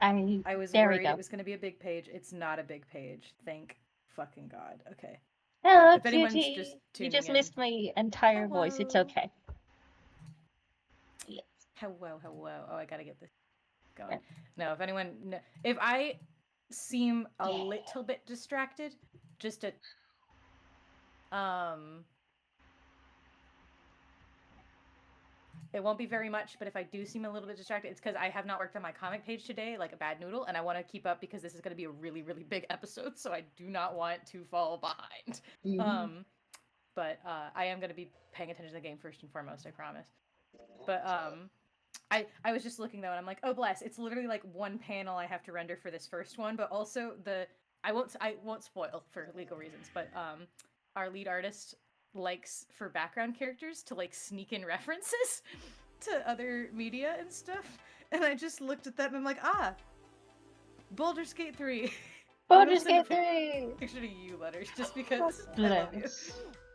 I was There we worried go. it was going to be a big page. It's not a big page. Thank fucking God. Okay. Hello, If anyone's just cutie. You tuning just in, missed my entire voice. It's hello. okay. Yes. Hello, hello. Oh, I got to get this going. No, if I seem a Yeah. little bit distracted, just a um it won't be very much, but if I do seem a little bit distracted, it's because I have not worked on my comic page today like a bad noodle, and I want to keep up because this is going to be a really, really big episode, so I do not want to fall behind. Mhm. Um, but I am going to be paying attention to the game first and foremost, I promise. But I was just looking though, and I'm like, oh bless, it's literally like one panel I have to render for this first one, but also I won't spoil for legal reasons, but our lead artist likes for background characters to like sneak in references to other media and stuff, and I just looked at that and I'm like, Baldur's Gate 3. I'm gonna Baldur's send a Gate 3! picture to you, Letters, just because I love you. Bless.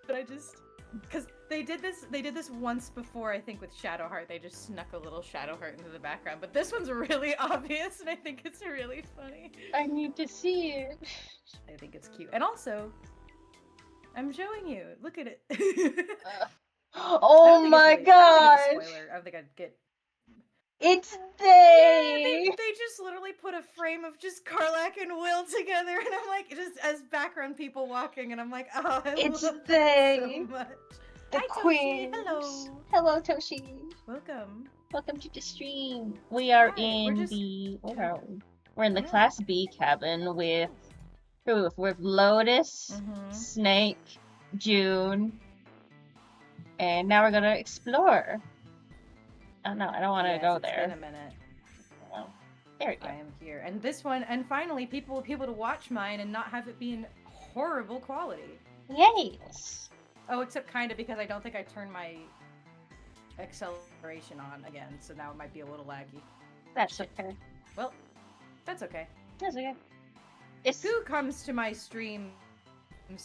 But I just because they did this once before, I think, with Shadowheart. They just snuck a little Shadowheart into the background, but this one's really obvious, and I think it's really funny. I need to see it. I think it's cute, and also I'm showing you. Look at it. I don't Oh think it's my really. I don't think it's a gosh! spoiler. I don't think I'd get. It's Yeah, they! they just literally put a frame of just Karlach and Will together, and I'm like, just as background people walking, and I'm like, oh, I It's love that so they! much. The Hi, Toshi. queens! Hello. Hello, Toshi! Welcome. Welcome to the stream. We are Hi. We're in just. the where are we? We're in the Yeah. Class B cabin with Lotus, Mm-hmm. Snake, June, and now we're gonna explore. Oh no, I don't want to Yes, go it's been there. a minute. Oh, there we go. I am here, and this one, and finally, people will be able to watch mine and not have it be in horrible quality. Yes. Oh, except kind of because I don't think I turned my acceleration on again, so now it might be a little laggy. That's Shit. okay. Well, that's okay. That's okay. It's Who comes to my streams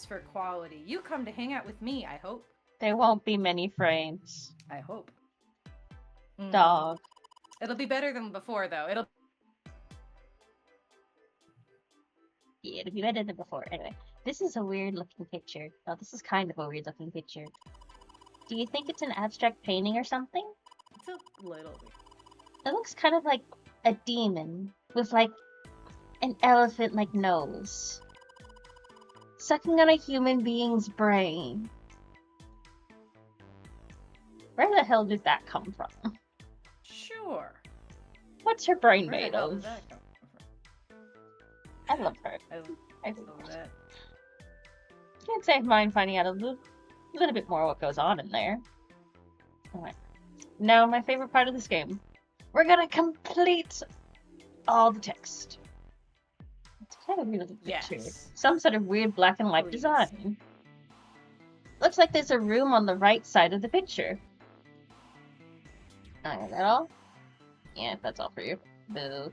for quality? You come to hang out with me, I hope. there won't be many frames. I hope. Dog. It'll be better than before, though. Yeah, it'll be better than before. Anyway, this is a weird looking picture. Oh, this is kind of a weird looking picture. Do you think it's an abstract painting or something? It's a little weird. It looks kind of like a demon with like an elephant like nose. Sucking on a human being's brain. Where the hell did that come from? Sure. What's her brain Where made the hell of? did that come I love her. I love that. Can't say I mind finding out a little bit more what goes on in there. Alright. Now, my favorite part of this game. We're gonna complete all the text. It's kind of a weird picture. Yes. Some sort of weird black and white Please. design. Looks like there's a room on the right side of the picture. Is that all? Yeah, that's all for you. Boo.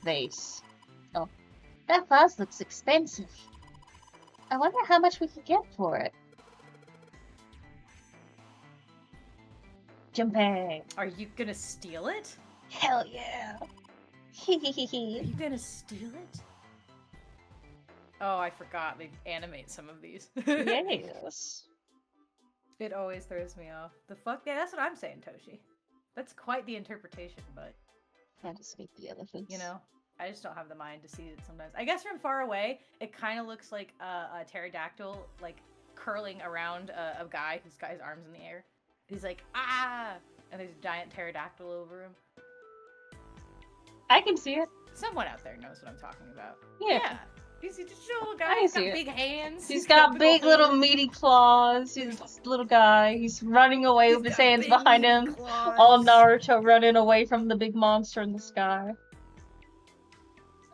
Vase. Oh. That vase looks expensive. I wonder how much we could get for it. Jumping. Are you gonna steal it? Hell yeah. Are you gonna steal it? Oh, I forgot. They animate some of these. Yes. It always throws me off. The fuck? Yeah, that's what I'm saying, Toshi. That's quite the interpretation, but... Can't speak the elephants. You know, I just don't have the mind to see it sometimes. I guess from far away, it kind of looks like a pterodactyl, like, curling around a guy who's got his arms in the air. He's like, ah! And there's a giant pterodactyl over him. I can see it. Someone out there knows what I'm talking about. Yeah. He's just a little guy. He's got big hands. He's got big little meaty claws. He's this little guy. He's running away with his hands behind him. Claws. All Naruto running away from the big monster in the sky.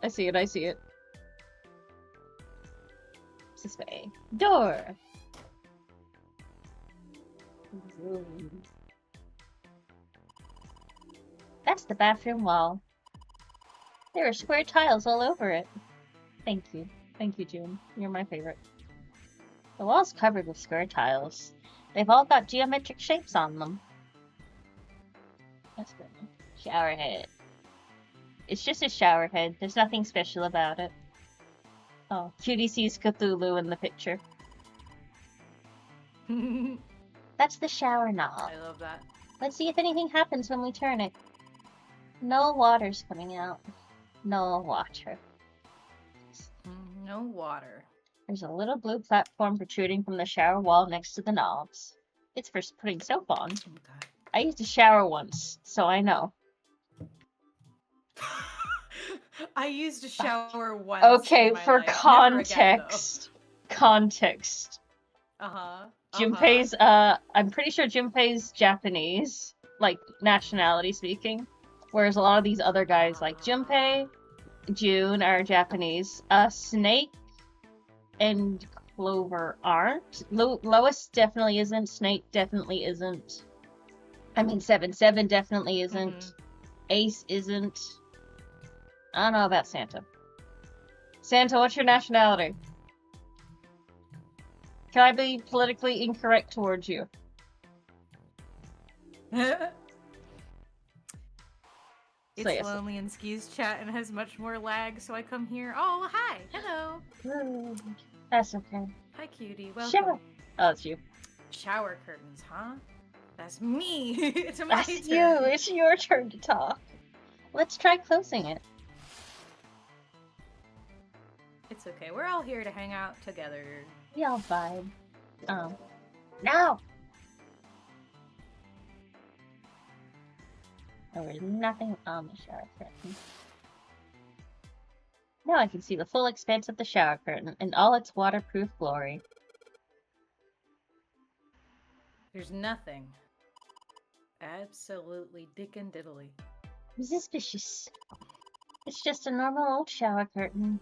I see it, I see it. This way. Door! That's the bathroom wall. There are square tiles all over it. Thank you. Thank you, June. You're my favorite. The wall's covered with square tiles. They've all got geometric shapes on them. That's good. Shower head. It's just a shower head. There's nothing special about it. Oh, Cutie sees Cthulhu in the picture. That's the shower knob. I love that. Let's see if anything happens when we turn it. No water's coming out. No water. No water. There's a little blue platform protruding from the shower wall next to the knobs. It's for putting soap on. Oh, God. I used to shower once, so I know. I used a shower once. Okay, in my for life. Never again, context. Uh-huh. Junpei's, I'm pretty sure Junpei's Japanese, like, nationality speaking. Whereas a lot of these other guys, like Junpei, June, are Japanese. Snake and Clover aren't. Lois definitely isn't. Snake definitely isn't. I mean, 7-7 definitely isn't. Ace isn't. I don't know about Santa. Santa, what's your nationality? Can I be politically incorrect towards you? It's lonely in Ski's chat and has much more lag, so I come here. Oh, hi. Hello. That's okay. Hi, cutie. Welcome. Shower. Oh, it's you. Shower curtains, huh? That's me. It's my That's turn. you. It's your turn to talk. Let's try closing it. It's okay. We're all here to hang out together. We all vibe. Now! There was nothing on the shower curtain. Now I can see the full expanse of the shower curtain in all its waterproof glory. There's nothing. Absolutely dick and diddly. Suspicious. It's just a normal old shower curtain.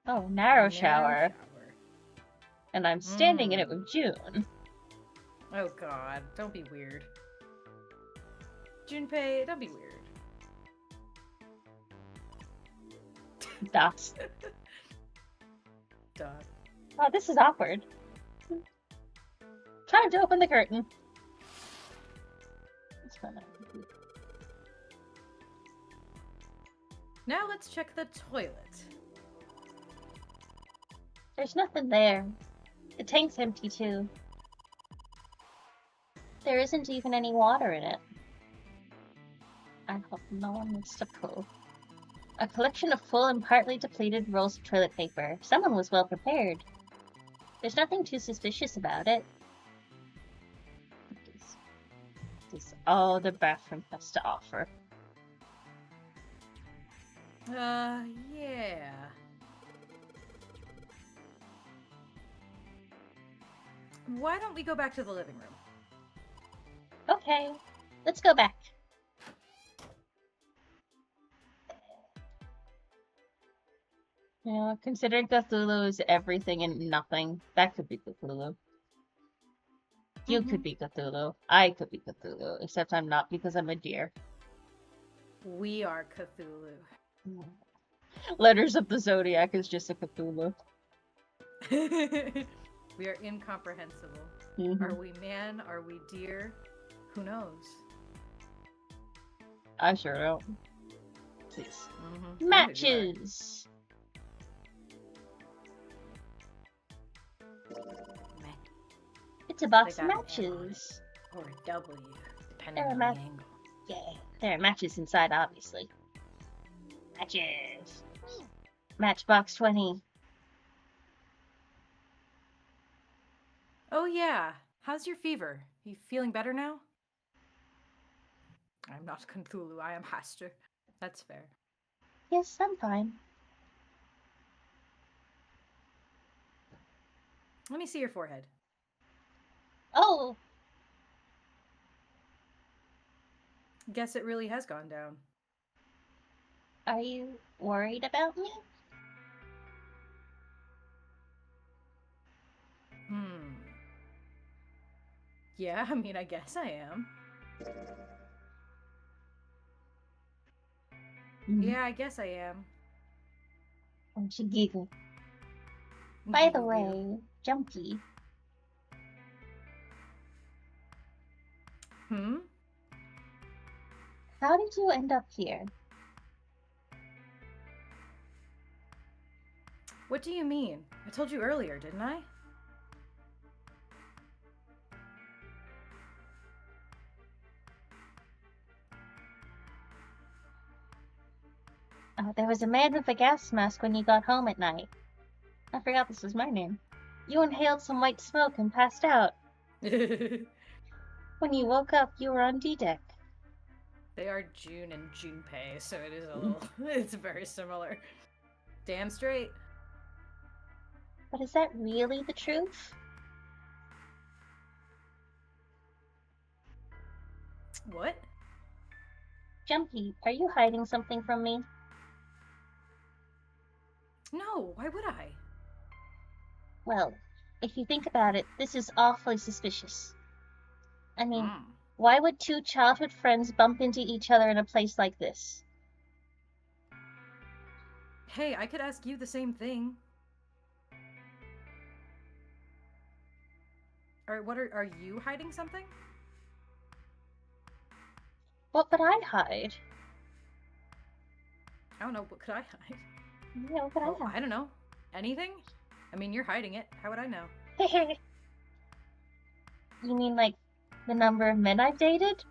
Oh, narrow shower. And I'm standing in it with June. Oh god, don't be weird. Junpei, don't be weird. That's... Duh. Oh, this is awkward. Time to open the curtain. Now let's check the toilet. There's nothing there. The tank's empty too. There isn't even any water in it. I hope no one needs to poo. A collection of full and partly depleted rolls of toilet paper. Someone was well prepared. There's nothing too suspicious about it. This is all the bathroom has to offer. Yeah. Why don't we go back to the living room? Okay, let's go back. Yeah, considering Cthulhu is everything and nothing, that could be Cthulhu. You could be Cthulhu. I could be Cthulhu, except I'm not because I'm a deer. We are Cthulhu. Letters of the Zodiac is just a Cthulhu. We are incomprehensible. Are we man? Are we deer? Who knows? I sure don't. Please. Matches! It's a box of matches. Or a W, depending on the angle. Yeah, there are matches inside, obviously. Matches! Matchbox 20. Oh yeah, how's your fever? You feeling better now? I'm not Cthulhu, I am Haster. That's fair. Yes, I'm fine. Let me see your forehead. Oh! Guess it really has gone down. Are you worried about me? Yeah, I mean, I guess I am. Yeah, I guess I am. Oh, she giggled. By the way, Jumpy. How did you end up here? What do you mean? I told you earlier, didn't I? There was a man with a gas mask when you got home at night. I forgot this was my name. You inhaled some white smoke and passed out. When you woke up, you were on D-Deck. They are June and Junpei, so it is a little... it's very similar. Damn straight. But is that really the truth? What? Jumpy, are you hiding something from me? No, why would I? Well, if you think about it, this is awfully suspicious. I mean, why would two childhood friends bump into each other in a place like this? Hey, I could ask you the same thing. Are you hiding something? What would I hide? I don't know, what could I hide? Yeah, what could I hide? I don't know. Anything? I mean, you're hiding it. How would I know? You mean like the number of men I've dated?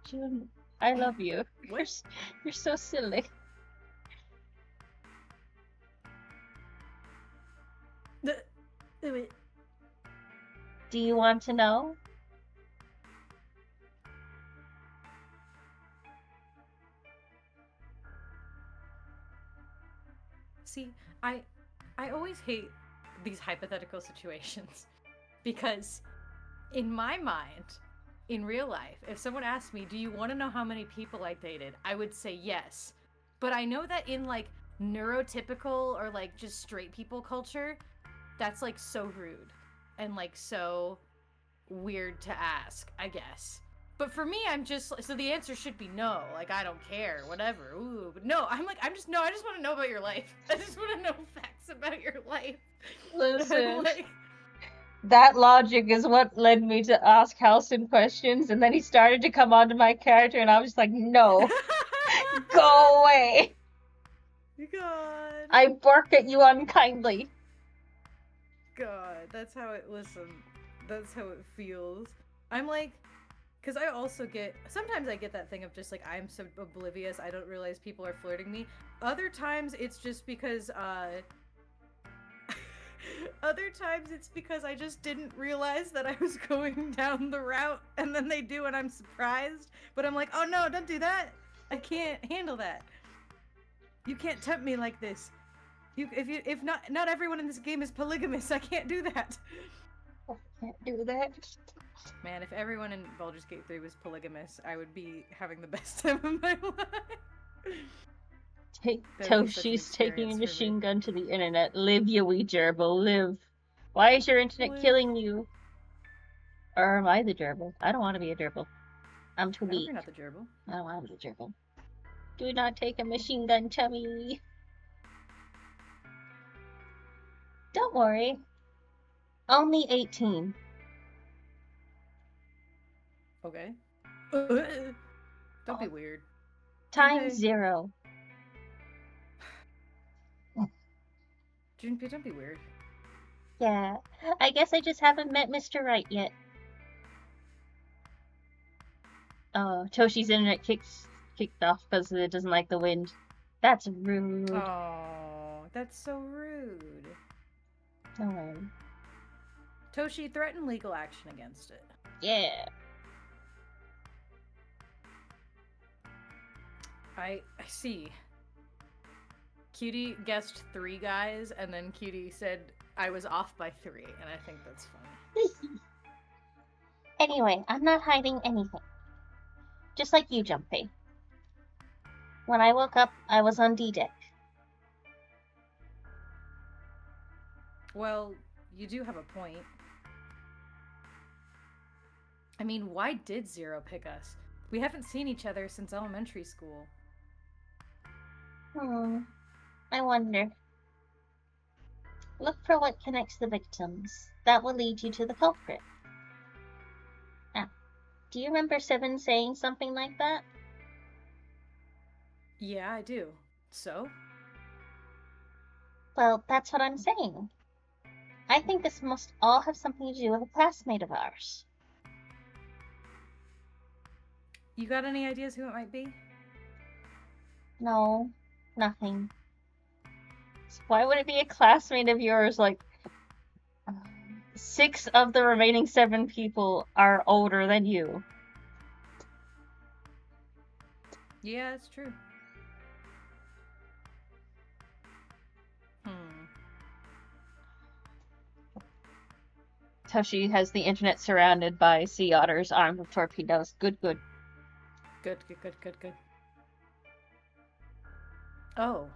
June, I love you. What? You're so silly. Wait. Do you want to know? See, I always hate these hypothetical situations because in my mind, in real life, if someone asked me, do you want to know how many people I dated? I would say yes. But I know that in like neurotypical or like just straight people culture, that's like so rude and like so weird to ask, I guess. But for me, I'm just, so the answer should be no. Like, I don't care, whatever. Ooh, but no, I just want to know about your life. I just want to know facts about your life. Listen, like, that logic is what led me to ask Halcyon questions, and then he started to come onto my character, and I was just like, no, go away. God. I bark at you unkindly. God, that's how it, listen, that's how it feels. I'm like, because I also sometimes I get that thing of just like, I'm so oblivious, I don't realize people are flirting me. Other times it's just because, other times it's because I just didn't realize that I was going down the route, and then they do and I'm surprised. But I'm like, oh no, don't do that. I can't handle that. You can't tempt me like this. If not everyone in this game is polygamous, I can't do that. I can't do that. Man, if everyone in Baldur's Gate 3 was polygamous, I would be having the best time of my life. Toshi's taking a machine gun to the internet. Live, you wee gerbil, live. Why is your internet killing you? Or am I the gerbil? I don't want to be a gerbil. I'm too weak. You're not the gerbil. I don't want to be a gerbil. Do not take a machine gun to me. Don't worry. Only 18. Okay. Don't be weird. Times 0. Junpei, don't be weird. Yeah, I guess I just haven't met Mr. Right yet. Oh, Toshi's internet kicked off because it doesn't like the wind. That's rude. Oh, that's so rude. Don't worry. Toshi, threaten legal action against it. Yeah. I see. Cutie guessed 3 guys, and then Cutie said I was off by 3, and I think that's funny. Anyway, I'm not hiding anything. Just like you, Jumpy. When I woke up, I was on D-Deck. Well, you do have a point. I mean, why did Zero pick us? We haven't seen each other since elementary school. I wonder. Look for what connects the victims. That will lead you to the culprit. Ah, do you remember Seven saying something like that? Yeah, I do. So? Well, that's what I'm saying. I think this must all have something to do with a classmate of ours. You got any ideas who it might be? No, nothing. So why would it be a classmate of yours? Like, 6 of the remaining 7 people are older than you. Yeah, it's true. Hmm. Toshi has the internet surrounded by sea otters armed with torpedoes. Good, good. Good, good, good, good, good. Oh.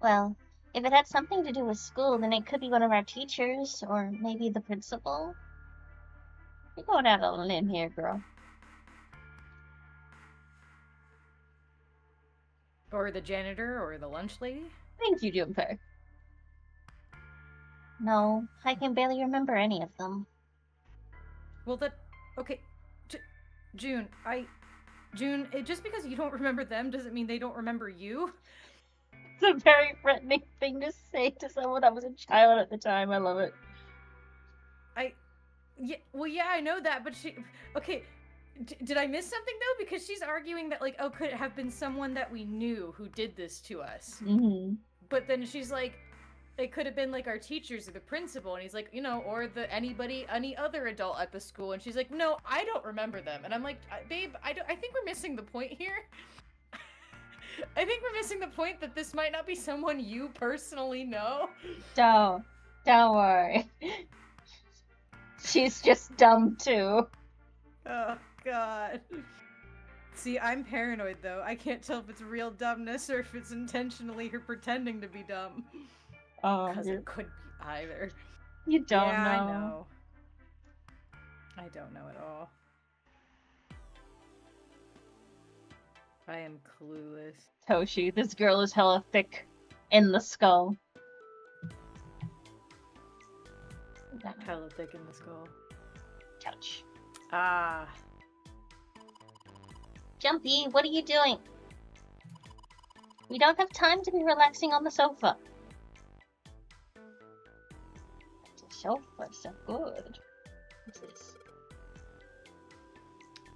Well, if it had something to do with school, then it could be one of our teachers, or maybe the principal. You're going out on a limb here, girl. Or the janitor, or the lunch lady? Thank you, Junpei. No, I can barely remember any of them. Well, that. Okay. June, June, just because you don't remember them doesn't mean they don't remember you. It's a very threatening thing to say to someone. I was a child at the time. I love it. Yeah, well, yeah, I know that, but she. Okay, did I miss something though? Because she's arguing that, like, oh, could it have been someone that we knew who did this to us? Mm-hmm. But then she's like, it could have been like our teachers or the principal, and he's like, or any other adult at the school, and she's like, no, I don't remember them, and I'm like, babe, I think we're missing the point here. I think we're missing the point that this might not be someone you personally know. Don't worry. She's just dumb too. Oh God. See, I'm paranoid though. I can't tell if it's real dumbness or if it's intentionally her pretending to be dumb. Oh, Because it could be either. You don't yeah, know. I know. I don't know at all. I am clueless. Toshi, this girl is hella thick in the skull. Hella thick in the skull. Couch. Ah. Jumpy, what are you doing? We don't have time to be relaxing on the sofa. The sofa's so good. What's this?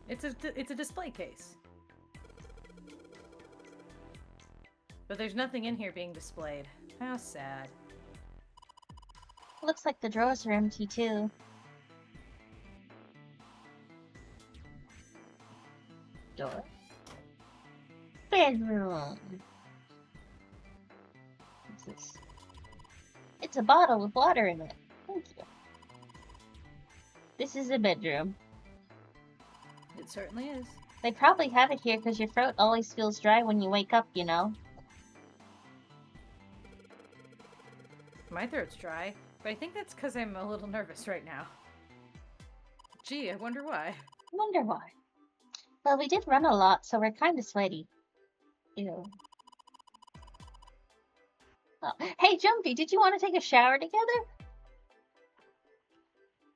It's a display case. But there's nothing in here being displayed. How sad. Looks like the drawers are empty too. Door. Bedroom. What's this? It's a bottle with water in it. Thank you. This is a bedroom. It certainly is. They probably have it here because your throat always feels dry when you wake up, you know? My throat's dry, but I think that's because I'm a little nervous right now. Gee, I wonder why. Wonder why. Well, we did run a lot, so we're kind of sweaty. Ew. Oh. Hey, Jumpy, did you want to take a shower together?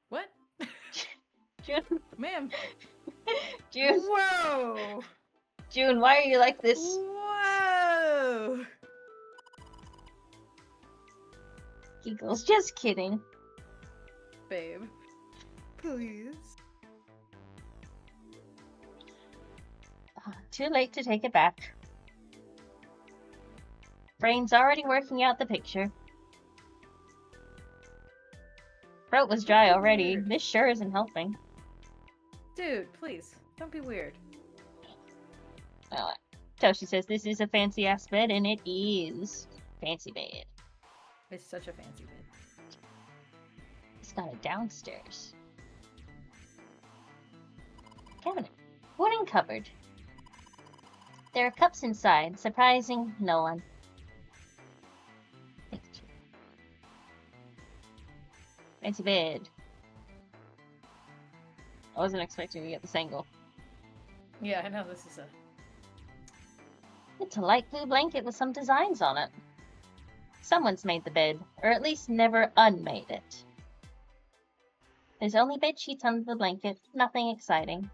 What? June? Ma'am. June? Whoa! June, why are you like this? Whoa! Giggles, just kidding. Babe. Please. Too late to take it back. Brain's already working out the picture. Throat was dry already. Weird. This sure isn't helping. Dude, please. Don't be weird. Well, Toshi says this is a fancy-ass bed, and it is. Fancy bed. It's such a fancy bed. It's got a downstairs. Cabinet. Wooden cupboard. There are cups inside, surprising no one. Fancy bed. I wasn't expecting to get this angle. Yeah, I know this is a... It's a light blue blanket with some designs on it. Someone's made the bed, or at least never unmade it. There's only bed sheets under the blanket, nothing exciting.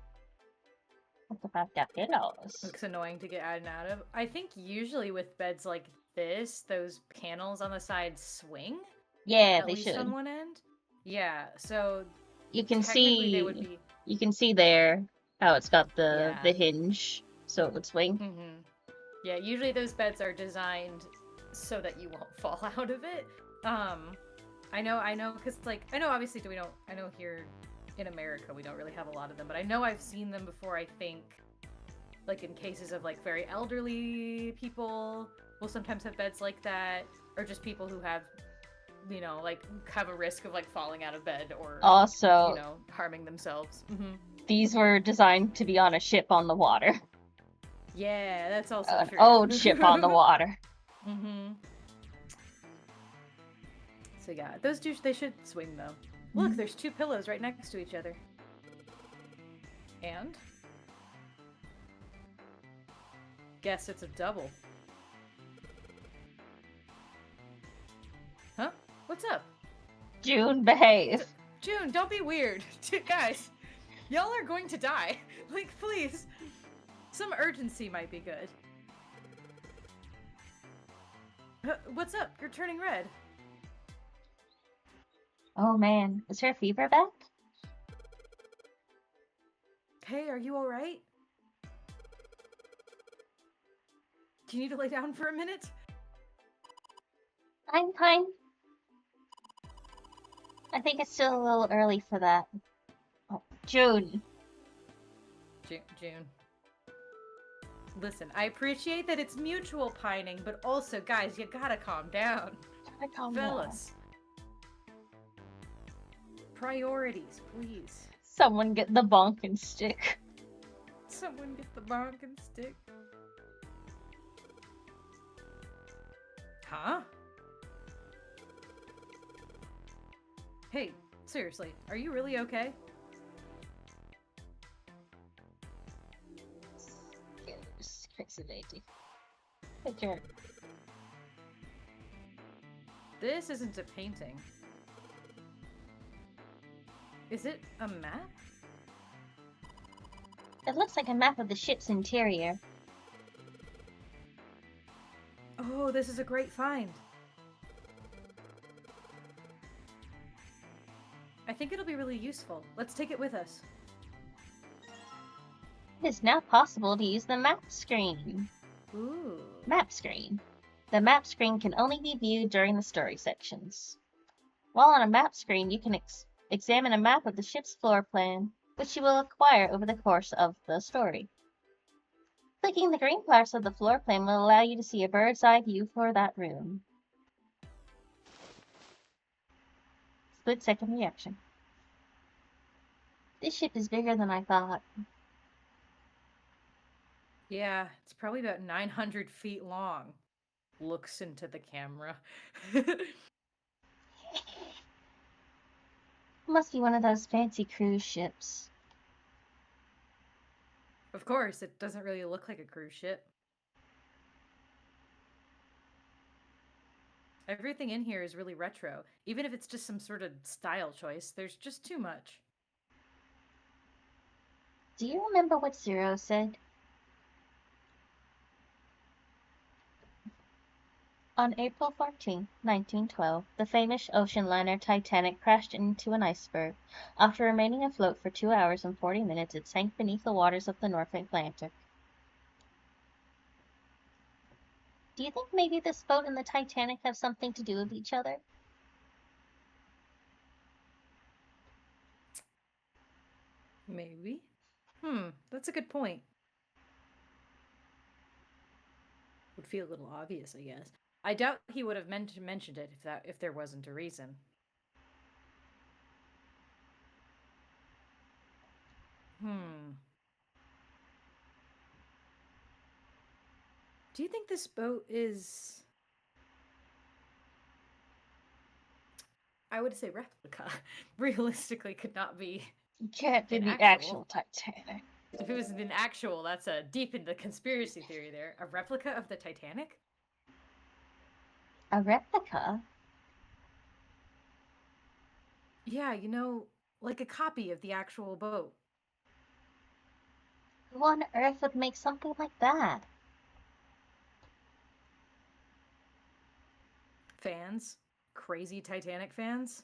What about that pillows? Looks annoying to get out and out of. I think usually with beds like this, those panels on the side swing. Yeah, At they least on should. one end. Yeah, so You can technically they would see, be. you can see there how it's got the Yeah. hinge, so it would swing. Mm-hmm. Yeah, usually those beds are designed so that you won't fall out of it. I know, because like I know obviously we don't. I know here in America we don't really have a lot of them, but I know I've seen them before. I think, like in cases of like very elderly people, will sometimes have beds like that, or just people who have, like have a risk of like falling out of bed or, Also, harming themselves. Mm-hmm. these were designed to be on a ship on the water. Yeah, that's also An true. old ship on the water. Mm-hmm. So yeah, those they should swing though. Look, there's two pillows right next to each other. And? Guess it's a double. Huh? What's up? June, behave. June, don't be weird. Guys, y'all are going to die. Like, please. Some urgency might be good. What's up? You're turning red. Oh man, is her fever back? Hey, are you alright? Do you need to lay down for a minute? I'm fine. I think it's still a little early for that. Oh, June. June. Listen, I appreciate that it's mutual pining, but also, guys, you gotta calm down. Fellas. Priorities, please. Someone get the bonking stick. Someone get the bonking stick. Huh? Hey, seriously, are you really okay? Crazy lady. Picture. This isn't a painting. Is it a map? It looks like a map of the ship's interior. Oh, this is a great find. I think it'll be really useful. Let's take it with us. It is now possible to use the map screen. Ooh. Map screen. The map screen can only be viewed during the story sections. While on a map screen, you can examine a map of the ship's floor plan, which you will acquire over the course of the story. Clicking the green parts of the floor plan will allow you to see a bird's eye view for that room. Split-second reaction. This ship is bigger than I thought. Yeah, it's probably about 900 feet long. Looks into the camera. Must be one of those fancy cruise ships. Of course, it doesn't really look like a cruise ship. Everything in here is really retro. Even if it's just some sort of style choice, there's just too much. Do you remember what Zero said? On April 14, 1912, the famous ocean liner Titanic crashed into an iceberg. After remaining afloat for 2 hours and 40 minutes, it sank beneath the waters of the North Atlantic. Do you think maybe this boat and the Titanic have something to do with each other? Maybe. That's a good point. Would feel a little obvious, I guess. I doubt he would have mentioned it if there wasn't a reason. Do you think this boat is... I would say replica. Realistically could not be... Can't be the actual Titanic. If it was an actual, that's a deep into conspiracy theory there. A replica of the Titanic? A replica? Yeah, like a copy of the actual boat. Who on earth would make something like that? Fans, crazy Titanic fans.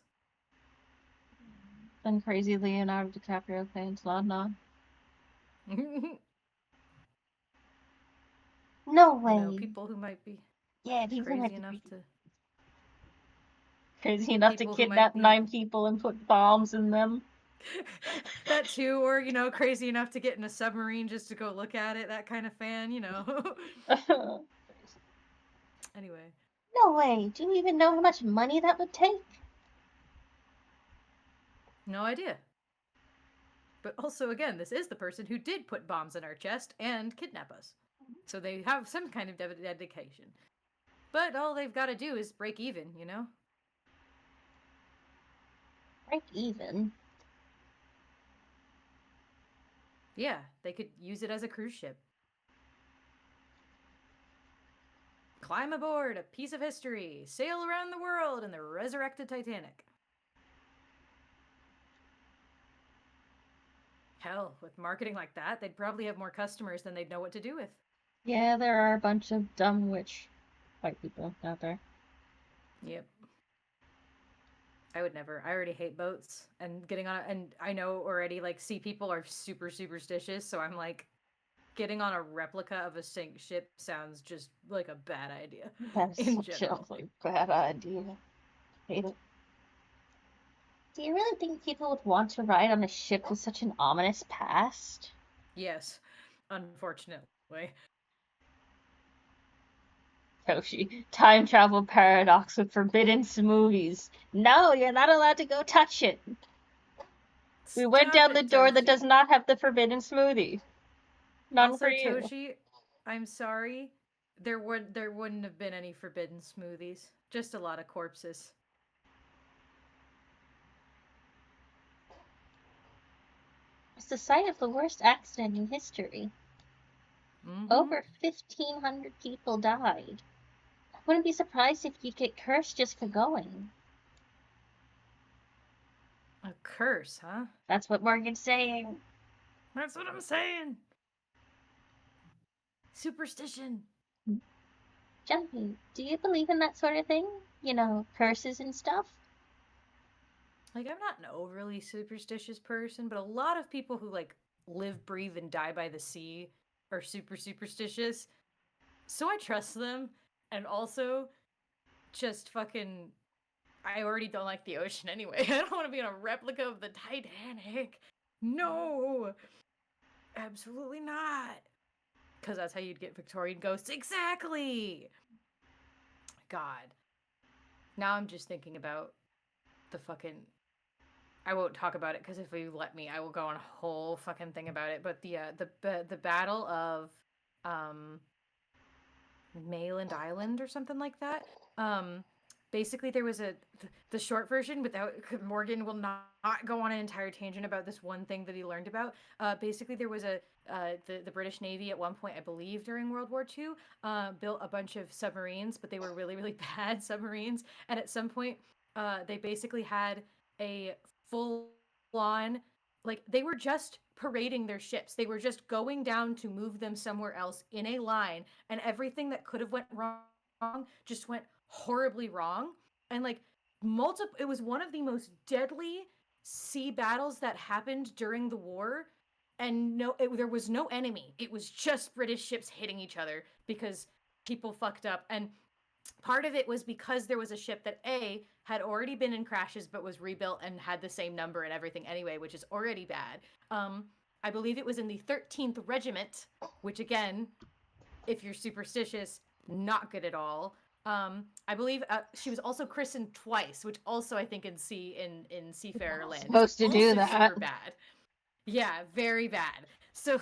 Been crazy Leonardo DiCaprio fans, not. No way. People who might be Yeah, people might crazy be enough to crazy enough to people who might kidnap be 9 people and put bombs in them. that too, or crazy enough to get in a submarine just to go look at it. That kind of fan, Anyway, No way. Do you even know how much money that would take? no idea. But also, again, this is the person who did put bombs in our chest and kidnap us. So they have some kind of dedication. But all they've got to do is break even, Break even. Yeah, they could use it as a cruise ship. Climb aboard a piece of history, sail around the world in the resurrected Titanic. Hell, with marketing like that, they'd probably have more customers than they'd know what to do with. Yeah, there are a bunch of dumb witch white people out there. Yep. I would never. I already hate boats and getting on and I know already sea people are super superstitious, so I'm like getting on a replica of a sink ship sounds just like a bad idea. That's in such general. a bad idea. Hate it. Do you really think people would want to ride on a ship with such an ominous past? Yes, unfortunately. Toshi, time travel paradox with forbidden smoothies. No, you're not allowed to go touch it. We went down the door that does not have the forbidden smoothie. None also, for you. Toshi, I'm sorry. There wouldn't have been any forbidden smoothies. Just a lot of corpses. It's the site of the worst accident in history. Mm-hmm. Over 1,500 people died. I wouldn't be surprised if you get cursed just for going. A curse, huh? That's what Morgan's saying. That's what I'm saying. Superstition. Jumpy, do you believe in that sort of thing? You know, curses and stuff? I'm not an overly superstitious person, but a lot of people who live, breathe, and die by the sea are super superstitious. So I trust them, and also just fucking I already don't like the ocean anyway. I don't want to be in a replica of the Titanic. No. Absolutely not. Because that's how you'd get Victorian ghosts. Exactly. God. Now I'm just thinking about the fucking... I won't talk about it because if you let me, I will go on a whole fucking thing about it. But the battle of Mayland Island or something like that. Basically, there was the short version without Morgan will not go on an entire tangent about this one thing that he learned about. Basically, there was the British Navy at one point, I believe, during World War II, built a bunch of submarines, but they were really, really bad submarines. And at some point, they basically had a full-on, they were just parading their ships. They were just going down to move them somewhere else in a line, and everything that could have went wrong just went horribly wrong. And it was one of the most deadly sea battles that happened during the war, and there was no enemy. It was just British ships hitting each other because people fucked up. And part of it was because there was a ship that had already been in crashes but was rebuilt and had the same number and everything anyway, which is already bad. I believe it was in the 13th Regiment, which again, if you're superstitious, not good at all. I believe she was also christened twice, which also I think in Seafarer Land Supposed to do that. Super bad. Yeah, very bad. So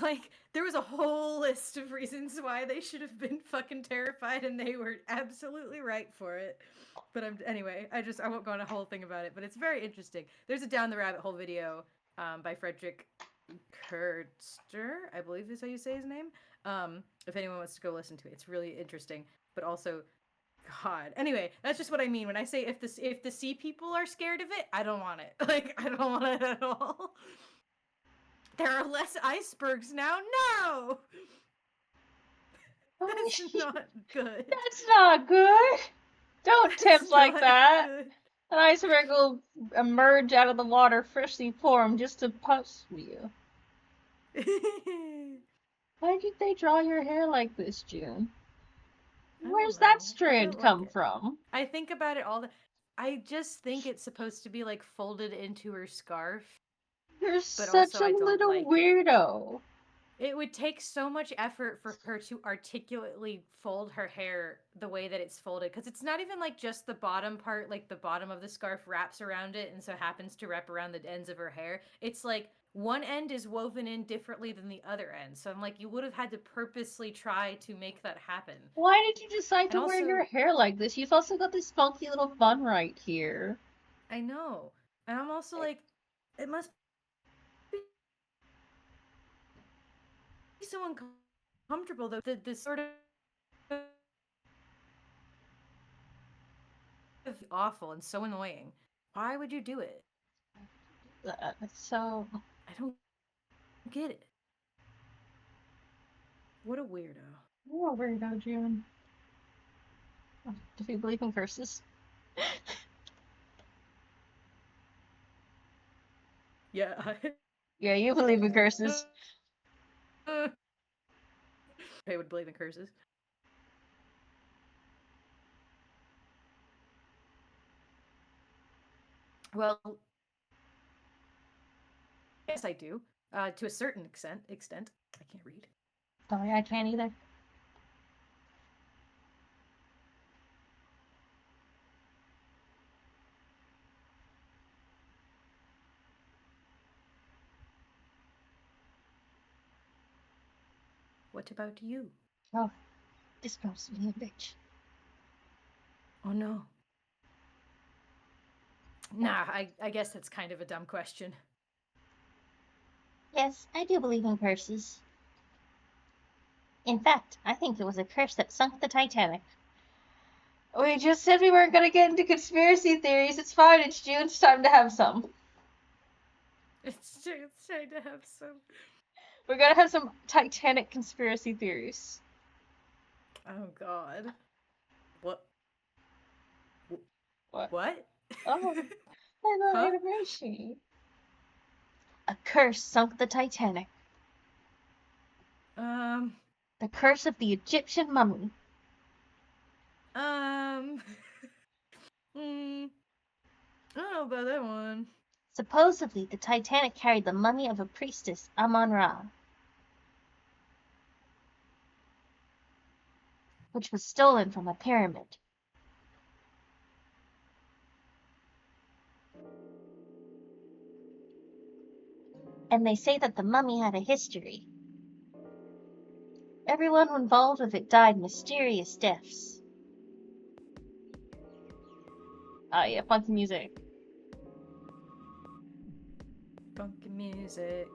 there was a whole list of reasons why they should have been fucking terrified, and they were absolutely right for it. But anyway, I won't go on a whole thing about it, but it's very interesting. There's a Down the Rabbit Hole video by Frederick Kurtzer, I believe is how you say his name. If anyone wants to go listen to it, it's really interesting. But also, God. Anyway, that's just what I mean when I say if the sea people are scared of it, I don't want it. I don't want it at all. There are less icebergs now. No, that's not good. That's not good. Don't That's tempt like not that. good. An iceberg will emerge out of the water freshly formed just to puzzle you. Why did they draw your hair like this, June? Where's that strand come from? I think about it all the. I just think it's supposed to be like folded into her scarf. You're But such also a I don't little like weirdo. it would take so much effort for her to articulately fold her hair the way that it's folded, because it's not even like just the bottom part, like the bottom of the scarf wraps around it and so happens to wrap around the ends of her hair. It's like one end is woven in differently than the other end, so I'm like, you would have had to purposely try to make that happen. Why did you decide And to wear also, your hair like this? You've also got this funky little bun right here. I know, and I'm also like, it must be so uncomfortable though, the sort of awful and so annoying. Why would you do it? So I don't get it. What a weirdo. you're a weirdo, June. Do you believe in curses? Yeah. Yeah, you believe in curses. They would believe in curses. Well, yes, I do. To a certain extent. I can't read. Sorry, I can't either. What about you? Oh, this girl's being a bitch. Oh no. Nah, I guess that's kind of a dumb question. Yes, I do believe in curses. In fact, I think it was a curse that sunk the Titanic. We just said we weren't gonna get into conspiracy theories. It's fine, it's June. It's time to have some. It's time to have some. We're gonna have some Titanic conspiracy theories. Oh god. What? What? What? Oh, I love Huh? animation. A curse sunk the Titanic. The curse of the Egyptian mummy. I don't know about that one. Supposedly, the Titanic carried the mummy of a priestess, Amun-Ra, which was stolen from a pyramid. And they say that the mummy had a history. Everyone involved with it died mysterious deaths. Oh yeah, funky music. Funky music.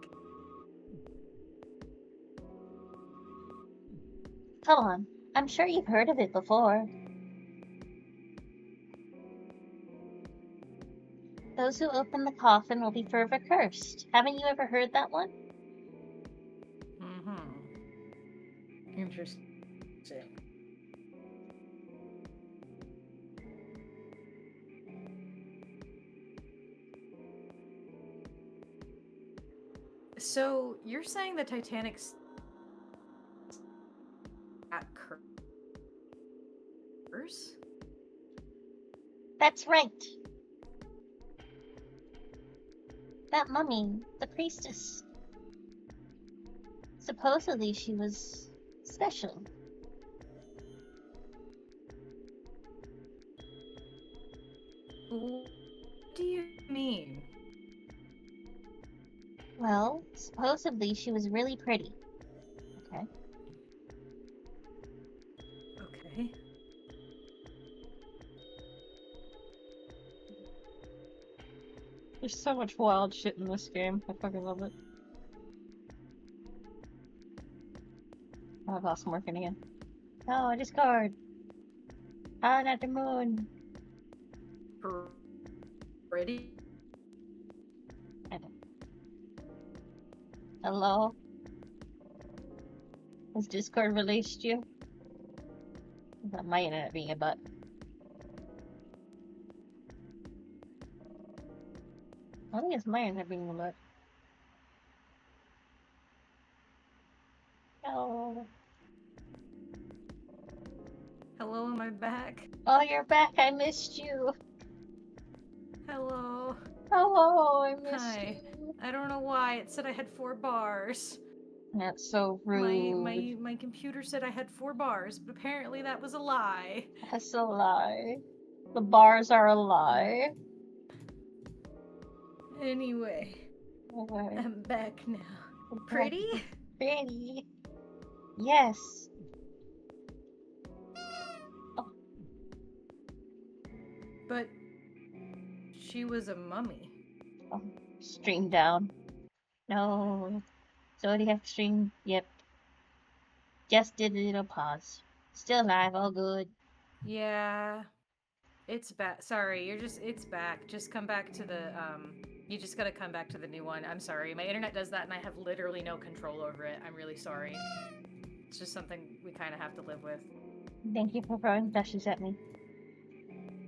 Come on, I'm sure you've heard of it before. Those who open the coffin will be forever cursed. Haven't you ever heard that one? Interesting. So you're saying the Titanic's at curse? That's right. That mummy, the priestess. Supposedly she was special. What do you mean? Well, supposedly she was really pretty. Okay. Okay. There's so much wild shit in this game. I fucking love it. Oh, I've lost working again. Oh, I discard. Ah, not the moon. Pretty? I don't. Hello? Has Discord released you? That my internet being a butt. I think it's my internet being a butt. Oh. Hello, am I back? Oh, you're back. I missed you. Hello. Hello, I missed Hi. you. I don't know why. It said I had 4 bars. That's so rude. My computer said I had 4 bars, but apparently that was a lie. That's a lie. The bars are a lie. Anyway, Okay. I'm back now. Okay. Pretty? Pretty. Yes. But she was a mummy. Oh, stream down. No. Zodiac stream. Yep. Just did a little pause. Still live. All good. Yeah. It's back. Sorry, it's back. Just come back to the, you just gotta come back to the new one. I'm sorry. My internet does that and I have literally no control over it. I'm really sorry. It's just something we kind of have to live with. Thank you for throwing brushes at me.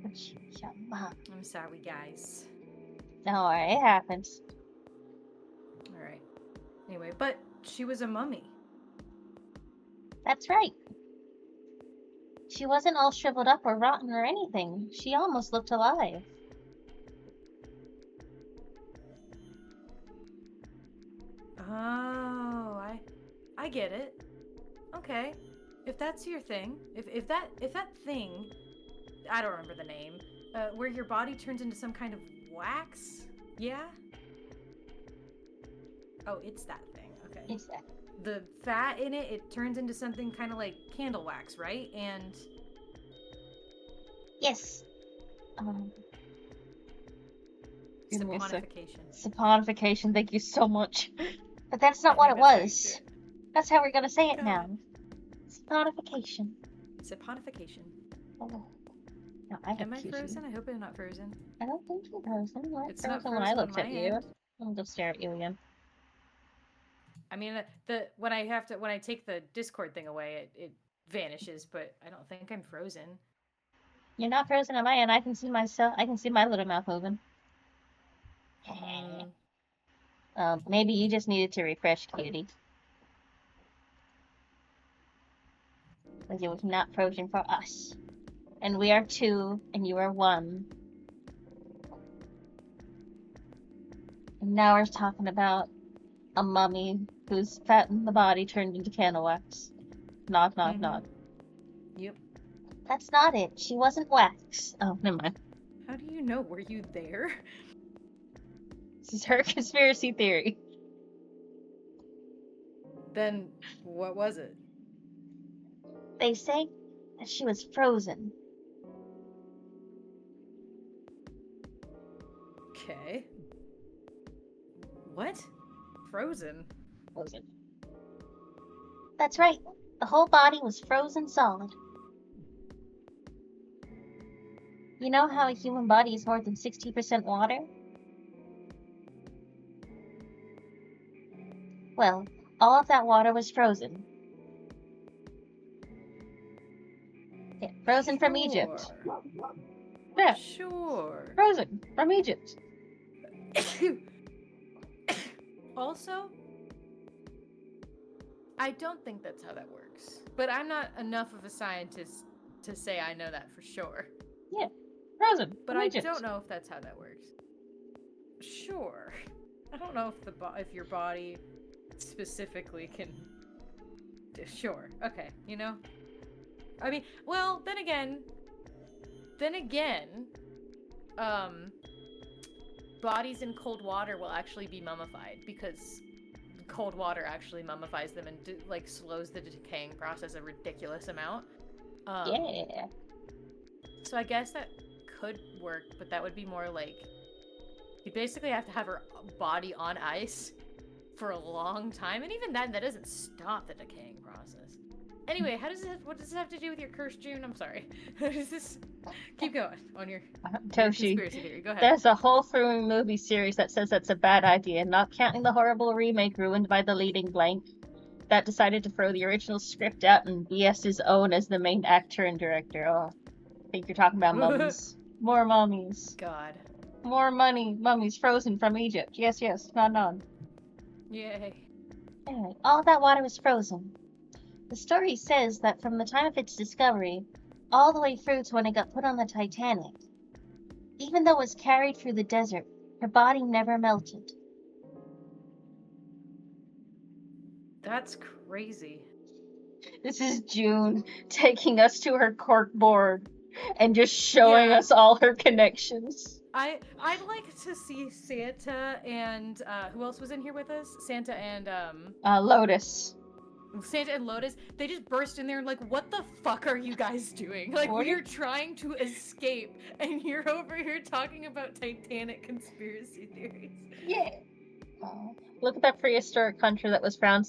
I'm sorry, guys. No, it happens. Alright. Anyway, but she was a mummy. That's right. She wasn't all shriveled up or rotten or anything. She almost looked alive. Oh, I get it. Okay. If that's your thing, if that thing, I don't remember the name, where your body turns into some kind of wax? Yeah? Oh, it's that thing. Okay. It's that. The fat in it, it turns into something kind of like candle wax, right? And Yes. Give me a sec. saponification. Saponification, thank you so much. But that's not what it was. That's how we're gonna say it now. Saponification. Saponification. Oh. No, Am I frozen? I hope I'm not frozen. I don't think you're frozen. You weren't It's not frozen when I frozen on looked at my you. end. I'll go stare at you again. I mean, when I take the Discord thing away, it vanishes. But I don't think I'm frozen. You're not frozen on my end. I can see myself. I can see my little mouth moving. Maybe you just needed to refresh, cutie. Because it was not frozen for us. And we are 2, and you are 1. And now we're talking about a mummy who's fat in the body turned into candle wax. Knock, knock, knock. Yep. That's not it. She wasn't wax. Oh, never mind. How do you know? Were you there? This is her conspiracy theory. Then what was it? They say that she was frozen. Okay. What? Frozen? Frozen. That's right. The whole body was frozen solid. You know how a human body is more than 60% water? Well, all of that water was frozen. Yeah, frozen from Egypt. Yeah. Sure. Frozen from Egypt. Also, I don't think that's how that works. But I'm not enough of a scientist to say I know that for sure. Yeah, frozen. But from I Egypt. don't know if that's how that works. Sure. I don't know if if your body specifically can. Sure. Okay. You know. I mean, well, then again, bodies in cold water will actually be mummified because cold water actually mummifies them and like slows the decaying process a ridiculous amount. Yeah. So I guess that could work, but that would be more like you basically have to have her body on ice for a long time, and even then, that doesn't stop the decaying process. Anyway, what does this have to do with your curse, June? I'm sorry. How does this... Keep going on your Toshi, conspiracy theory. Go ahead. there's a whole movie series that says that's a bad idea, not counting the horrible remake ruined by the leading blank that decided to throw the original script out and BS his own as the main actor and director. Oh, I think you're talking about mummies. More mummies. God. More money. Mummies frozen from Egypt. Yes, yes. Non. Yay. Anyway, all that water was frozen. The story says that from the time of its discovery, all the way through to when it got put on the Titanic, even though it was carried through the desert, her body never melted. That's crazy. This is June taking us to her cork board and just showing us all her connections. I'd like to see Santa and who else was in here with us? Santa and Lotus. Santa and Lotus. They just burst in there and like, what the fuck are you guys doing? Like, we're trying to escape, and you're over here talking about Titanic conspiracy theories. Yeah. Look at that prehistoric country that was found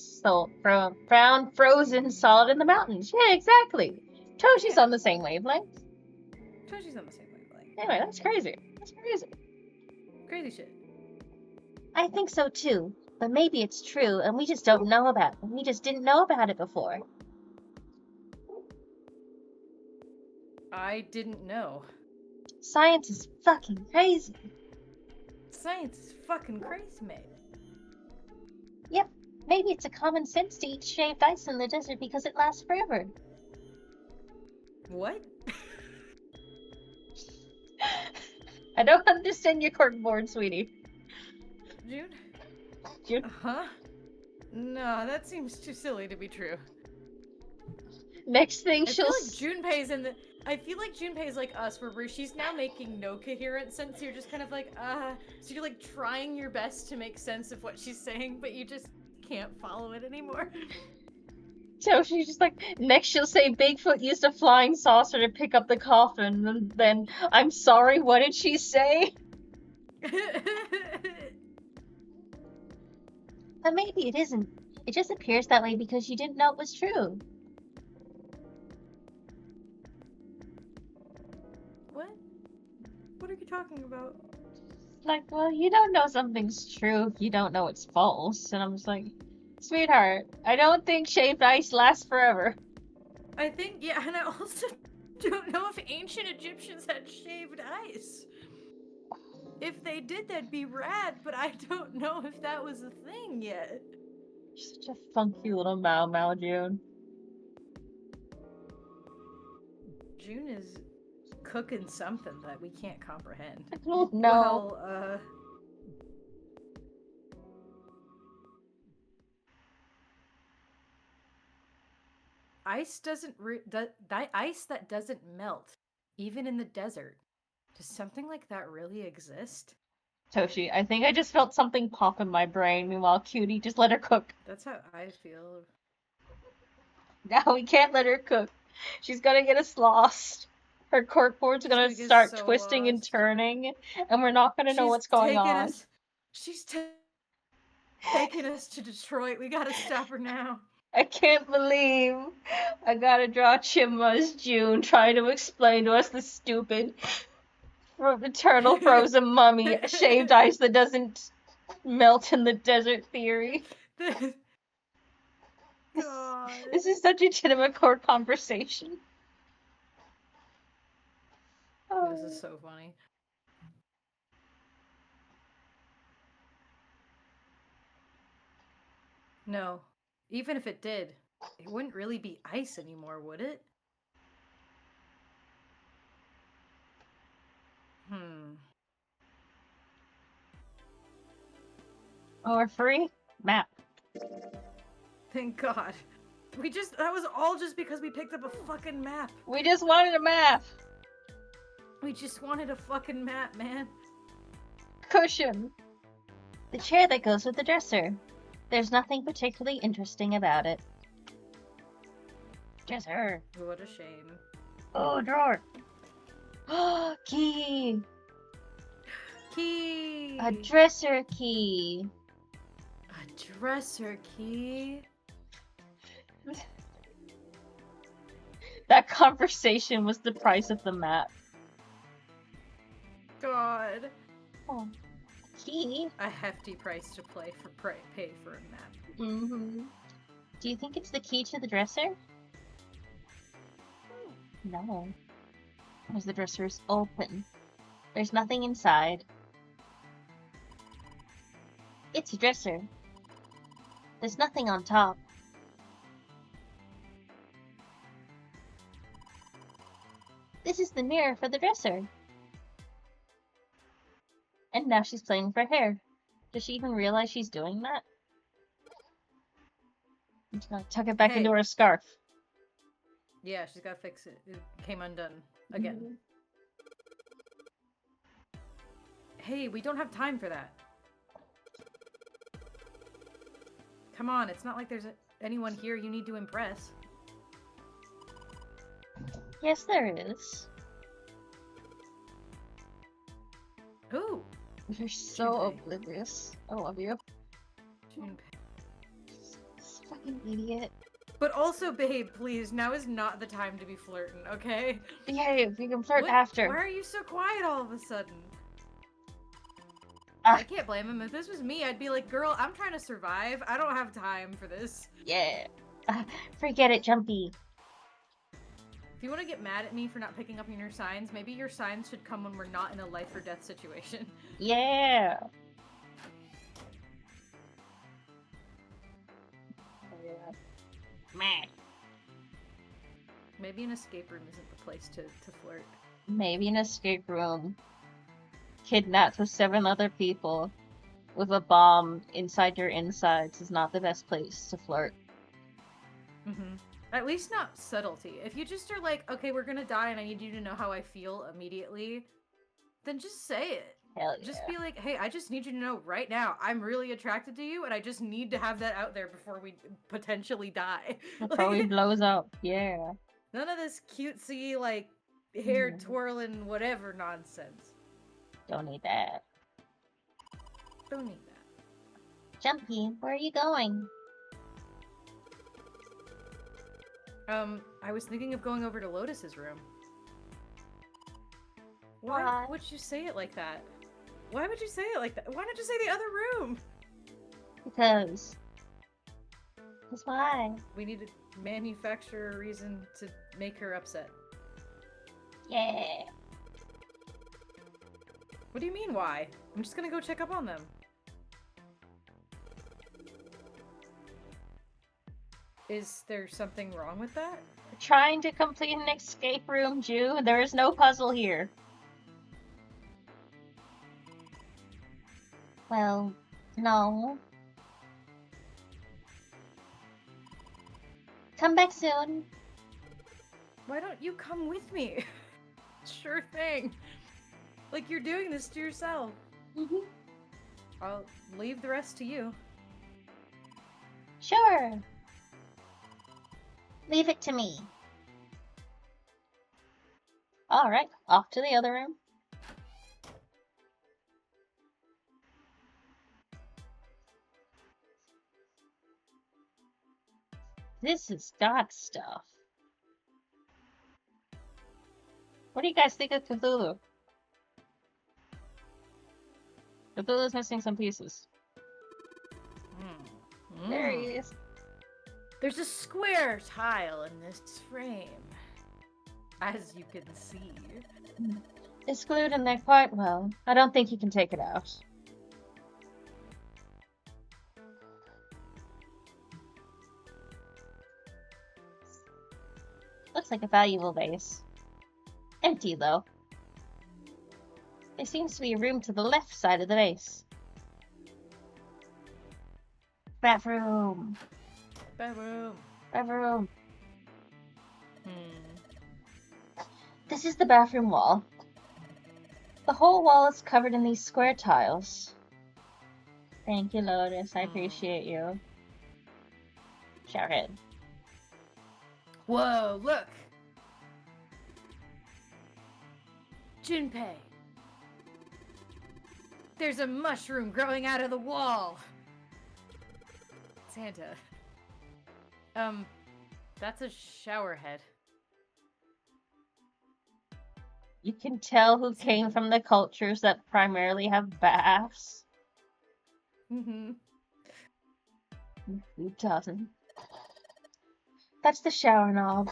frozen solid in the mountains. Yeah, exactly. Toshi's on the same wavelength. Toshi's on the same wavelength. Anyway, that's crazy. That's crazy. Crazy shit. I think so too. But maybe it's true, and we just don't know about it. We just didn't know about it before. I didn't know. Science is fucking crazy. Science is fucking crazy, mate. Yep. Maybe it's a common sense to eat shaved ice in the desert because it lasts forever. What? I don't understand your corkboard, sweetie. June? June? Huh? No, that seems too silly to be true. Next thing I feel like Junpei's like us, where she's now making no coherent sense. You're just kind of like, so you're like trying your best to make sense of what she's saying, but you just can't follow it anymore. So she's just like, next she'll say Bigfoot used a flying saucer to pick up the coffin, and then, I'm sorry, what did she say? But maybe it isn't. It just appears that way because you didn't know it was true. What? What are you talking about? Like, well, you don't know something's true if you don't know it's false. And I'm just like, sweetheart, I don't think shaved ice lasts forever. I think, yeah, and I also don't know if ancient Egyptians had shaved ice. If they did, that'd be rad, but I don't know if that was a thing yet. You're such a funky little Mau June. June is cooking something that we can't comprehend. I don't Well, know. ice doesn't ice that doesn't melt, even in the desert. Does something like that really exist? Toshi, I think I just felt something pop in my brain. Meanwhile, Cutie, just let her cook. That's how I feel. No, we can't let her cook. She's gonna get us lost. Her corkboard's gonna start twisting and turning, and we're not gonna know what's going on. She's taking us to Detroit. We gotta stop her now. I can't believe I gotta draw Chimma as June trying to explain to us the stupid eternal frozen mummy shaved ice that doesn't melt in the desert theory. God. This is such a legitimate court conversation. This is so funny. No. Even if it did, it wouldn't really be ice anymore, would it? Oh, we're free? Map. Thank God. That was all just because we picked up a fucking map. We just wanted a map. We just wanted a fucking map, man. Cushion. The chair that goes with the dresser. There's nothing particularly interesting about it. Just her. What a shame. Oh, drawer. Oh, key. Key. A dresser key. A dresser key. That conversation was the price of the map. God. Oh. Key? A hefty price to pay for a map. Mm-hmm. Do you think it's the key to the dresser? No. Because the dresser is open. There's nothing inside. It's a dresser. There's nothing on top. This is the mirror for the dresser. And now she's playing with her hair. Does she even realize she's doing that? I'm just gonna tuck it back into her scarf. Yeah, she's gotta fix it. It came undone. Again. Mm-hmm. Hey, we don't have time for that. Come on, it's not like there's anyone here you need to impress. Yes, there is. Who? You're so oblivious. I love you. Junpei. This fucking idiot. But also, babe, please, now is not the time to be flirting, okay? Behave, you can flirt after. Why are you so quiet all of a sudden? Ah. I can't blame him. If this was me, I'd be like, girl, I'm trying to survive. I don't have time for this. Yeah. Forget it, Jumpy. If you want to get mad at me for not picking up on your signs, maybe your signs should come when we're not in a life or death situation. Yeah. Meh. Maybe an escape room isn't the place to flirt. Maybe an escape room. Kidnapped with 7 other people with a bomb inside your insides is not the best place to flirt. Mm-hmm. At least not subtlety. If you just are like, okay, we're gonna die and I need you to know how I feel immediately, then just say it. Hell yeah. Just be like, hey, I just need you to know right now, I'm really attracted to you and I just need to have that out there before we potentially die. Before he blows up, yeah. None of this cutesy, like, hair twirling whatever nonsense. Don't need that. Don't need that. Jumpy, where are you going? I was thinking of going over to Lotus's room. Why would you say it like that? Why would you say it like that? Why not just say the other room? Because why? We need to manufacture a reason to make her upset. Yeah. What do you mean, why? I'm just gonna go check up on them. Is there something wrong with that? We're trying to complete an escape room, Jew. There is no puzzle here. Well, no. Come back soon. Why don't you come with me? Sure thing. Like you're doing this to yourself. Mm-hmm. I'll leave the rest to you. Sure. Leave it to me. Alright, off to the other room. This is God stuff. What do you guys think of Cthulhu? Cthulhu's missing some pieces. There he is. There's a square tile in this frame, as you can see. It's glued in there quite well. I don't think you can take it out. Looks like a valuable vase. Empty, though. There seems to be a room to the left side of the vase. Bathroom. Bathroom. Bathroom. This is the bathroom wall. The whole wall is covered in these square tiles. Thank you, Lotus. I appreciate you. Showerhead. Whoa, look! Junpei! There's a mushroom growing out of the wall! Santa. That's a shower head. You can tell who came from the cultures that primarily have baths. Mm-hmm. Who doesn't? That's the shower knob.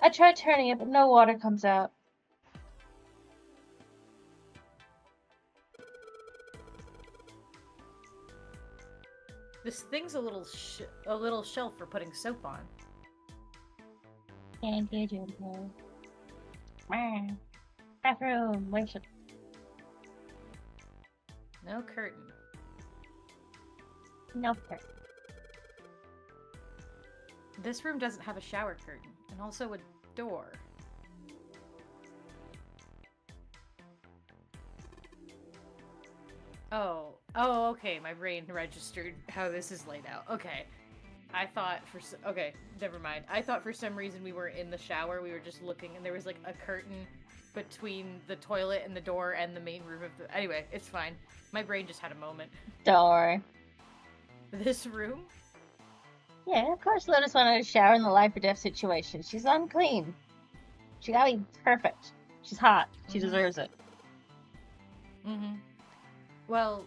I tried turning it, but no water comes out. This thing's a little shelf for putting soap on. Candy jumper. Bathroom. Wait. No curtain. No curtain. This room doesn't have a shower curtain, and also a door. Oh, okay. My brain registered how this is laid out. Okay. I thought okay, never mind. I thought for some reason we were in the shower. We were just looking, and there was like a curtain between the toilet and the door and the main room of the. Anyway, it's fine. My brain just had a moment. Don't worry. This room? Yeah, of course Lotus wanted to shower in the life or death situation. She's unclean. She gotta be perfect. She's hot. She deserves it. Mm-hmm. Well,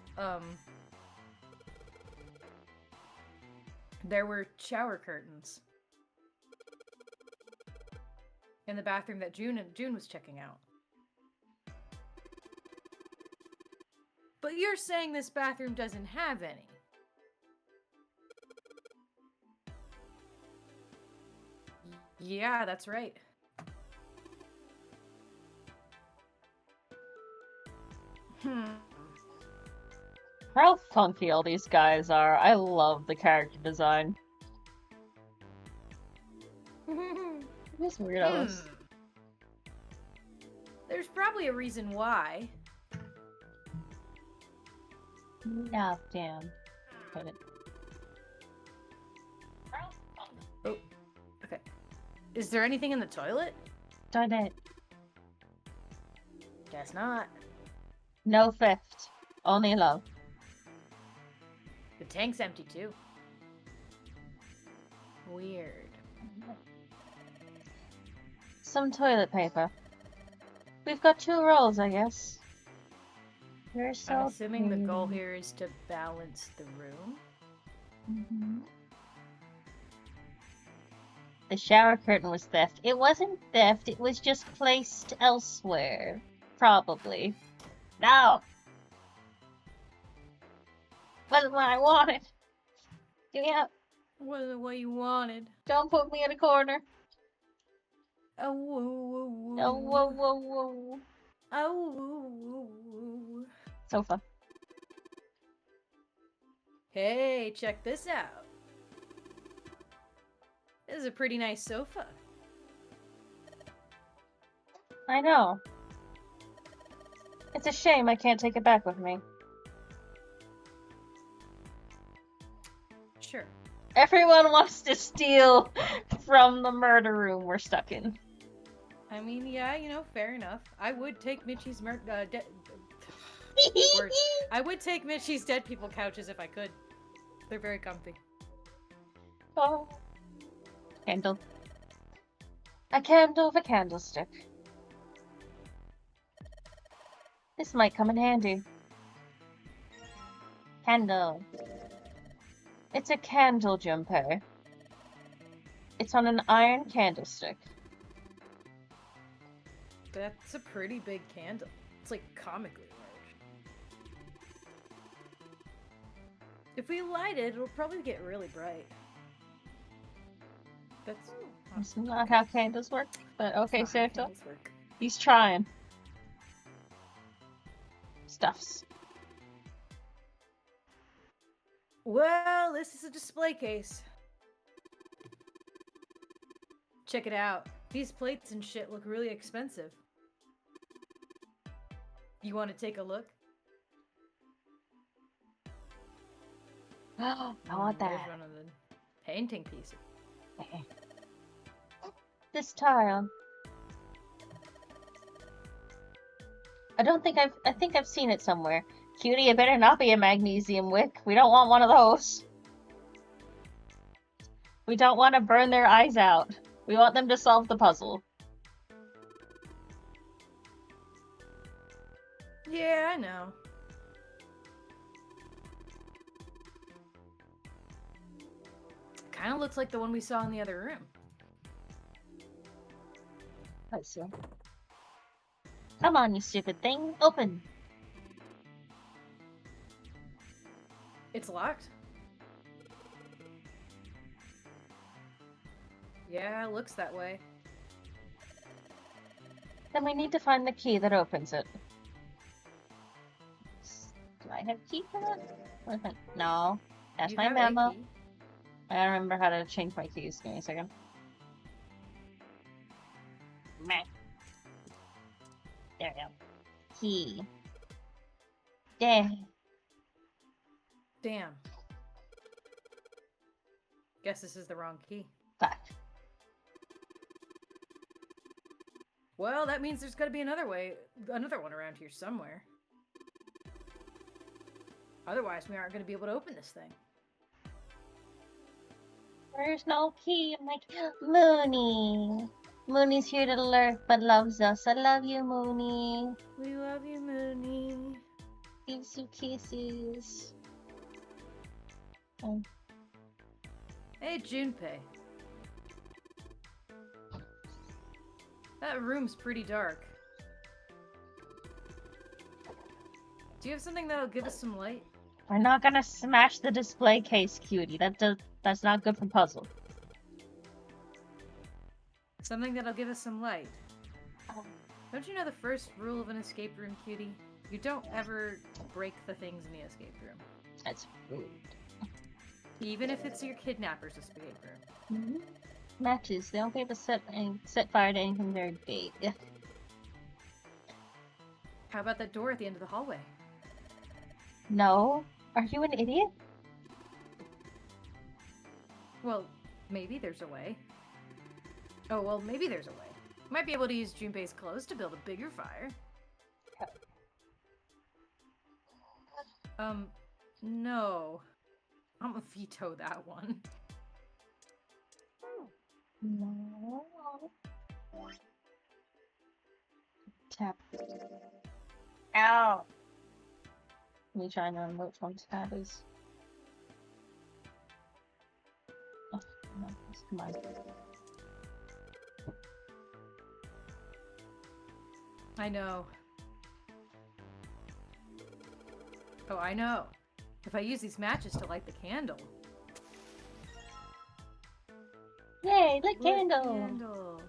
there were shower curtains in the bathroom that June was checking out. But you're saying this bathroom doesn't have any. Yeah, that's right. How funky all these guys are. I love the character design. These weirdos. There's probably a reason why. No, damn. Put it. Oh, okay. Is there anything in the toilet? Toilet. Guess not. No theft. Only love. The tank's empty too. Weird. Some toilet paper. We've got 2 rolls, I guess. You're so I'm assuming the goal here is to balance the room. Mm-hmm. The shower curtain was theft. It wasn't theft, it was just placed elsewhere. Probably. No! Wasn't what I wanted. Give me up. Wasn't what you wanted. Don't put me in a corner. Oh, whoa, whoa, whoa. Oh, whoa, whoa, whoa. Oh, whoa, whoa, whoa. Sofa. Hey, check this out. This is a pretty nice sofa. I know. It's a shame I can't take it back with me. Sure. Everyone wants to steal from the murder room we're stuck in. I mean, yeah, you know, fair enough. I would take Mitchie's I would take Mitchie's dead people couches if I could. They're very comfy. Oh. Candle. A candle of a candlestick. This might come in handy. Candle. It's a candle jumper. It's on an iron candlestick. That's a pretty big candle. It's like comically large. If we light it, it'll probably get really bright. That's not how candles work, but okay, Santa. Work. He's trying. Stuffs. Well, this is a display case. Check it out. These plates and shit look really expensive. You want to take a look? Oh, I want that. There's one of the painting pieces. This tile. I think I've seen it somewhere. Cutie, it better not be a magnesium wick. We don't want one of those. We don't want to burn their eyes out. We want them to solve the puzzle. Yeah, I know. Kind of looks like the one we saw in the other room. I see. Come on, you stupid thing. Open. It's locked. Yeah, it looks that way. Then we need to find the key that opens it. Do I have a key for that? No. That's You my have a memo. key. I gotta remember how to change my keys. Give me a second. Meh. There we go. Key. There. Damn. Guess this is the wrong key. Fuck. Well, that means there's got to be another one around here somewhere. Otherwise, we aren't going to be able to open this thing. There's no key. I'm like, Moony. Moony's here to lurk but loves us. I love you, Moony. We love you, Moony. Gives you kisses. Oh. Hey, Junpei. That room's pretty dark. Do you have something that'll give us some light? We're not gonna smash the display case, cutie. That's not good for puzzle. Something that'll give us some light. Don't you know the first rule of an escape room, cutie? You don't ever break the things in the escape room. That's rude. Even if it's your kidnapper's escape room. Mm-hmm. Matches. They don't be able to set fire to anything very big. How about that door at the end of the hallway? No. Are you an idiot? Well, maybe there's a way. Oh, well, maybe there's a way. Might be able to use Junpei's clothes to build a bigger fire. No. I'm gonna veto that one. No. Tap. Ow. Let me try and remember which one tab is. Oh, no, come on. I know. Oh, I know. If I use these matches to light the candle. Yay, lit Lit candle! candle.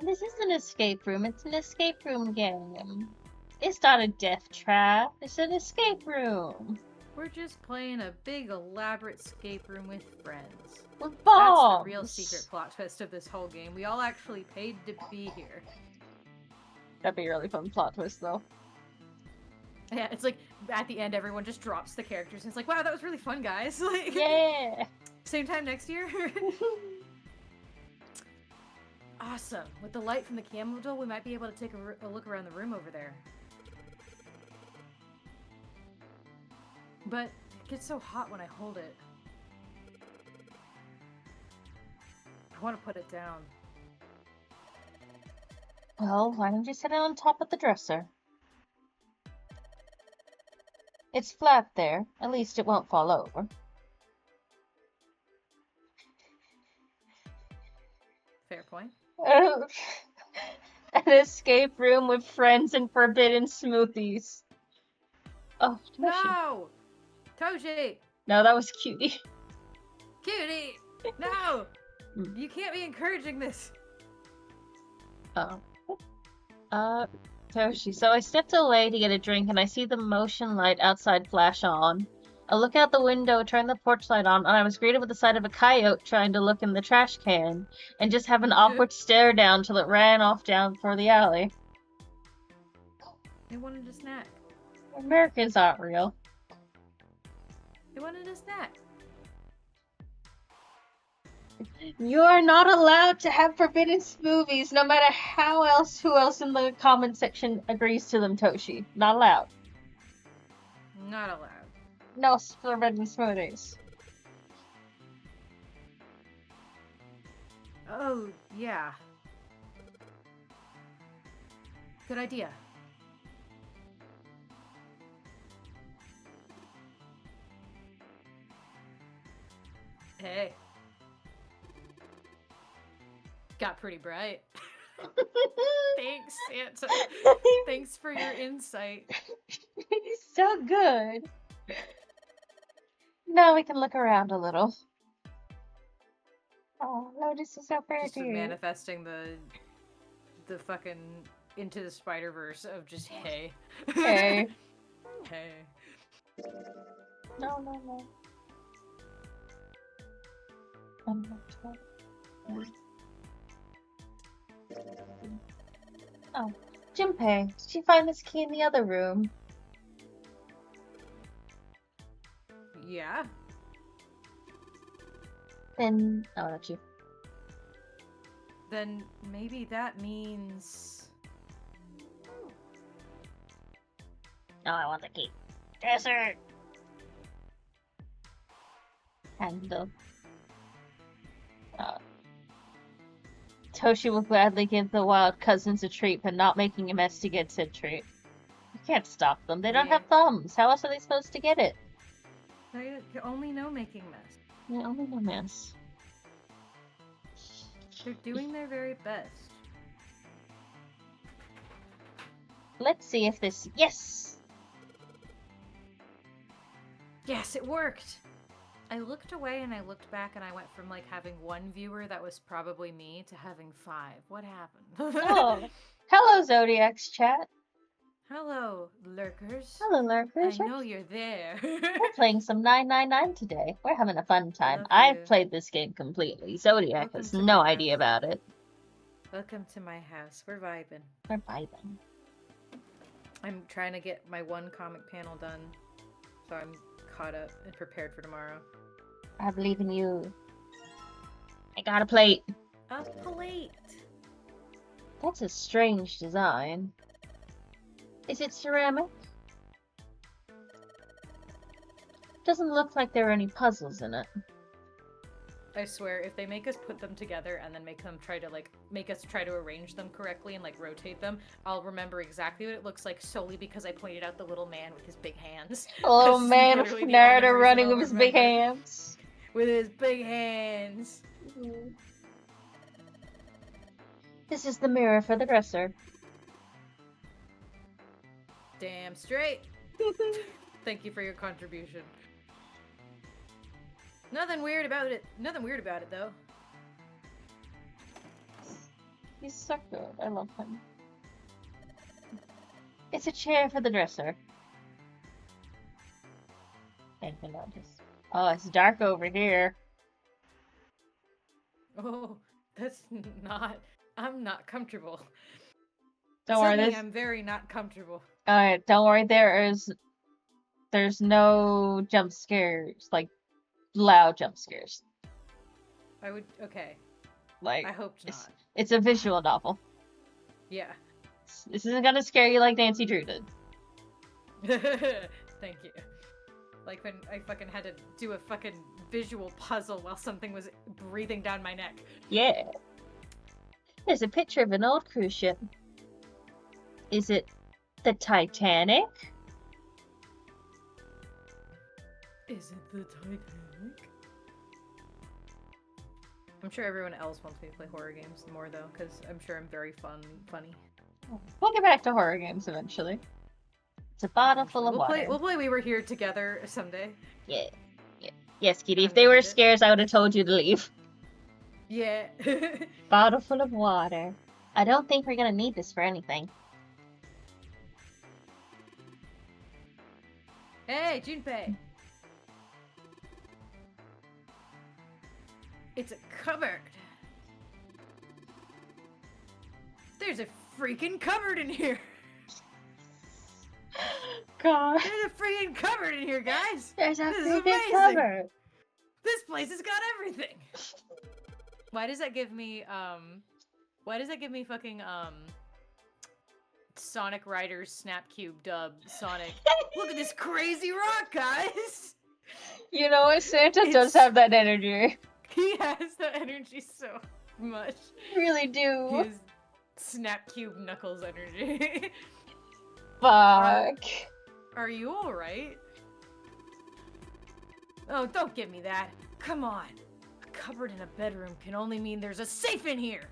This is an escape room. It's an escape room game. It's not a death trap. It's an escape room. We're just playing a big elaborate escape room with friends. With That's bombs! the real secret plot twist of this whole game. We all actually paid to be here. That'd be a really fun plot twist, though. Yeah, it's like, at the end, everyone just drops the characters, and it's like, wow, that was really fun, guys. Like, Yeah! same time next year? Awesome. With the light from the candle, we might be able to take a look around the room over there. But it gets so hot when I hold it. I want to put it down. Well, why don't you sit it on top of the dresser? It's flat there. At least it won't fall over. Fair point. An escape room with friends and forbidden smoothies. Oh, Toshi. No! Toshi! No, that was cutie. Cutie! No! You can't be encouraging this. Oh. Toshi. So I stepped away to get a drink and I see the motion light outside flash on. I look out the window, turn the porch light on, and I was greeted with the sight of a coyote trying to look in the trash can and just have an awkward stare down till it ran off down for the alley. They wanted a snack. Americans aren't real. They wanted a snack. You're not allowed to have forbidden smoothies, no matter who else in the comment section agrees to them, Toshi. Not allowed. Not allowed. No forbidden smoothies. Oh, yeah. Good idea. Hey. Got pretty bright. Thanks, Santa. Thanks for your insight. He's so good. Now we can look around a little. Oh, Lotus is so Just pretty. manifesting the fucking Into the Spider-Verse of just hey. Hey. Hey. No, no, no. I'm not sure. Oh, Junpei, did you find this key in the other room? Yeah. Then, oh, not you. Then maybe that means... No, I want the key. Desert! Handle. Toshi will gladly give the wild cousins a treat, but not making a mess to get said treat. You can't stop them. They don't Yeah. have thumbs. How else are they supposed to get it? I only know making mess. They only know mess. They're doing their very best. Let's see if this... Yes! Yes, it worked! I looked away and I looked back and I went from like having one viewer that was probably me to having 5. What happened? Oh, hello, Zodiac's chat. Hello, lurkers. Hello, lurkers. I know you're there. We're playing some 999 today. We're having a fun time. Love I've you. played this game completely. Zodiac Welcome has to no my idea house. about it. Welcome to my house. We're vibing. We're vibing. I'm trying to get my one comic panel done, so I'm caught up and prepared for tomorrow. I believe in you. I got a plate. A plate. That's a strange design. Is it ceramic? Doesn't look like there are any puzzles in it. I swear, if they make us put them together and then make us try to arrange them correctly and like rotate them, I'll remember exactly what it looks like solely because I pointed out the little man with his big hands. Oh That's man, literally the only Naruto reason running I'll with his big remember. hands. With his big hands. This is the mirror for the dresser. Damn straight. Thank you for your contribution. Nothing weird about it. Nothing weird about it though. He's so good. I love him. It's a chair for the dresser. Thank you, notice. Oh, it's dark over here. Oh, that's not. I'm not comfortable. Don't worry, Suddenly, this. I'm very not comfortable. Alright, don't worry. There's no jump scares, like loud jump scares. Okay. Like I hoped it's, not. it's a visual novel. Yeah. This isn't gonna scare you like Nancy Drew did. Thank you. Like when I fucking had to do a fucking visual puzzle while something was breathing down my neck. Yeah. There's a picture of an old cruise ship. Is it the Titanic? Is it the Titanic? I'm sure everyone else wants me to play horror games more though, because I'm sure I'm very funny. We'll get back to horror games eventually. It's a bottle full of water. We'll play We Were Here Together someday. Yeah. Yes, Kitty. If I'm they gonna were need it. scares, I would have told you to leave. Yeah. Bottle full of water. I don't think we're gonna need this for anything. Hey, Junpei! It's a cupboard! There's a freaking cupboard in here! God. There's a freaking cupboard in here, guys! There's a This is freaking amazing! cupboard. This place has got everything! Why does that give me fucking, Sonic Riders Snap Cube dub Sonic? Look at this crazy rock, guys! You know what? Santa does It's- have that energy. He has the energy so much. Really do. His Snap Cube Knuckles energy. Fuck. Are you alright? Oh, don't give me that. Come on. cupboard in a bedroom can only mean there's a safe in here.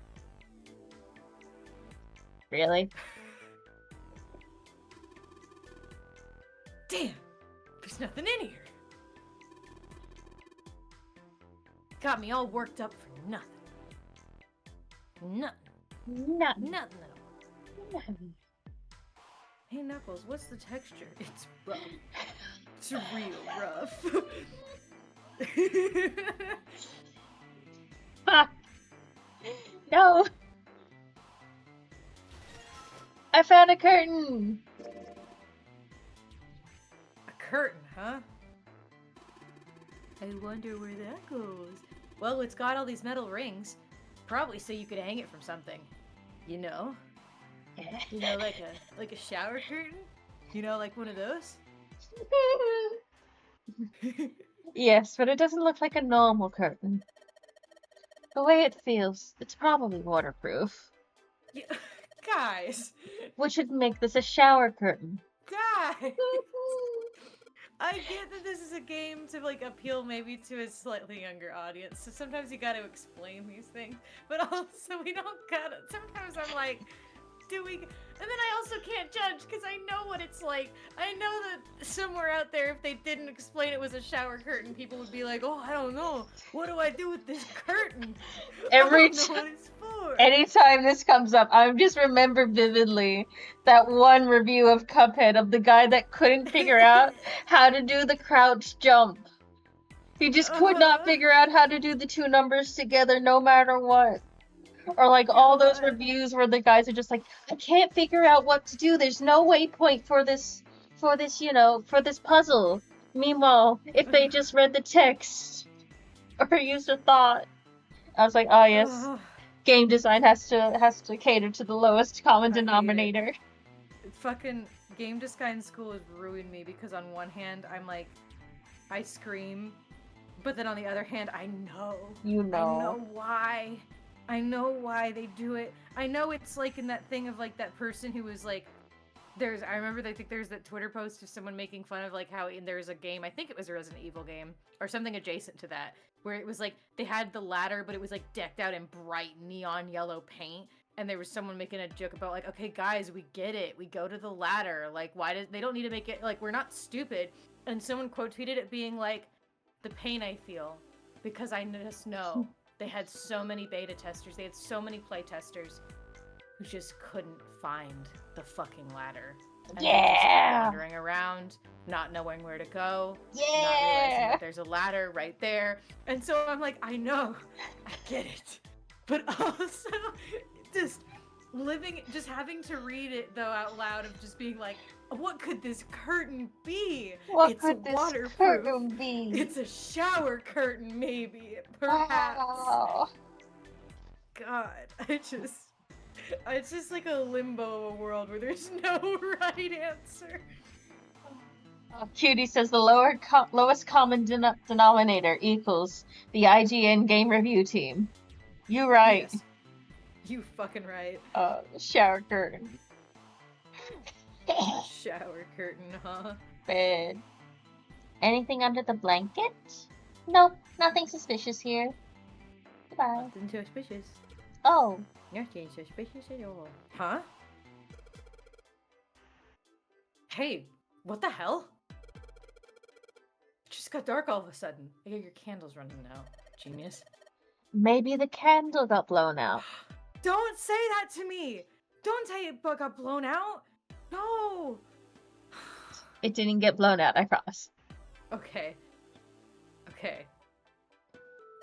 Really? Damn, there's nothing in here. Got me all worked up for nothing. Nothing at all. Hey Knuckles, what's the texture? It's rough. It's real rough. Ah. No! I found a curtain! A curtain, huh? I wonder where that goes. Well, it's got all these metal rings. Probably so you could hang it from something. You know? You know, like a shower curtain? You know, like one of those? Yes, but it doesn't look like a normal curtain. The way it feels, it's probably waterproof. Yeah, guys! Which would make this a shower curtain. Guys! I get that this is a game to like appeal maybe to a slightly younger audience, so sometimes you gotta explain these things, but also we don't gotta. Sometimes I'm like, do we? And then I also can't judge because I know what it's like. I know that somewhere out there, if they didn't explain it was a shower curtain, people would be like, oh, I don't know. What do I do with this curtain? Every I don't know what it's for. Anytime this comes up, I just remember vividly that one review of Cuphead of the guy that couldn't figure out how to do the crouch jump. He just could not figure out how to do the two numbers together no matter what. Or like all those reviews where the guys are just like, I can't figure out what to do. There's no waypoint for this, for this puzzle. Meanwhile, if they just read the text or used a thought, I was like, oh yes, game design has to cater to the lowest common denominator. Fucking game design school has ruined me because on one hand I'm like, I scream, but then on the other hand I know. You know. I know why. I know why they do it. I know it's like in that thing of like that person who was like, I remember I think there's that Twitter post of someone making fun of like how there's a game, I think it was a Resident Evil game, or something adjacent to that, where it was like, they had the ladder, but it was like decked out in bright neon yellow paint, and there was someone making a joke about like, okay guys, we get it, we go to the ladder, like they don't need to make it, like we're not stupid, and someone quote tweeted it being like, the pain I feel, because I just know. They had so many beta testers, they had so many play testers who just couldn't find the fucking ladder. And they just kept wandering around, not knowing where to go, not realizing that there's a ladder right there. And so I'm like, I know, I get it. But also, just having to read it though out loud of just being like, what could this curtain be? What could this curtain be? It's a shower curtain, maybe. Perhaps. Wow. God, it's just like a limbo of a world where there's no right answer. Cutie says the lowest common denominator equals the IGN game review team. You right. Yes. You fucking right. Shower curtain. Shower curtain, huh? Bed. Anything under the blanket? Nope, nothing suspicious here. Goodbye. Nothing suspicious. Oh. Nothing suspicious at all. Huh? Hey, what the hell? It just got dark all of a sudden. I hear your candle's running out. Genius. Maybe the candle got blown out. Don't say that to me! Don't say it got blown out! No! It didn't get blown out, I promise. Okay.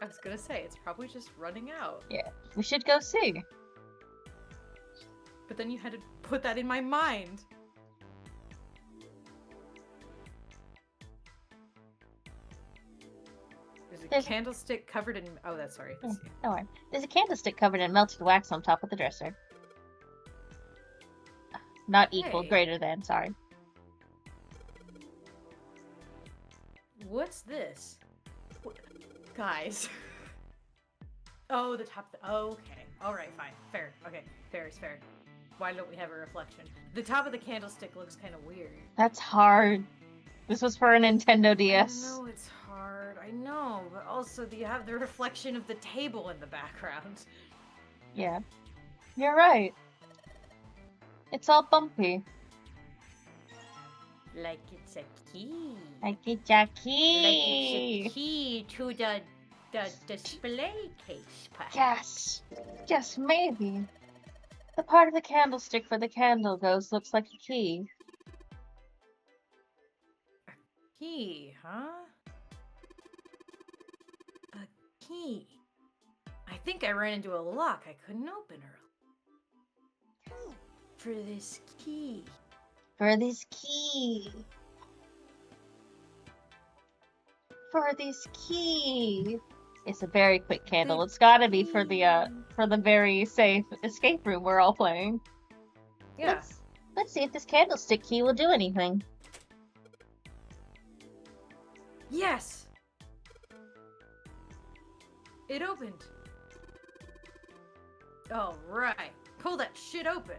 I was gonna say, it's probably just running out. Yeah, we should go see. But then you had to put that in my mind. There's a candlestick covered in... Oh, that's sorry. Don't worry. There's a candlestick covered in melted wax on top of the dresser. Not equal, greater than, sorry. What's this? Guys. Oh, the top... okay. Alright, fine. Fair. Okay. Fair is fair. Why don't we have a reflection? The top of the candlestick looks kind of weird. That's hard. This was for a Nintendo DS. I know it's hard. I know, but also you have the reflection of the table in the background. Yeah. You're right. It's all bumpy. Like it's a key. Like it's a Like key. it's a key to the display case, perhaps. Yes. Yes, maybe. The part of the candlestick where the candle goes looks like a key. Key, huh? A key. I think I ran into a lock I couldn't open earlier. For this key. For this key. For this key. It's a very quick candle. It's gotta be for the very safe escape room we're all playing. Yeah. Let's see if this candlestick key will do anything. Yes! It opened. All right. Pull that shit open.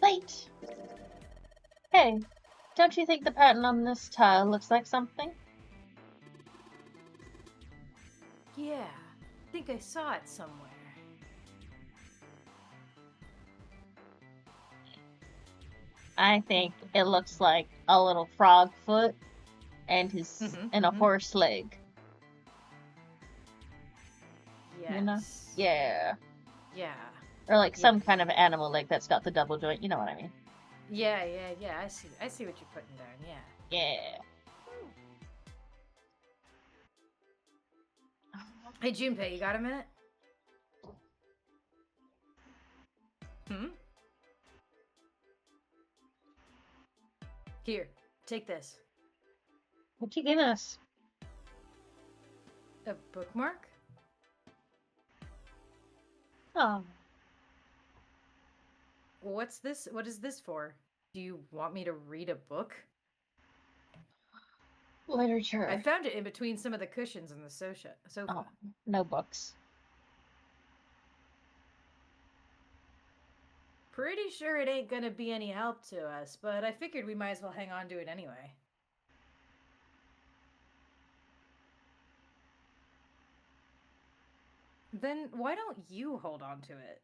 Wait. Hey, don't you think the pattern on this tile looks like something? Yeah. I think I saw it somewhere. I think it looks like a little frog foot and a horse leg. Yes. You know? Yeah. Yeah. Or like some kind of animal leg that's got the double joint. You know what I mean? Yeah. I see what you're putting down. Yeah. Yeah. Hey, Junpei, you got a minute? Here, take this. What'd you give us? A bookmark? Oh. What's this? What is this for? Do you want me to read a book? Literature. I found it in between some of the cushions in the sofa. Oh, no books. Pretty sure it ain't gonna be any help to us, but I figured we might as well hang on to it anyway. Then why don't you hold on to it?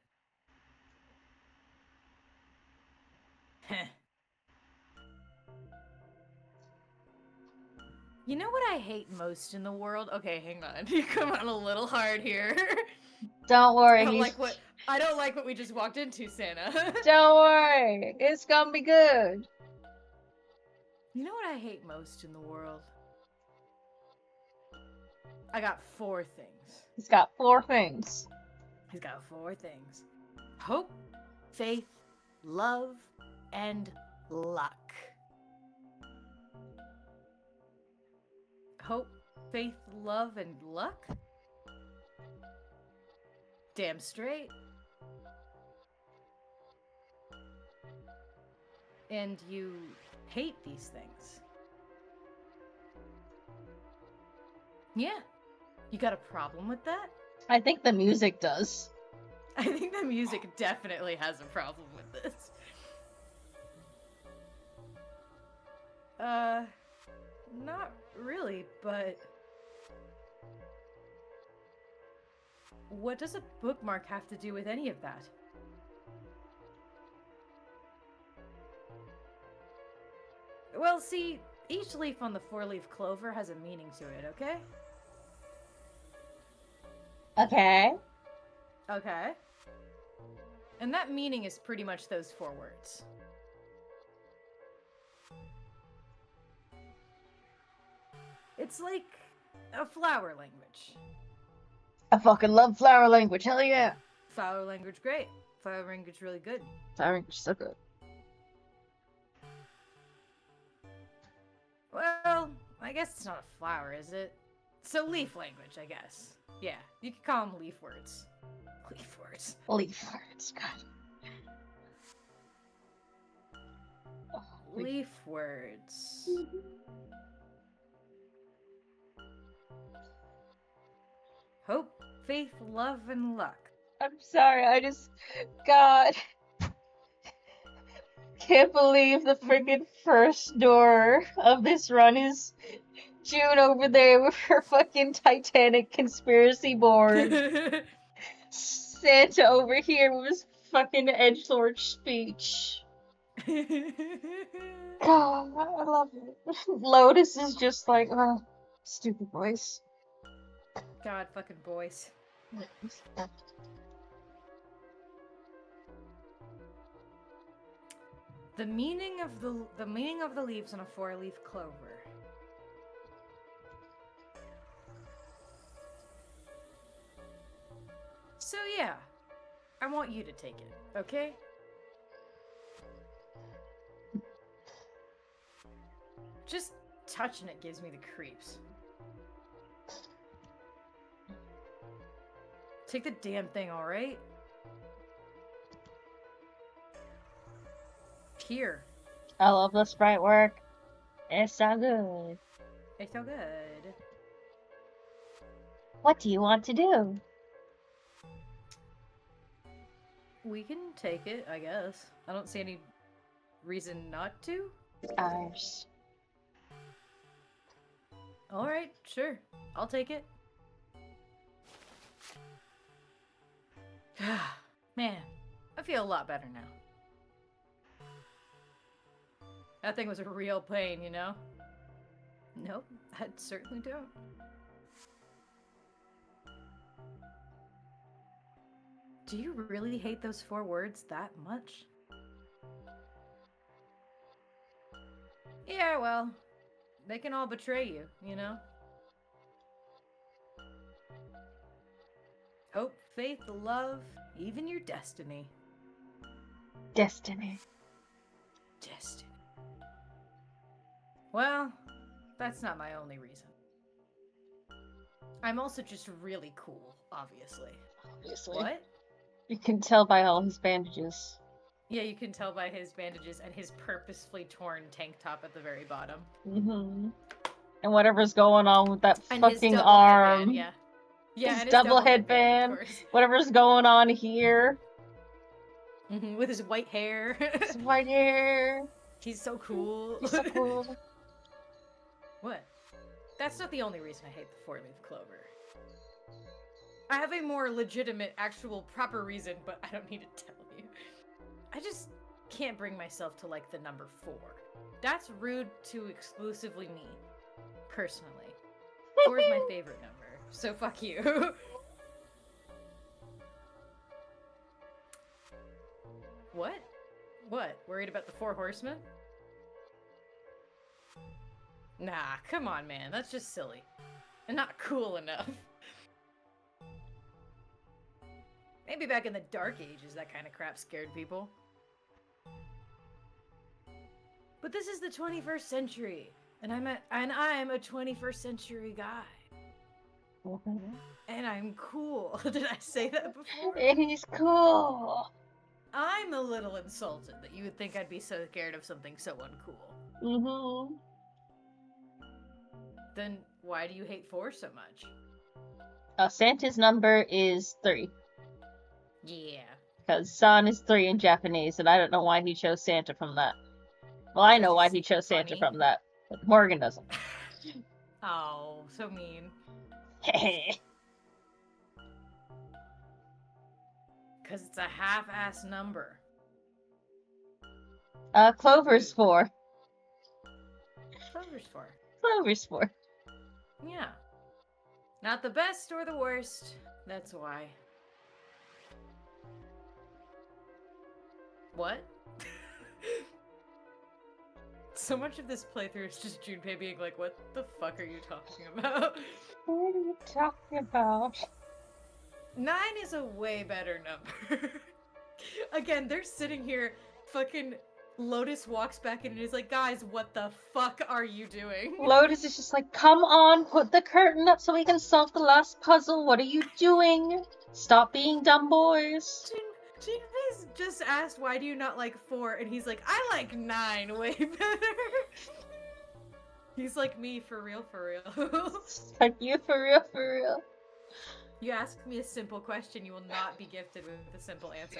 Heh. You know what I hate most in the world? Okay, hang on. You come on a little hard here. Don't worry. I don't like what we just walked into, Santa. Don't worry. It's gonna be good. You know what I hate most in the world? I got 4 things. He's got 4 things. He's got 4 things. Hope, faith, love, and luck. Hope, faith, love, and luck? Damn straight. And you hate these things. Yeah. You got a problem with that? I think the music does. I think the music definitely has a problem with this. Not really, but... What does a bookmark have to do with any of that? Well, see, each leaf on the 4-leaf clover has a meaning to it, okay? Okay. Okay. And that meaning is pretty much those 4 words. It's like a flower language. I fucking love flower language. Hell yeah. Flower language, great. Flower language, really good. Flower language, so good. Well, I guess it's not a flower, is it? So leaf language, I guess. Yeah, you could call them leaf words. Leaf words. Leaf words, God. Oh, leaf words. Hope, faith, love, and luck. I'm sorry, God. Can't believe the freaking first door of this run is June over there with her fucking Titanic conspiracy board. Santa over here with his fucking edgelord speech. God, I love it. Lotus is just like, oh, stupid voice. God, fucking boys. The meaning of the leaves on a 4-leaf clover. So yeah, I want you to take it, okay? Just touching it gives me the creeps. Take the damn thing, alright? Here. I love the sprite work. It's so good. It's so good. What do you want to do? We can take it, I guess. I don't see any reason not to. Ours. Alright, sure. I'll take it. Man, I feel a lot better now. That thing was a real pain, you know? Nope, I certainly don't. Do you really hate those 4 words that much? Yeah, well, they can all betray you, you know? Hope, faith, love, even your destiny. Destiny. Destiny. Well, that's not my only reason. I'm also just really cool, obviously. Obviously. What? You can tell by all his bandages. Yeah, you can tell by his bandages and his purposefully torn tank top at the very bottom. Mm-hmm. And whatever's going on with that And his fucking double arm. headband, yeah. Yeah, His and double of headband. course. Whatever's going on here. With his white hair. His white hair. He's so cool. He's so cool. What? That's not the only reason I hate the 4-leaf clover. I have a more legitimate, actual, proper reason, but I don't need to tell you. I just can't bring myself to like the number 4. That's rude to exclusively me, personally. 4 is my favorite number, so fuck you. What? What? Worried about the 4 horsemen? Nah, come on, man. That's just silly. And not cool enough. Maybe back in the Dark Ages, that kind of crap scared people. But this is the 21st century, and I'm a 21st century guy. And I'm cool. Did I say that before? And he's cool. I'm a little insulted that you would think I'd be so scared of something so uncool. Mm-hmm. Then why do you hate 4 so much? Santa's number is 3. Yeah. Because San is 3 in Japanese, and I don't know why he chose Santa from that. Well, I know why he chose Santa from that, but Morgan doesn't. Oh, so mean. Because it's a half-ass number. Clover's 4. Clover's 4. Clover's 4. Yeah. Not the best or the worst. That's why. What? So much of this playthrough is just Junpei being like, what the fuck are you talking about? What are you talking about? 9 is a way better number. Again, they're sitting here, fucking Lotus walks back in and is like, guys, what the fuck are you doing? Lotus is just like, come on, put the curtain up so we can solve the last puzzle. What are you doing? Stop being dumb boys. Junpei's just asked, why do you not like 4? And he's like, I like 9 way better. He's like me, for real, for real. Like you, for real, for real. You ask me a simple question, you will not be gifted with a simple answer.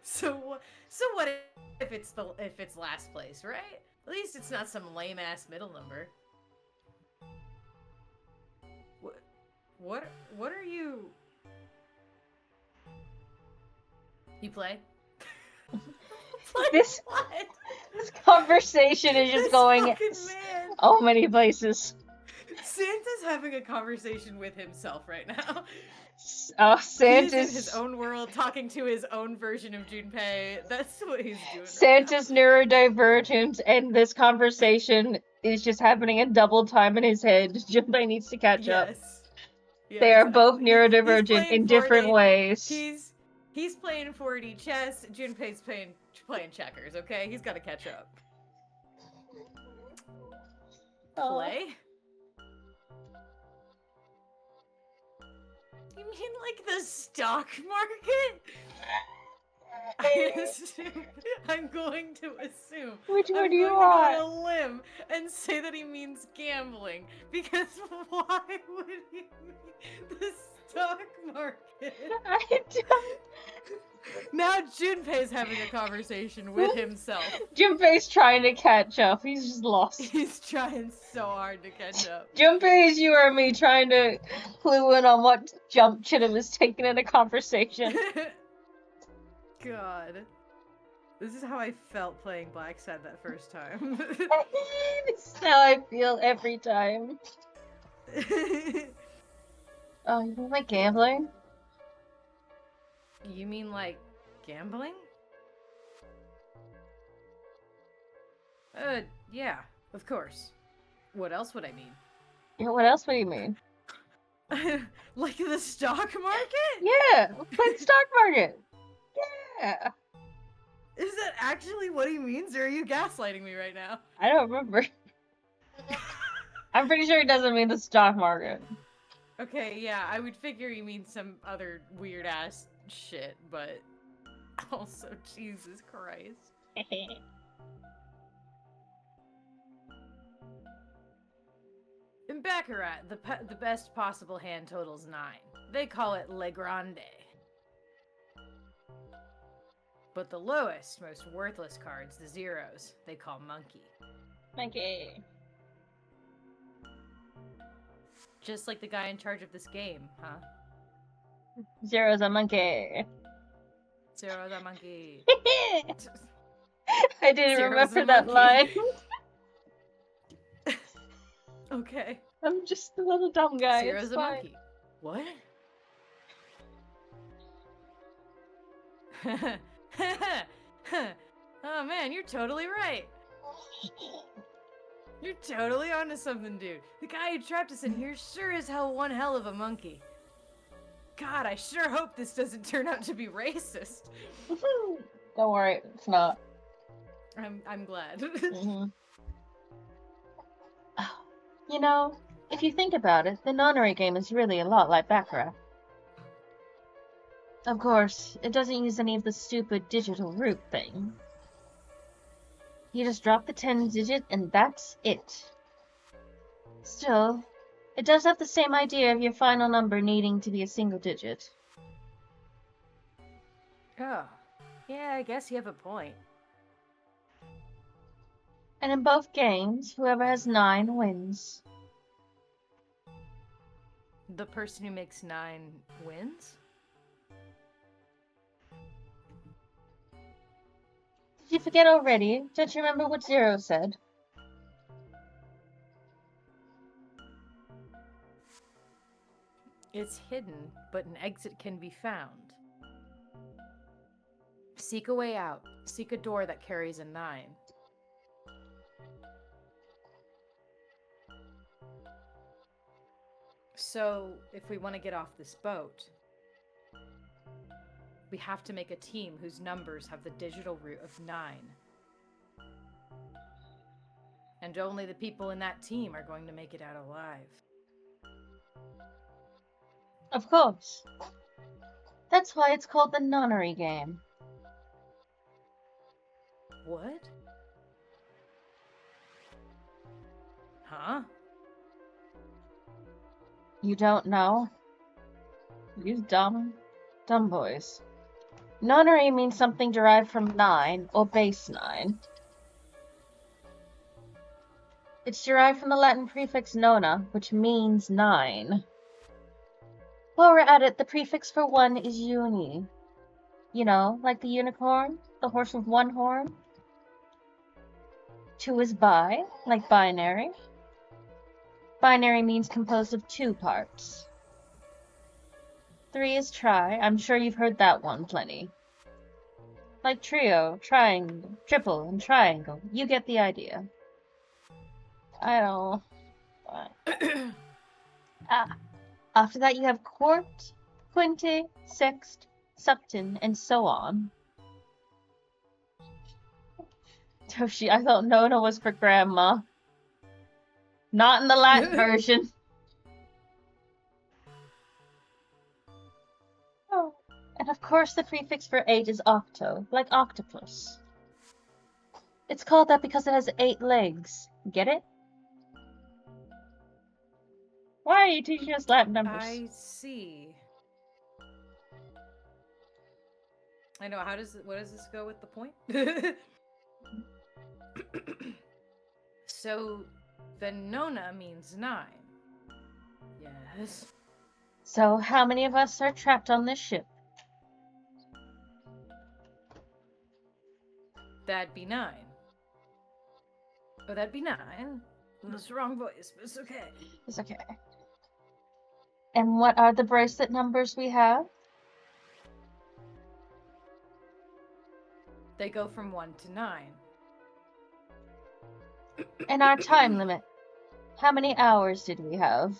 So what if it's last place, right? At least it's not some lame ass middle number. What are you? You play? Play This what? this conversation is just This going fucking man. so many places. Santa's having a conversation with himself right now. Oh, He's in Santa's his own world, talking to his own version of Junpei. That's what he's doing. Santa's neurodivergent, and this conversation is just happening in double time in his head. Junpei needs to catch up. Yes, They are both he's neurodivergent playing in different 4D. ways. He's playing 4D chess. Junpei's playing checkers. Okay, he's got to catch up. Play? You mean like the stock market? I'm going to assume. Which one I'm do you going want? to go on a limb and say that he means gambling. Because why would he mean the stock market? I don't. Now Junpei's having a conversation with himself. Junpei's trying to catch up. He's just lost. He's trying so hard to catch up. Junpei is you or me trying to clue in on what jump should have was taken in a conversation. God. This is how I felt playing Black Sad that first time. It's how I feel every time. Oh, you mean like gambling? You mean like gambling? Yeah, of course. What else would I mean? Yeah, what else would you mean? Like the stock market? Yeah, like the stock market. Yeah. Is that actually what he means, or are you gaslighting me right now? I don't remember. I'm pretty sure it doesn't mean the stock market. Okay, yeah, I would figure he means some other weird ass shit, but also, Jesus Christ. In Baccarat, the best possible hand totals 9. They call it Le Grande. But the lowest, most worthless cards, the zeros, they call Monkey. Monkey. Just like the guy in charge of this game, huh? Zero's a monkey. Zero's a monkey. I didn't Zero's remember a that line. monkey. Okay. I'm just a little dumb guy. Zero's It's a fine. monkey. What? Oh man, you're totally right. You're totally onto something, dude. The guy who trapped us in here sure as hell one hell of a monkey. God, I sure hope this doesn't turn out to be racist. Don't worry, it's not. I'm glad. Mhm. You know, if you think about it, the nonary game is really a lot like Baccarat. Of course, it doesn't use any of the stupid digital root thing. You just drop the 10 digit and that's it. Still, it does have the same idea of your final number needing to be a single digit. Oh, yeah, I guess you have a point. And in both games, whoever has 9 wins. The person who makes 9 wins? Did you forget already? Don't you remember what Zero said? It's hidden, but an exit can be found. Seek a way out. Seek a door that carries a 9. So, if we want to get off this boat, we have to make a team whose numbers have the digital root of 9. And only the people in that team are going to make it out alive. Of course. That's why it's called the nonary game. What? Huh? You don't know? You dumb boys. Nonary means something derived from 9 or base 9. It's derived from the Latin prefix nona, which means 9. While we're at it, the prefix for 1 is uni. You know, like the unicorn, the horse with one horn. 2 is bi, like binary. Binary means composed of 2 parts. 3 is tri. I'm sure you've heard that one plenty. Like trio, triangle, triple, and triangle. You get the idea. I don't know. After that, you have quart, quinte, sext, septon, and so on. Toshi, I thought nona was for grandma. Not in the Latin version. Oh. And of course the prefix for 8 is octo, like octopus. It's called that because it has 8 legs. Get it? Why are you teaching us Latin numbers? I see. I know. What does this go with the point? So, the nona means 9. Yes. So, how many of us are trapped on this ship? That'd be 9. Oh, that'd be 9. That's the wrong voice, but it's okay. It's okay. And what are the bracelet numbers we have? They go from 1 to 9. And our time limit. How many hours did we have?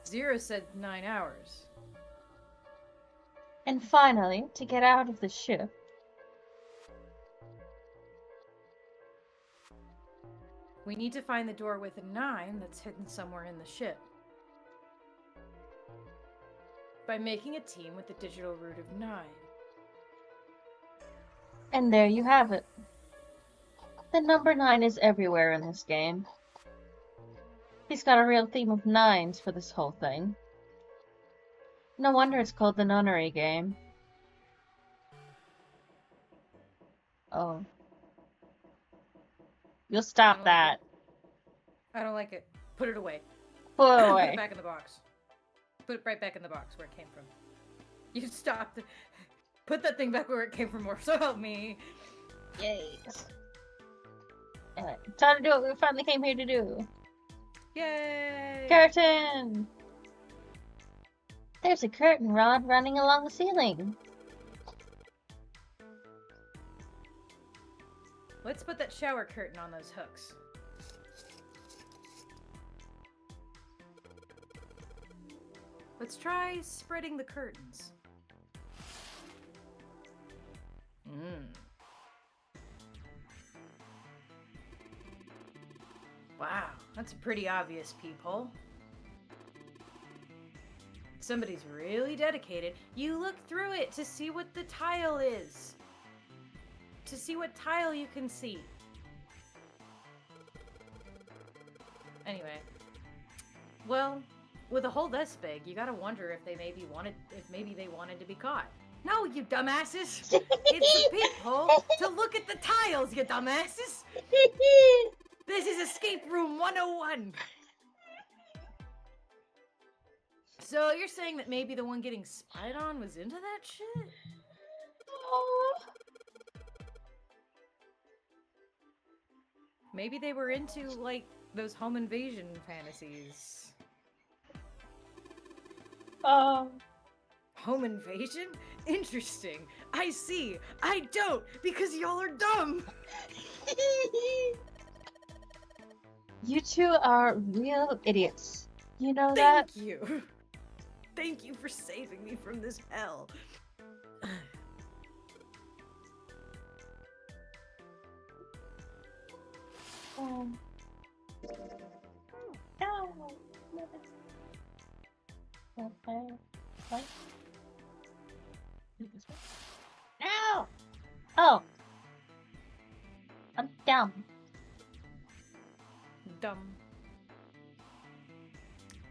0 said 9 hours. And finally, to get out of the ship, we need to find the door with a 9 that's hidden somewhere in the ship. By making a team with the digital root of 9. and there you have it. The number 9 is everywhere in this game. He's got a real theme of 9s for this whole thing. No wonder it's called the Nunnery game. Oh. You'll stop that. I don't like it. Put it away. Put it Put away. it back in the box. Put it right back in the box where it came from. You stopped. Put that thing back where it came from, or so help me. Yay. Anyway, time to do what we finally came here to do. Yay! Curtain! There's a curtain rod running along the ceiling. Let's put that shower curtain on those hooks. Let's try spreading the curtains. Wow, that's a pretty obvious peephole. Somebody's really dedicated. You look through it to see what the tile is. To see what tile you can see. Anyway. Well, with a hole this big, you gotta wonder if they maybe wanted to be caught. No, you dumbasses! It's a peephole to look at the tiles, you dumbasses! This is Escape Room 101! So you're saying that maybe the one getting spied on was into that shit? Maybe they were into, like, those home invasion fantasies. Home invasion? Interesting. I see. I don't, because y'all are dumb. You two are real idiots. You know that? Thank you. Thank you for saving me from this hell. No. No! Oh! I'm dumb. Dumb.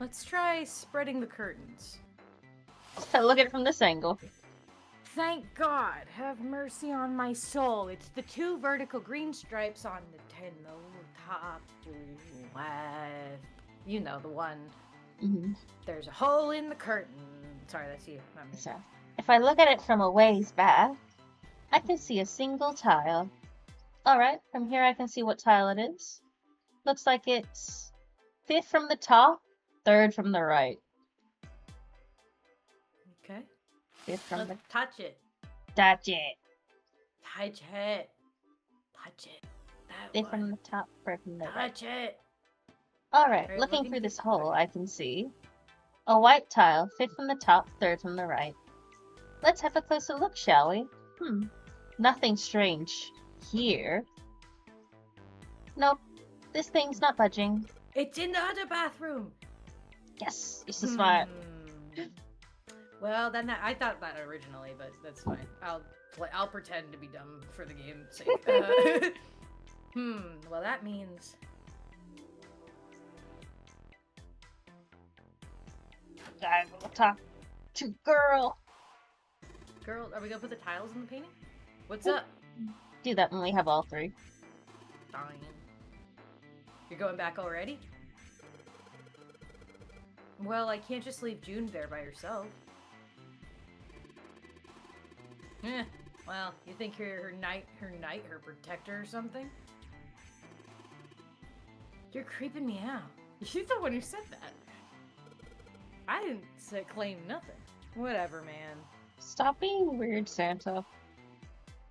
Let's try spreading the curtains. Look at it from this angle. Thank God. Have mercy on my soul. It's the 2 vertical green stripes on the top left. You know, the one. Mm-hmm. There's a hole in the curtain. Sorry, that's you, not me. So, if I look at it from a ways back, I can see a single tile. Alright, from here I can see what tile it is. Looks like it's 5th from the top, 3rd from the right. Okay. 5th from Let's the... touch it. Touch it. Touch it. Touch it. That 5th one. from the top, 3rd from the right. Touch it. Alright, Alright, looking looking through through- this hole, okay. I can see a white tile, 5th from the top, 3rd from the right. Let's have a closer look, shall we? Nothing strange here. Nope, this thing's not budging. It's in the other bathroom. Yes, you're so smart. Well, then I thought that originally, but that's fine. I'll pretend to be dumb for the game's sake. Well, that means I will talk to girl. girl, are we gonna put the tiles in the painting? What's up? Do that when we have all 3. Fine. You're going back already? Well, I can't just leave June there by herself. Well, you think you're her knight, her protector or something? You're creeping me out. You're the one who said that. I didn't claim nothing. Whatever, man. Stop being weird, Santa.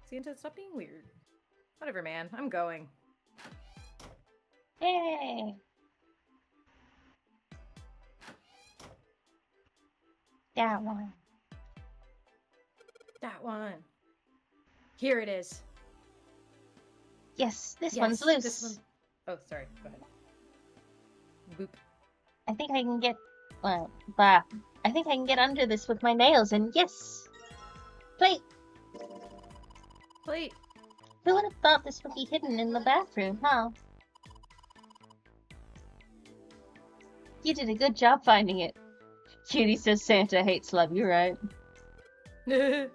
Santa, stop being weird. Whatever, man. I'm going. Yay! That one. That one. Here it is. Yes, this Yes, one's loose. This one... Oh, sorry. Go ahead. Boop. I think I can get... Well, bah. I think I can get under this with my nails, and yes! Plate! Plate. Who would have thought this would be hidden in the bathroom, huh? You did a good job finding it. Cutie says Santa hates love, you right? You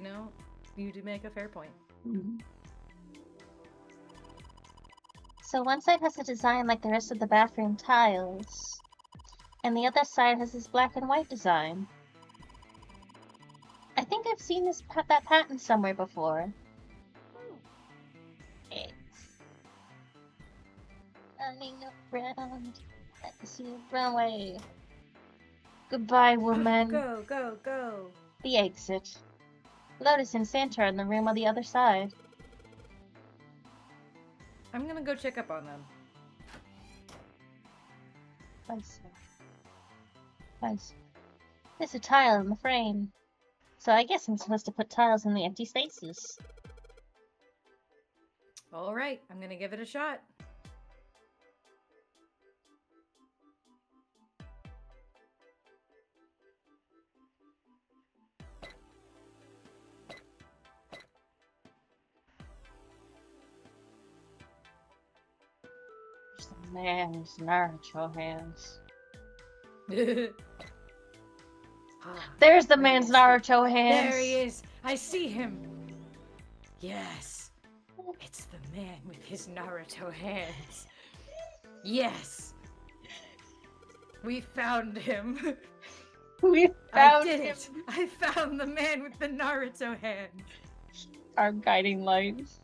know, you do make a fair point. So one side has a design like the rest of the bathroom tiles, and the other side has this black and white design. I think I've seen that pattern somewhere before. It's running around at the runway. Goodbye, woman. Go, go, go. The exit. Lotus and Santa are in the room on the other side. I'm gonna go check up on them. Nice. There's a tile in the frame. So I guess I'm supposed to put tiles in the empty spaces. Alright, I'm gonna give it a shot. There's the man's Naruto hands. There's the man's Naruto hands! There he is! I see him! Yes! It's the man with his Naruto hands. Yes! We found him! We found I did him! it! I found the man with the Naruto hands! Our guiding lights.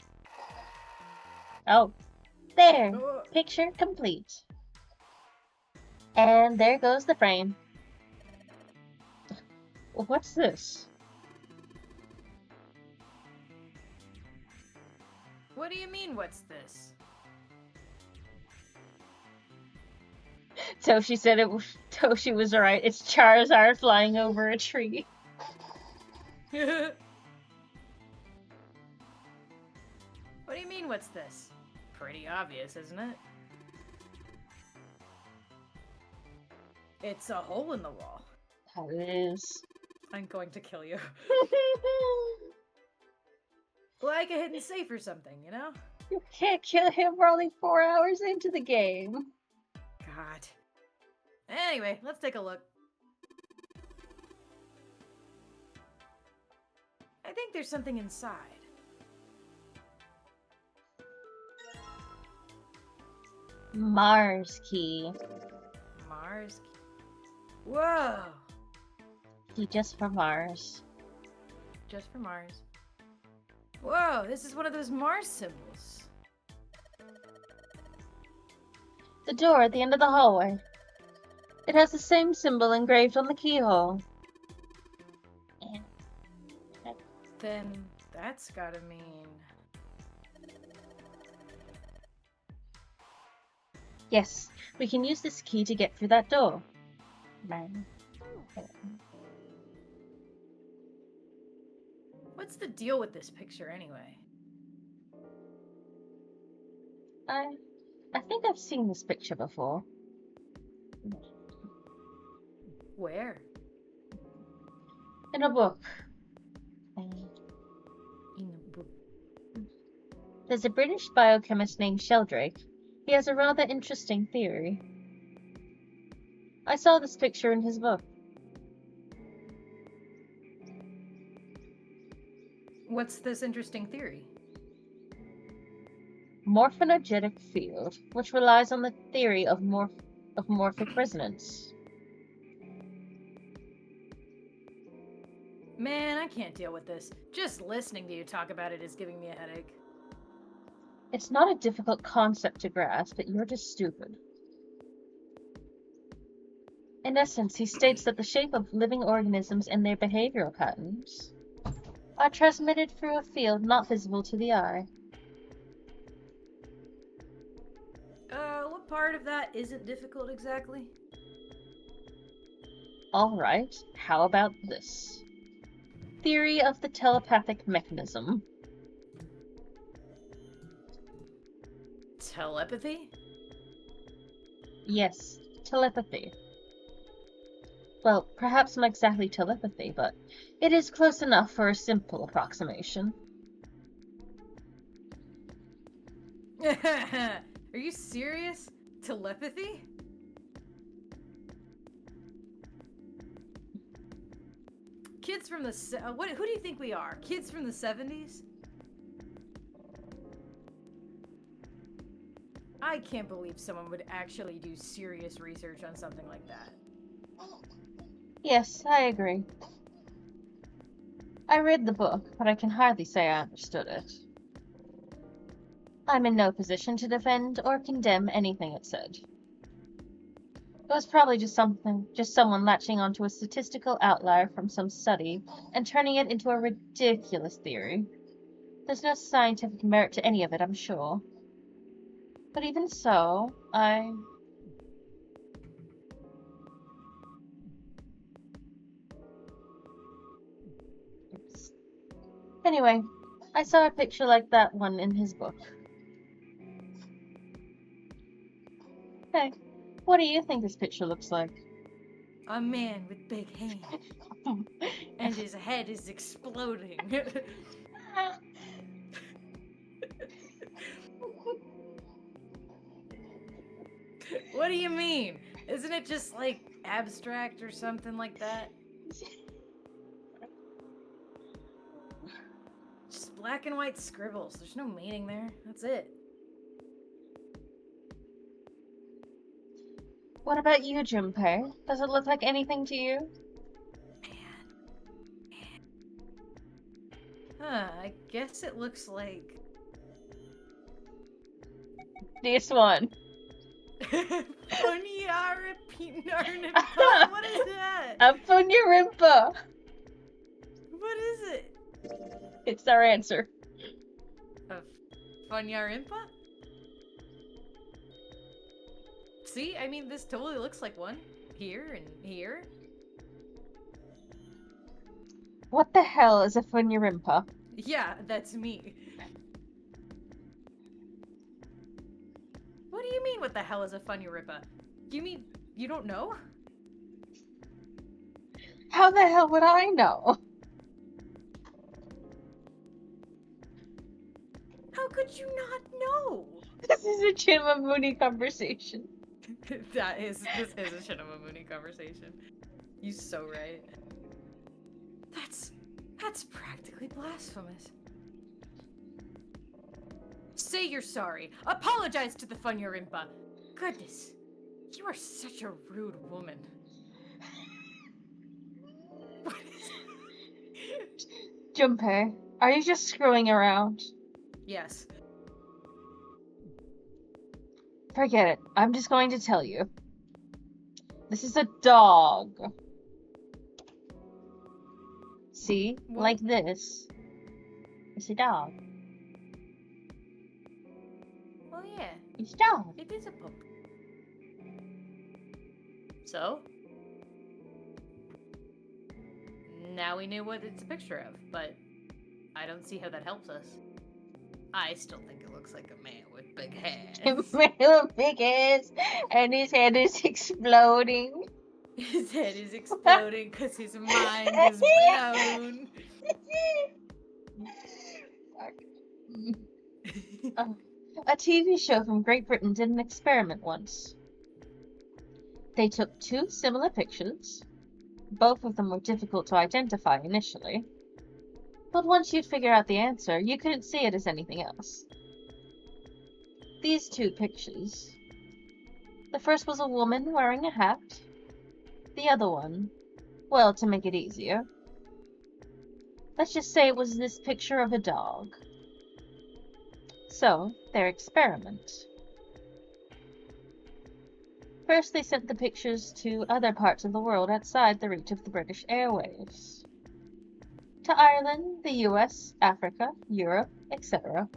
Oh. There! Oh. Picture complete. And there goes the frame. What's this? What do you mean, what's this? Toshi said it was Toshi was right. It's Charizard flying over a tree. What do you mean, what's this? Pretty obvious, isn't it? It's a hole in the wall. That it is. I'm going to kill you. Like a hidden safe or something, you know? You can't kill him. We're only 4 hours into the game. God. Anyway, let's take a look. I think there's something inside. Mars key. Mars. Whoa! Key just for Mars. Just for Mars. Whoa, this is one of those Mars symbols. The door at the end of the hallway. It has the same symbol engraved on the keyhole. Then that's gotta mean... Yes, we can use this key to get through that door. What's the deal with this picture anyway? I think I've seen this picture before. Where? In a book. In a book. There's a British biochemist named Sheldrake. He has a rather interesting theory. I saw this picture in his book. What's this interesting theory? Morphogenetic field, which relies on the theory of morphic resonance. Man, I can't deal with this. Just listening to you talk about it is giving me a headache. It's not a difficult concept to grasp, but you're just stupid. In essence, he states that the shape of living organisms and their behavioral patterns are transmitted through a field not visible to the eye. What part of that isn't difficult exactly? Alright, how about this? Theory of the telepathic mechanism. Telepathy? Yes, telepathy. Well, perhaps not exactly telepathy, but it is close enough for a simple approximation. Are you serious? Telepathy? Kids from the who do you think we are? Kids from the 70s? I can't believe someone would actually do serious research on something like that. Yes, I agree. I read the book, but I can hardly say I understood it. I'm in no position to defend or condemn anything it said. It was probably just someone latching onto a statistical outlier from some study and turning it into a ridiculous theory. There's no scientific merit to any of it, I'm sure. But even so, Anyway, I saw a picture like that one in his book. Hey, what do you think this picture looks like? A man with big hands. And his head is exploding. What do you mean? Isn't it just like abstract or something like that? Just black and white scribbles. There's no meaning there. That's it. What about you, Junpei? Does it look like anything to you? Man. Huh, I guess it looks like... This one. Funyara Pinarnipa. What is that? A Funyarimpa. What is it? It's our answer. A Funyarimpa? See, I mean, this totally looks like one. Here and here. What the hell is a Funyarimpa? Yeah, that's me. What do you mean, what the hell is a Funyarimpa? You mean you don't know? How the hell would I know? How could you not know? This is a Gunmoony conversation. This is a Gunmoony conversation. You so right. That's That's practically blasphemous. Say you're sorry. Apologize to the Funyorimpa. Goodness, you are such a rude woman. What is Junpei, are you just screwing around? Yes. Forget it. I'm just going to tell you. This is a dog. See? What? Like this. It's a dog. Oh yeah, It's a dog. it is a pup. So? Now we knew what it's a picture of, but I don't see how that helps us. I still think it looks like a man with big hands. Big hands, and his head is exploding. His head is exploding because his mind is blown. A TV show from Great Britain did an experiment once. They took two similar pictures. Both of them were difficult to identify initially. But once you'd figure out the answer, you couldn't see it as anything else. These two pictures. The first was a woman wearing a hat. The other one, well, to make it easier, let's just say it was this picture of a dog. So, their experiment. First, they sent the pictures to other parts of the world outside the reach of the British airwaves. To Ireland, the US, Africa, Europe, etc.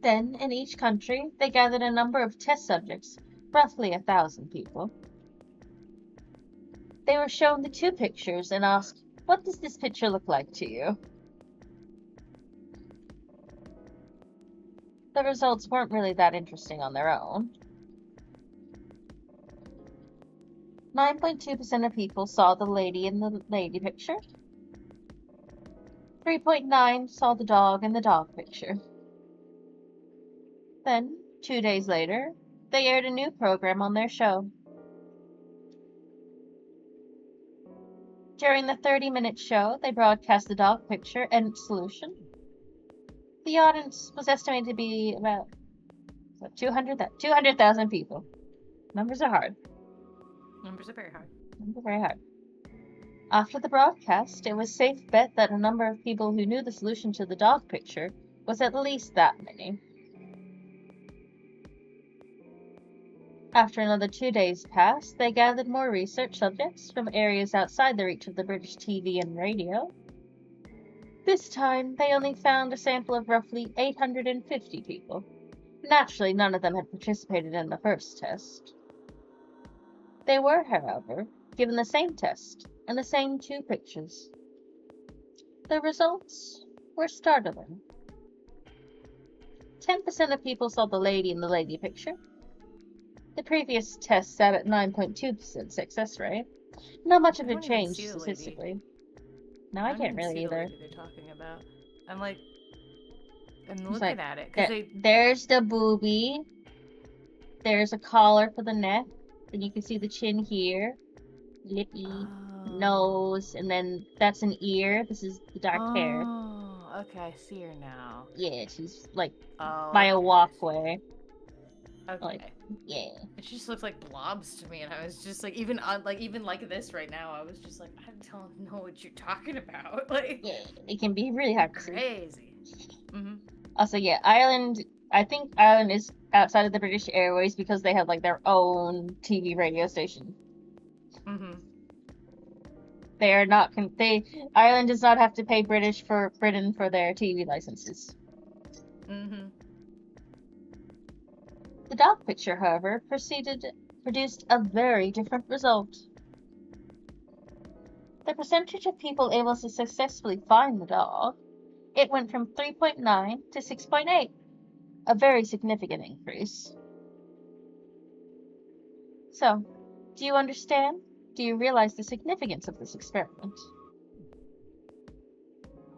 Then, in each country, they gathered a number of test subjects, roughly 1,000 people. They were shown the two pictures and asked, "What does this picture look like to you?" The results weren't really that interesting on their own. 9.2% of people saw the lady in the lady picture. 3.9% saw the dog in the dog picture. Then, 2 days later, they aired a new program on their show. During the 30-minute show, they broadcast the dog picture and its solution. The audience was estimated to be about 200,000 people. Numbers are hard. Numbers are very hard. Very hard. After the broadcast, it was safe bet that a number of people who knew the solution to the dog picture was at least that many. After another 2 days passed, they gathered more research subjects from areas outside the reach of the British TV and radio. This time, they only found a sample of roughly 850 people. Naturally, none of them had participated in the first test. They were, however, given the same test and the same two pictures. The results were startling. 10% of people saw the lady in the lady picture. The previous test sat at 9.2% success rate. Not much of I it don't even changed see the lady. statistically. No, I don't can't even really see the either. lady they're talking about. I'm It's looking like, at it because there's the boobie. There's a collar for the neck. Then you can see the chin here. Lippy, nose, and then that's an ear. This is the dark hair. Oh, okay, I see her now. Yeah, she's like Oh, by a okay. walkway. Okay. Like, yeah. It just looks like blobs to me, and I was just like, even like this right now, I was just like, I don't know what you're talking about. Like, Yeah, it can be really hard to see. crazy. Mm-hmm. Also, yeah, Ireland. I think Ireland is outside of the British Airways because they have like their own TV radio station. Mm-hmm. They are not. Ireland does not have to pay Britain for their TV licenses. Mm-hmm. The dog picture, however, produced a very different result. The percentage of people able to successfully find the dog, it went from 3.9 to 6.8, a very significant increase. So, do you understand? Do you realize the significance of this experiment?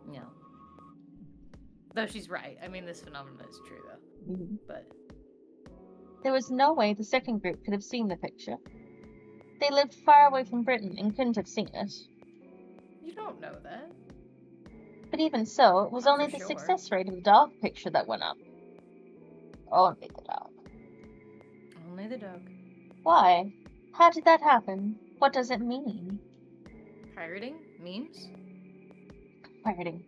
No. Though she's right. I mean, this phenomenon is true, though. Mm-hmm. But there was no way the second group could have seen the picture. They lived far away from Britain and couldn't have seen it. You don't know that. But even so, it was Not only for the sure. success rate of the dog picture that went up. Only the dog. Only the dog. Why? How did that happen? What does it mean? Pirating? Memes? Pirating.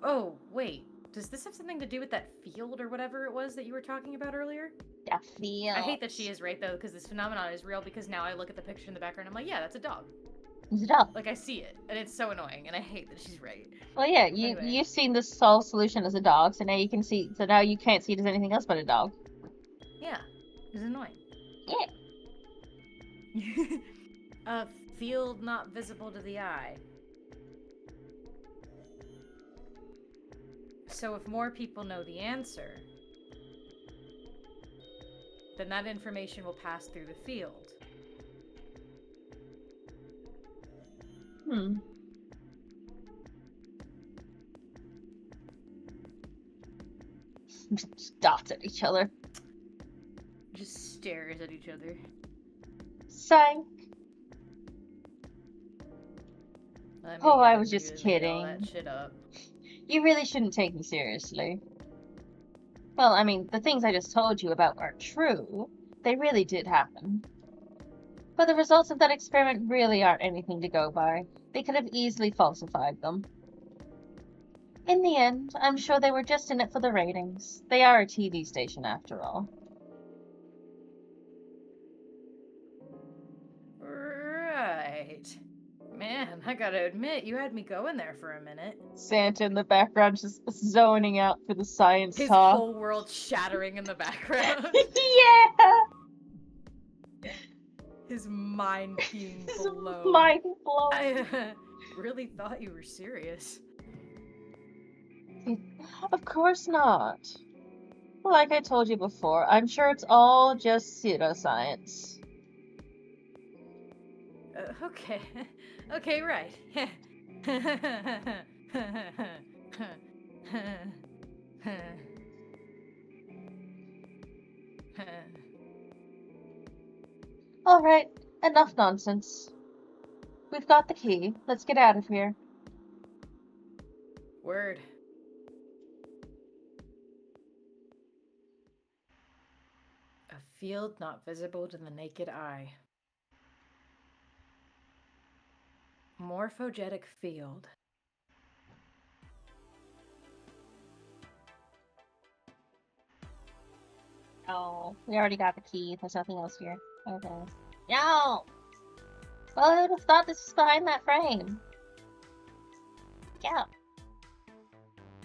Oh, wait. Does this have something to do with that field or whatever it was that you were talking about earlier? Yeah, field. I hate that she is right, though, because this phenomenon is real, because now I look at the picture in the background and I'm like, yeah, that's a dog. It's a dog. Like, I see it, and it's so annoying, and I hate that she's right. Well, yeah, Anyway. you've seen the solve solution as a dog, so now you can see. So now you can't see it as anything else but a dog. Yeah, it's annoying. Yeah. A field not visible to the eye. So if more people know the answer, then that information will pass through the field. Just dots at each other. Just stares at each other. Psych. Oh, I was just All kidding. that shit up. You really shouldn't take me seriously. Well, I mean, the things I just told you about are true. They really did happen. But the results of that experiment really aren't anything to go by. They could have easily falsified them. In the end, I'm sure they were just in it for the ratings. They are a TV station after all. Right. Man, I gotta admit, you had me going there for a minute. Santa in the background just zoning out for the science His talk. whole world shattering in the background. Yeah! His mind being blown. Mind blown. I really thought you were serious. Of course not. Like I told you before, I'm sure it's all just pseudoscience. Okay. Okay, right. Alright, enough nonsense. We've got the key. Let's get out of here. Word. A field not visible to the naked eye. Morphogetic field. Oh, we already got the key. There's nothing else here. Okay. No! Well, who would have thought this was behind that frame? Yeah.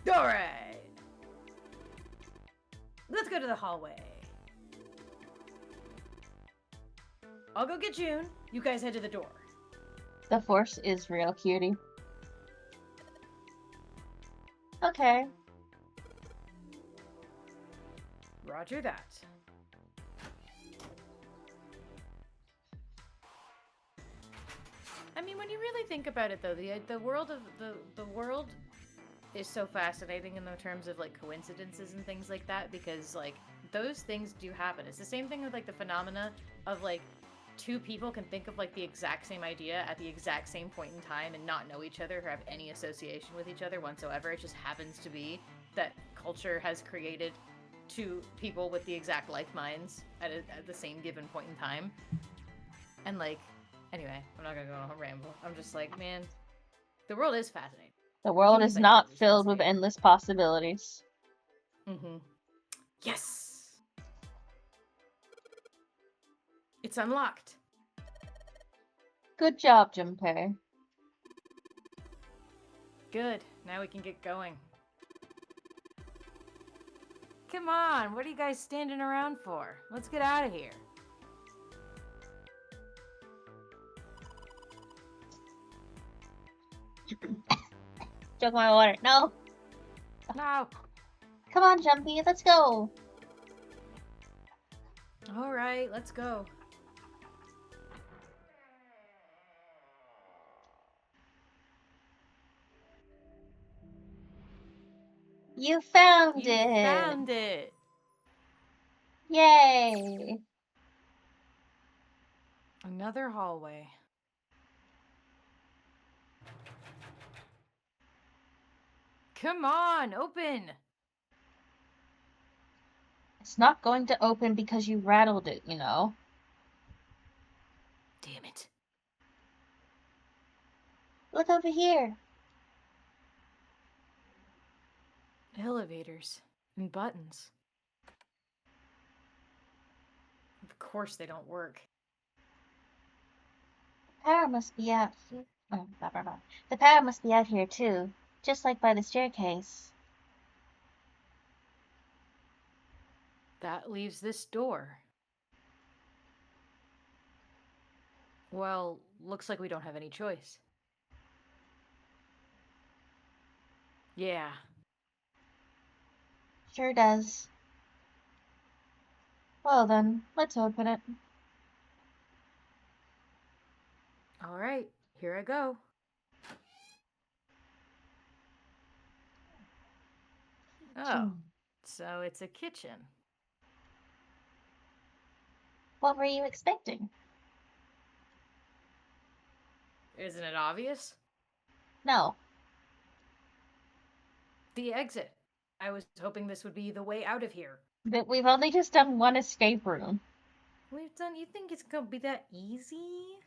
Alright. Let's go to the hallway. I'll go get June. You guys head to the door. The Force is real, cutie. Okay. Roger that. I mean, when you really think about it, though, the world of the world is so fascinating in the terms of like coincidences and things like that, because like those things do happen. It's the same thing with like the phenomena of like two people can think of like the exact same idea at the exact same point in time and not know each other or have any association with each other whatsoever. It just happens to be that culture has created two people with the exact like minds at the same given point in time. And like, anyway, I'm not gonna go on a ramble. I'm just like, man, the world is fascinating. The world is not filled with fascinating. endless possibilities. Mm-hmm. Yes! It's unlocked. Good job, Junpei. Good. Now we can get going. Come on, what are you guys standing around for? Let's get out of here. Chug my water. No! No. Come on, Jumpy, let's go! Alright, let's go. You found You it! found it! Yay! Another hallway. Come on, open! It's not going to open because you rattled it, you know. Damn it. Look over here. Elevators and buttons. Of course they don't work. Power must be out here. Oh, blah, blah, blah. The power must be out here too, just like by the staircase. That leaves this door. Well, looks like we don't have any choice. Yeah. Sure does. Well then, let's open it. All right, here I go. Oh, so it's a kitchen. What were you expecting? Isn't it obvious? No. The exit. I was hoping this would be the way out of here. But we've only just done one escape room. You think it's gonna be that easy?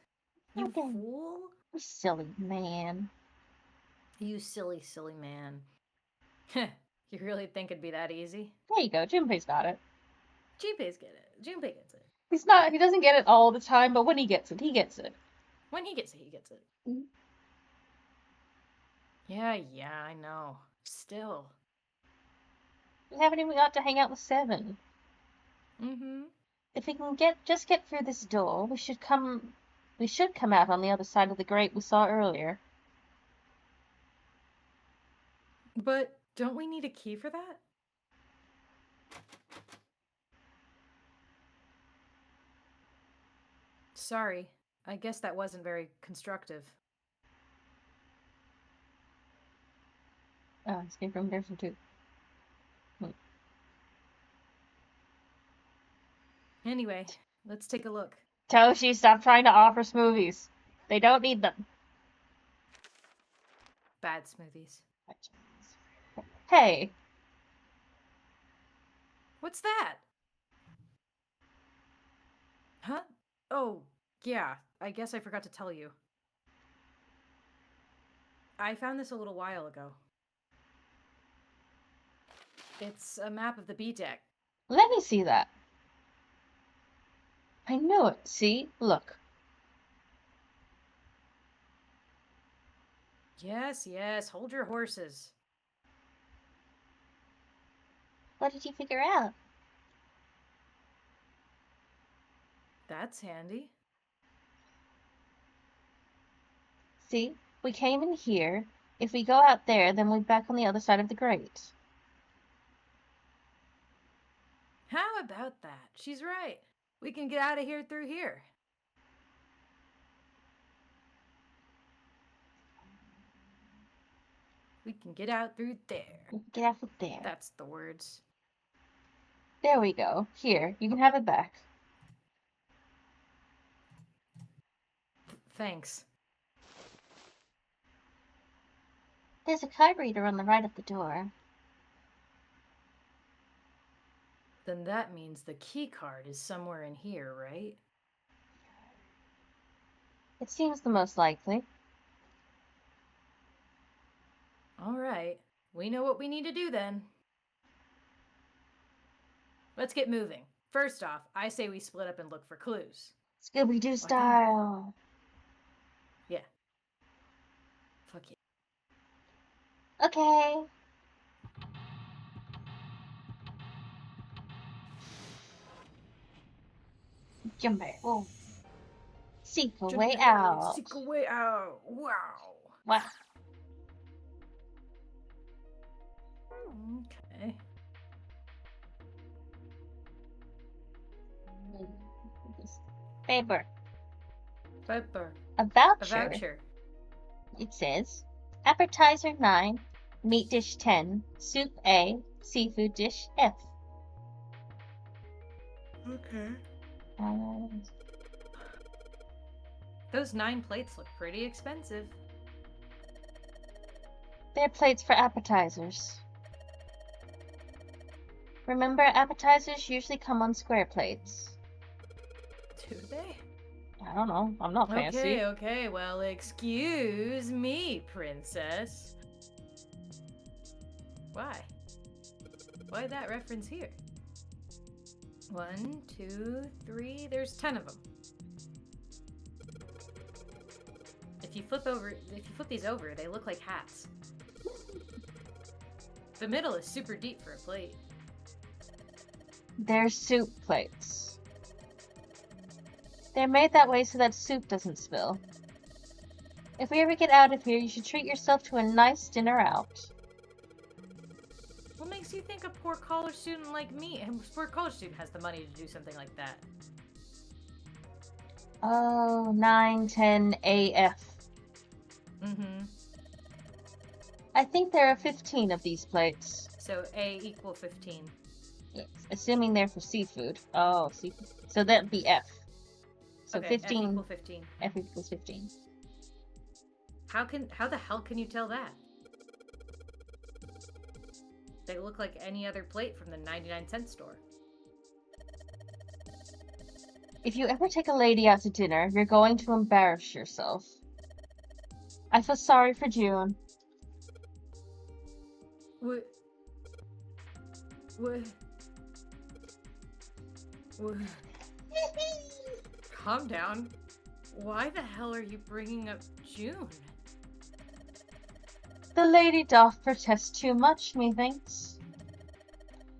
You Okay. fool? You silly man. You silly, silly man. You really think it'd be that easy? There you go, Junpei's got it. Junpei's get it. Junpei gets it. He doesn't get it all the time, but when he gets it, he gets it. When he gets it, he gets it. Mhm. Yeah, I know. Still. We haven't even got to hang out with Seven. Mm-hmm. If we can just get through this door, we should come out on the other side of the grate we saw earlier. But don't we need a key for that? Sorry. I guess that wasn't very constructive. Oh, escape room there's two. Anyway, let's take a look. Toshi, stop trying to offer smoothies. They don't need them. Bad smoothies. Hey. What's that? Huh? Oh, yeah. I guess I forgot to tell you. I found this a little while ago. It's a map of the B deck. Let me see that. I knew it. See? Look. Yes. Hold your horses. What did you figure out? That's handy. See? We came in here. If we go out there, then we're back on the other side of the grate. How about that? She's right. We can get out of here through here. We can get out through there. Get out of there. That's the words. There we go. Here, you can have it back. Thanks. There's a card reader on the right of the door. Then that means the key card is somewhere in here, right? It seems the most likely. All right. We know what we need to do then. Let's get moving. First off, I say we split up and look for clues. Scooby-Doo style. Yeah. Fuck yeah. Okay. Junpei. Oh. Seek a way out. Seek a way out. Wow. Wow. Okay. Paper. Pepper. A A voucher. voucher. It says, appetizer 9, meat dish 10, soup A, seafood dish F. Okay. Those 9 plates look pretty expensive. They're plates for appetizers. Remember, appetizers usually come on square plates. Do they? I don't know. I'm not fancy. Okay. Well, excuse me, princess. Why? Why that reference here? 1, 2, 3. There's 10 of them. If you flip these over, they look like hats. The middle is super deep for a plate. They're soup plates. They're made that way so that soup doesn't spill. If we ever get out of here, you should treat yourself to a nice dinner out. What makes you think a poor college student like me, a poor college student, has the money to do something like that? Oh, 9, 10, AF. Mm-hmm. I think there are 15 of these plates. So A equal 15. Yes, assuming they're for seafood. Oh, seafood. So that'd be F. So Okay, 15. F equal 15. F equals 15. How the hell can you tell that? They look like any other plate from the 99-cent store. If you ever take a lady out to dinner, you're going to embarrass yourself. I feel sorry for June. What? Calm down. Why the hell are you bringing up June? The lady doth protest too much, methinks.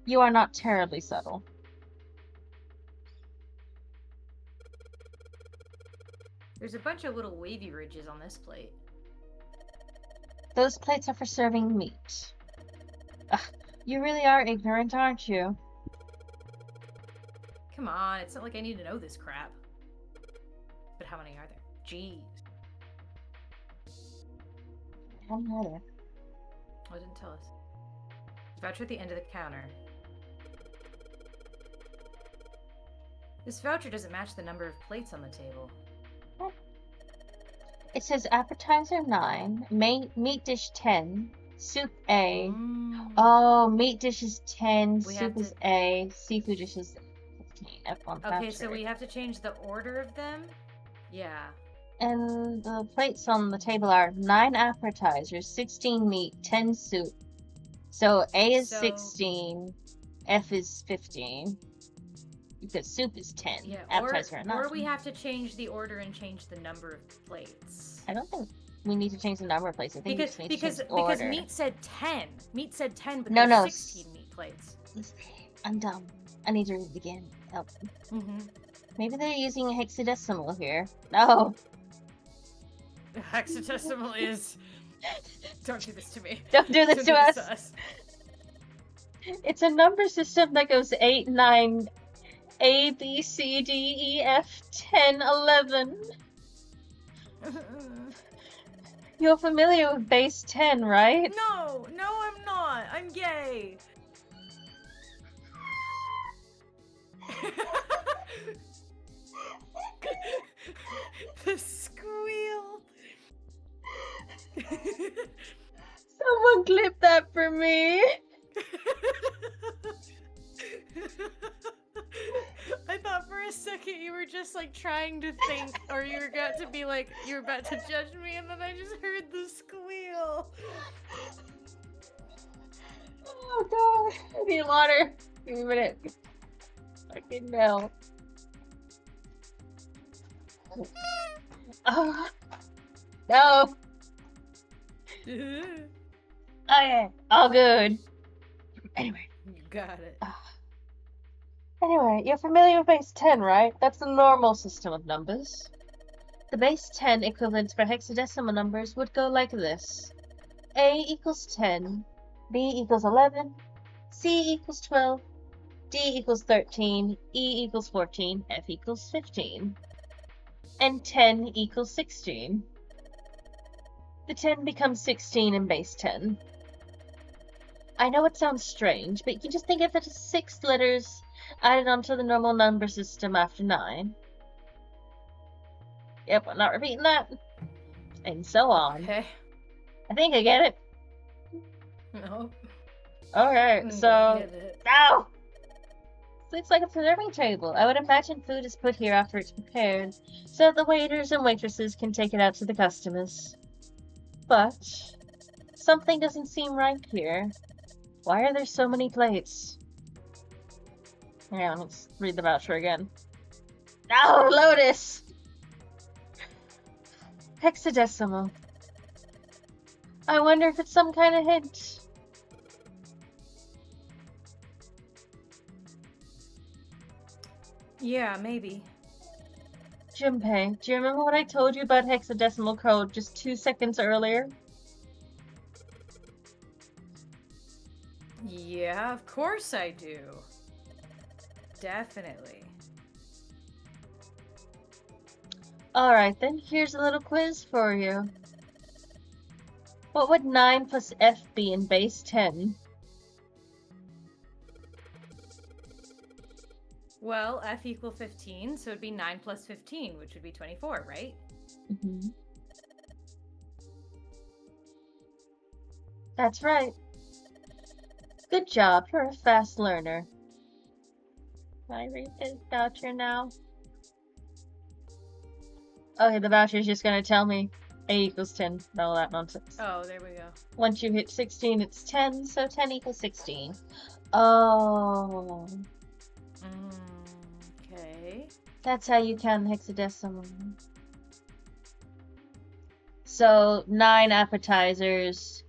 You are not terribly subtle. There's a bunch of little wavy ridges on this plate. Those plates are for serving meat. Ugh, you really are ignorant, aren't you? Come on, it's not like I need to know this crap. But how many are there? Jeez. How many are there? Oh, it didn't tell us. Voucher at the end of the counter. This voucher doesn't match the number of plates on the table. It says appetizer 9, meat dish 10, soup A. Oh, meat dish is 10, soup is A, seafood dish is 15. F1 Okay, voucher. so we have to change the order of them? Yeah. And the plates on the table are 9 appetizers, 16 meat, 10 soup. So A is 16, F is 15. Because soup is 10. Yeah, appetizer or we have to change the order and change the number of plates. I don't think we need to change the number of plates. I think we just need to change the order. Because meat said 10. Meat said 10, but No, there's 16 meat plates. I'm dumb. I need to read it again. Help. Maybe they're using a hexadecimal here. No. Hexadecimal is... Don't do this to me. Don't do this to us. It's a number system that goes 8, 9, A, B, C, D, E, F, 10, 11. You're familiar with base 10, right? No, I'm not. I'm gay. The squeal. Someone clip that for me. I thought for a second you were just like trying to think, or you were about to be like, you were about to judge me, and then I just heard the squeal. Oh god, I need water. Give me a minute. Fucking no. Oh. No. Okay, all good. Anyway. You got it. Anyway, you're familiar with base 10, right? That's the normal system of numbers. The base 10 equivalents for hexadecimal numbers would go like this. A equals 10, B equals 11, C equals 12, D equals 13, E equals 14, F equals 15, and 10 equals 16. The 10 becomes 16 in base 10. I know it sounds strange, but you can just think of it as 6 letters added onto the normal number system after 9. Yep, I'm not repeating that. And so on. Okay. I think I get it. No. Alright, so... Get it. Ow! Looks like a serving table. I would imagine food is put here after it's prepared, so the waiters and waitresses can take it out to the customers. But something doesn't seem right here. Why are there so many plates? Yeah, let's read the voucher again. Oh, Lotus! Hexadecimal. I wonder if it's some kind of hint. Yeah, maybe. Junpei, do you remember what I told you about hexadecimal code just 2 seconds earlier? Yeah, of course I do. Definitely. Alright then, here's a little quiz for you. What would 9 plus F be in base 10? Well, F equal 15, so it'd be 9 plus 15, which would be 24, right? Mm-hmm. That's right. Good job, you're a fast learner. Can I read this voucher now? Okay, the voucher's just gonna tell me A equals 10. All that nonsense. Oh, there we go. Once you hit 16, it's 10, so 10 equals 16. Oh. Okay. That's how you count hexadecimal. So 9 appetizers,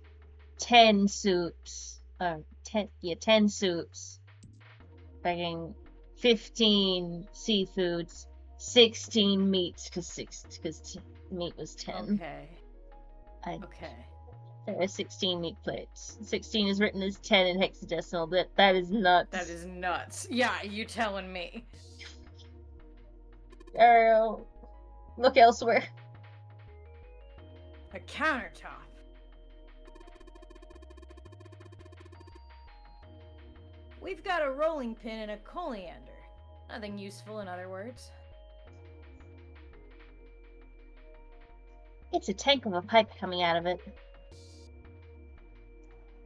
10 soups, 10 soups, fucking 15 seafoods, 16 meats, because meat was 10. Okay. Okay. There are 16 meat plates. 16 is written as 10 in hexadecimal. That is nuts. That is nuts. Yeah, you telling me. Ariel, look elsewhere. A countertop. We've got a rolling pin and a coriander. Nothing useful, in other words. It's a tank of a pipe coming out of it.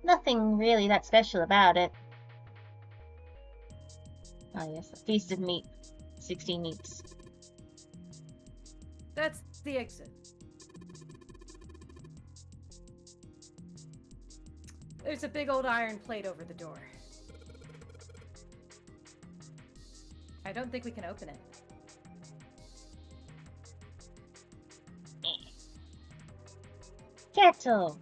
Nothing really that special about it. Oh yes, a feast of meat. 16 meats. That's the exit. There's a big old iron plate over the door. I don't think we can open it. Kettle!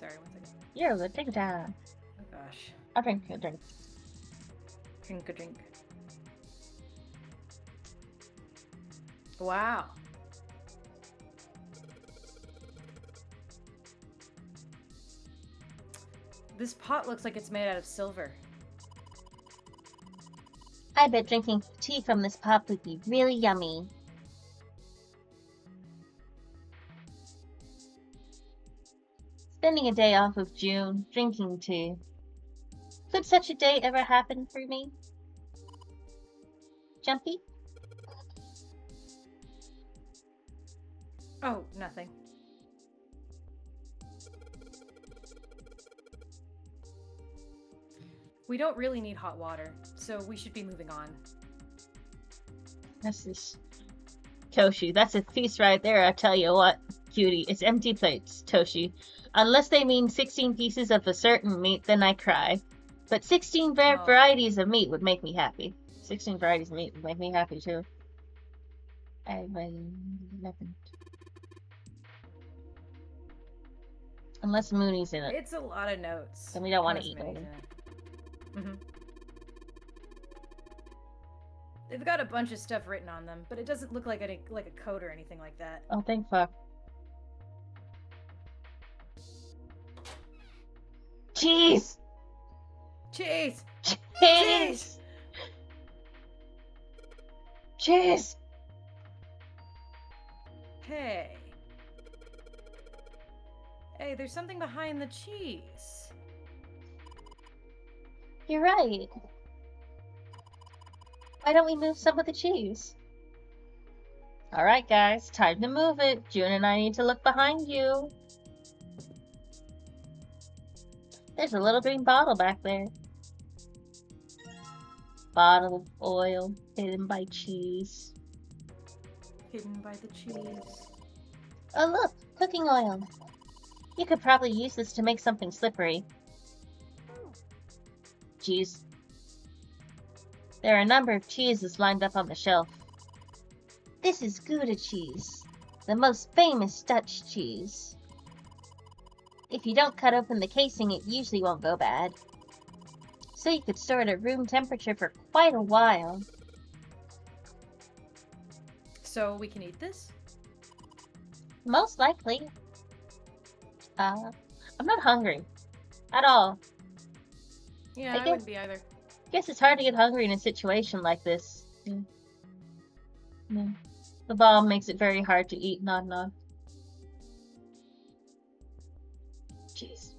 Sorry, one second. You're a big dog. Oh gosh. I'll drink. Drink a drink. Wow. This pot looks like it's made out of silver. I bet drinking tea from this pot would be really yummy. Spending a day off of June, drinking tea. Could such a day ever happen for me? Jumpy? Oh, nothing. We don't really need hot water, so we should be moving on. That's this. Toshi, that's a feast right there, I tell you what. Cutie, it's empty plates, Toshi. Unless they mean 16 pieces of a certain meat, then I cry. But 16 varieties of meat would make me happy. 16 varieties of meat would make me happy, too. Nothing. Unless Mooney's in it. It's a lot of notes. Then we don't want to eat Mooney's it. in it. They've got a bunch of stuff written on them, but it doesn't look like a code or anything like that. Oh, thank fuck. Cheese! Cheese! Cheese! Cheese! Hey. Hey, there's something behind the cheese. You're right. Why don't we move some of the cheese? Alright, guys, time to move it. June and I need to look behind you. There's a little green bottle back there. Bottle of oil hidden by cheese. Hidden by the cheese. Oh, look, cooking oil. You could probably use this to make something slippery. Cheese. There are a number of cheeses lined up on the shelf. This is Gouda cheese, the most famous Dutch cheese. If you don't cut open the casing, it usually won't go bad. So you could store it at room temperature for quite a while. So we can eat this? Most likely. I'm not hungry. At all. Yeah, I I wouldn't be either. Guess it's hard to get hungry in a situation like this. Yeah. The bomb makes it very hard to eat, nod nod. Jeez.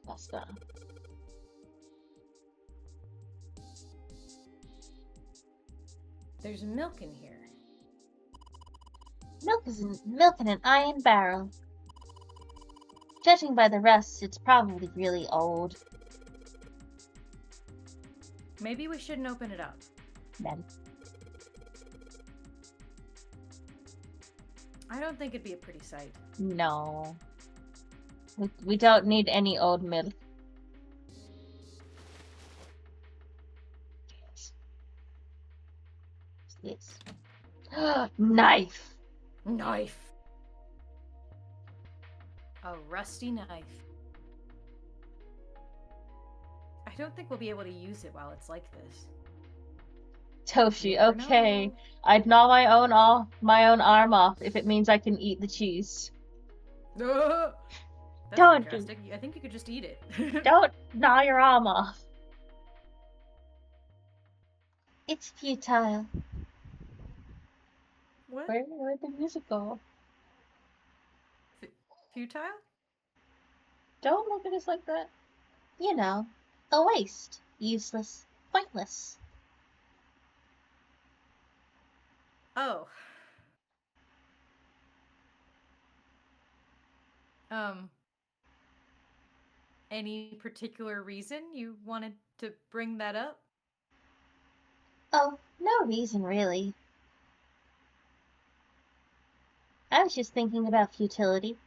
Pasta. There's milk in here. Milk in an iron barrel. Judging by the rust, it's probably really old. Maybe we shouldn't open it up. Then. I don't think it'd be a pretty sight. No. We don't need any old milk. What's this? Knife! Knife! A rusty knife. I don't think we'll be able to use it while it's like this. Toshi, okay. I'd gnaw my own arm off if it means I can eat the cheese. That's Don't interesting. I think you could just eat it. Don't gnaw your arm off. It's futile. What? Where'd the music go? Futile? Don't look at us like that. You know, a waste. Useless. Pointless. Oh. Any particular reason you wanted to bring that up? Oh, no reason really. I was just thinking about futility.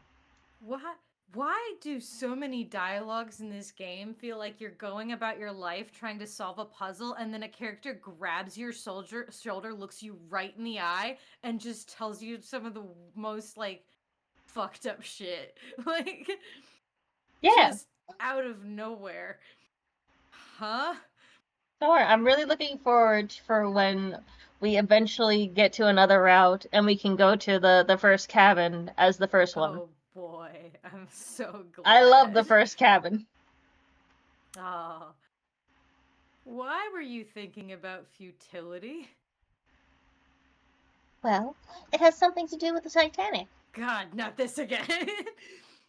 Why do so many dialogues in this game feel like you're going about your life trying to solve a puzzle and then a character grabs your shoulder, looks you right in the eye, and just tells you some of the most, like, fucked up shit? Like, Yeah. just out of nowhere. Huh? Don't worry, I'm really looking forward for when we eventually get to another route and we can go to the first cabin as the first one. Oh boy, I'm so glad. I love the first cabin. Oh. Why were you thinking about futility? Well, it has something to do with the Titanic. God, not this again.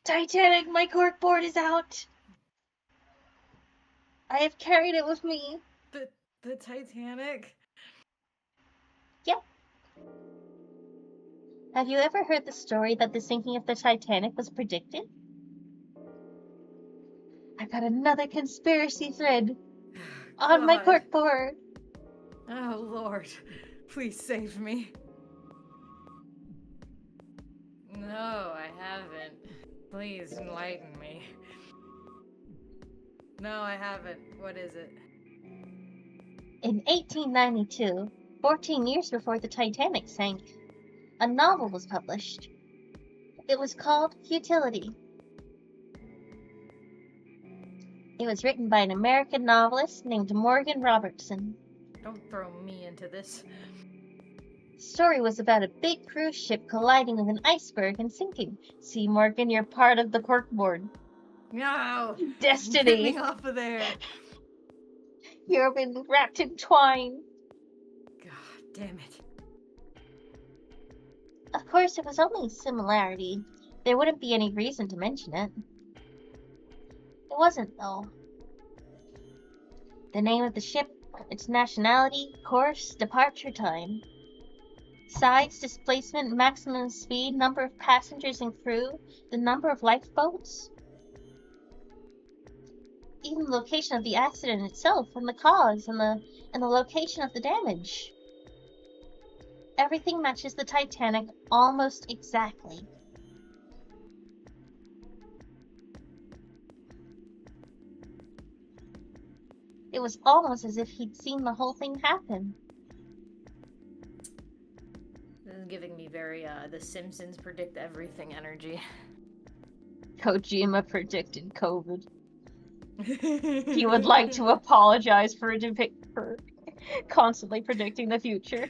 Titanic, my corkboard is out. I have carried it with me. The Titanic? Yep. Have you ever heard the story that the sinking of the Titanic was predicted? I got another conspiracy thread on my corkboard. Oh, Lord. Please save me. No, I haven't. Please enlighten me. No, I haven't. What is it? In 1892, 14 years before the Titanic sank, a novel was published. It was called Futility. It was written by an American novelist named Morgan Robertson. Don't throw me into this. The story was about a big cruise ship colliding with an iceberg and sinking. See, Morgan, you're part of the corkboard. No! Destiny! Get me off of there! You've been wrapped in twine. God damn it. Of course, it was only a similarity. There wouldn't be any reason to mention it. It wasn't, though. The name of the ship its nationality, course, departure time, size, displacement, maximum speed, number of passengers and crew, the number of lifeboats, even the location of the accident itself, and the cause, and the location of the damage. Everything matches the Titanic almost exactly. It was almost as if he'd seen the whole thing happen. This is giving me very The Simpsons predict everything energy. Kojima predicted COVID. He would like to apologize for constantly predicting the future.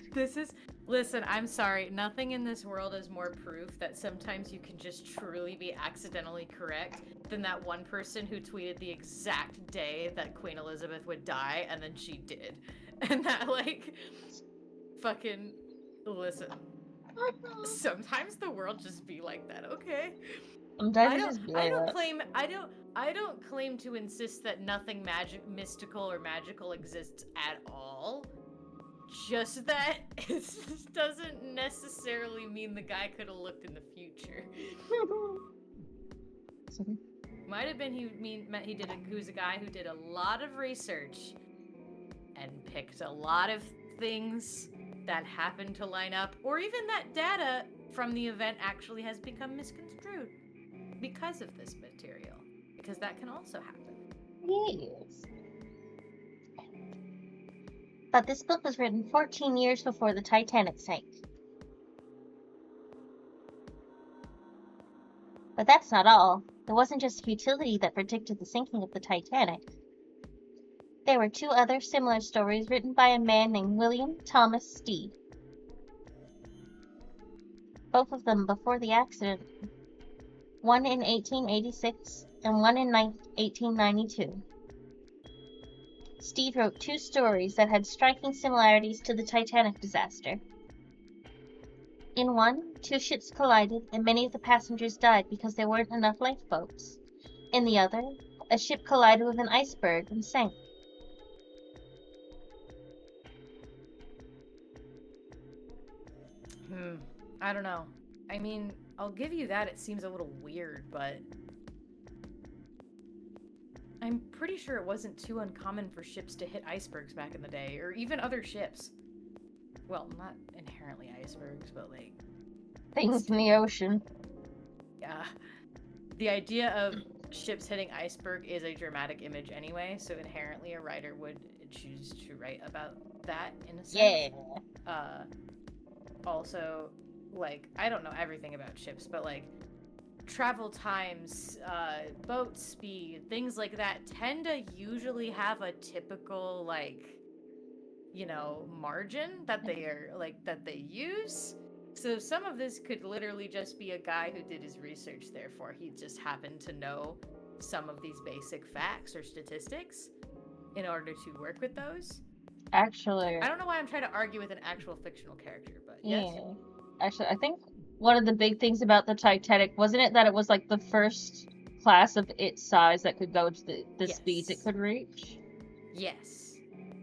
Listen, I'm sorry. Nothing in this world is more proof that sometimes you can just truly be accidentally correct than that one person who tweeted the exact day that Queen Elizabeth would die, and then she did. And that, like, fucking, listen. Sometimes the world just be like that, okay? I don't claim to insist that nothing mystical or magical exists at all. Just that it doesn't necessarily mean the guy could have looked in the future. Might have been he was a guy who did a lot of research and picked a lot of things that happened to line up, or even that data from the event actually has become misconstrued because of this material. Because that can also happen. Yes. But this book was written 14 years before the Titanic sank. But that's not all. It wasn't just futility that predicted the sinking of the Titanic. There were two other similar stories written by a man named William Thomas Stead. Both of them before the accident. One in 1886 and one in 1892. Stead wrote two stories that had striking similarities to the Titanic disaster. In one, two ships collided and many of the passengers died because there weren't enough lifeboats. In the other, a ship collided with an iceberg and sank. I don't know. I mean, I'll give you that. It seems a little weird, but I'm pretty sure it wasn't too uncommon for ships to hit icebergs back in the day, or even other ships. Well, not inherently icebergs, but like things in the ocean. Yeah. The idea of ships hitting iceberg is a dramatic image anyway, so inherently a writer would choose to write about that in a sense. Yeah. Also, like, I don't know everything about ships, but like travel times, boat speed, things like that tend to usually have a typical, like, you know, margin that they use. So some of this could literally just be a guy who did his research, therefore he just happened to know some of these basic facts or statistics in order to work with those. Actually, I don't know why I'm trying to argue with an actual fictional character, but yes. Yeah. Actually, I think one of the big things about the Titanic, wasn't it that it was like the first class of its size that could go to the Yes. speeds it could reach? Yes.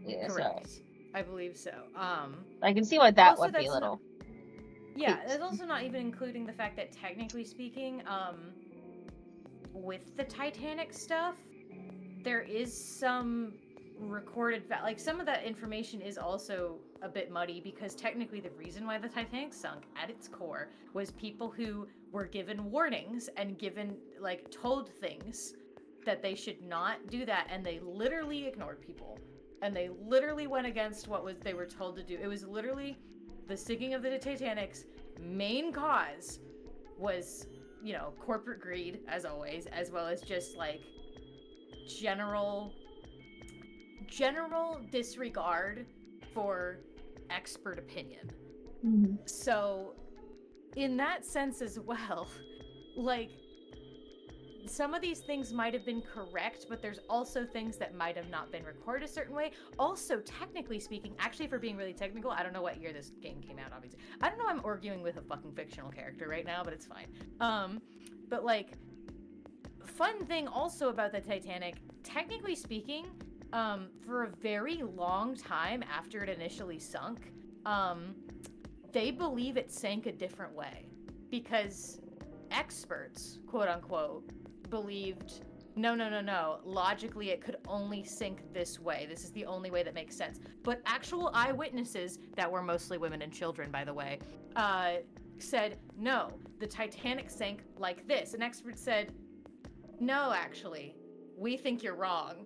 Yeah, Correct. so I believe so. I can see why that also would be a little. Yeah, that's also not even including the fact that technically speaking, with the Titanic stuff, there is some recorded like some of that information is also a bit muddy, because technically the reason why the Titanic sunk at its core was people who were given warnings and given, like, told things that they should not do that, and they literally ignored people, and they literally went against what they were told to do. It was literally the sinking of the Titanic's main cause was, you know, corporate greed, as always, as well as just like general disregard for expert opinion. Mm-hmm. So in that sense as well, like, some of these things might have been correct, but there's also things that might have not been recorded a certain way. Also, technically speaking, actually, for being really technical, I don't know what year this game came out, obviously. I don't know, I'm arguing with a fucking fictional character right now, but it's fine. But like, fun thing also about the Titanic, technically speaking, for a very long time after it initially sunk, they believe it sank a different way because experts, quote unquote, believed no. Logically, it could only sink this way. This is the only way that makes sense. But actual eyewitnesses, that were mostly women and children, by the way, said, no, the Titanic sank like this. And experts said, no, actually, we think you're wrong.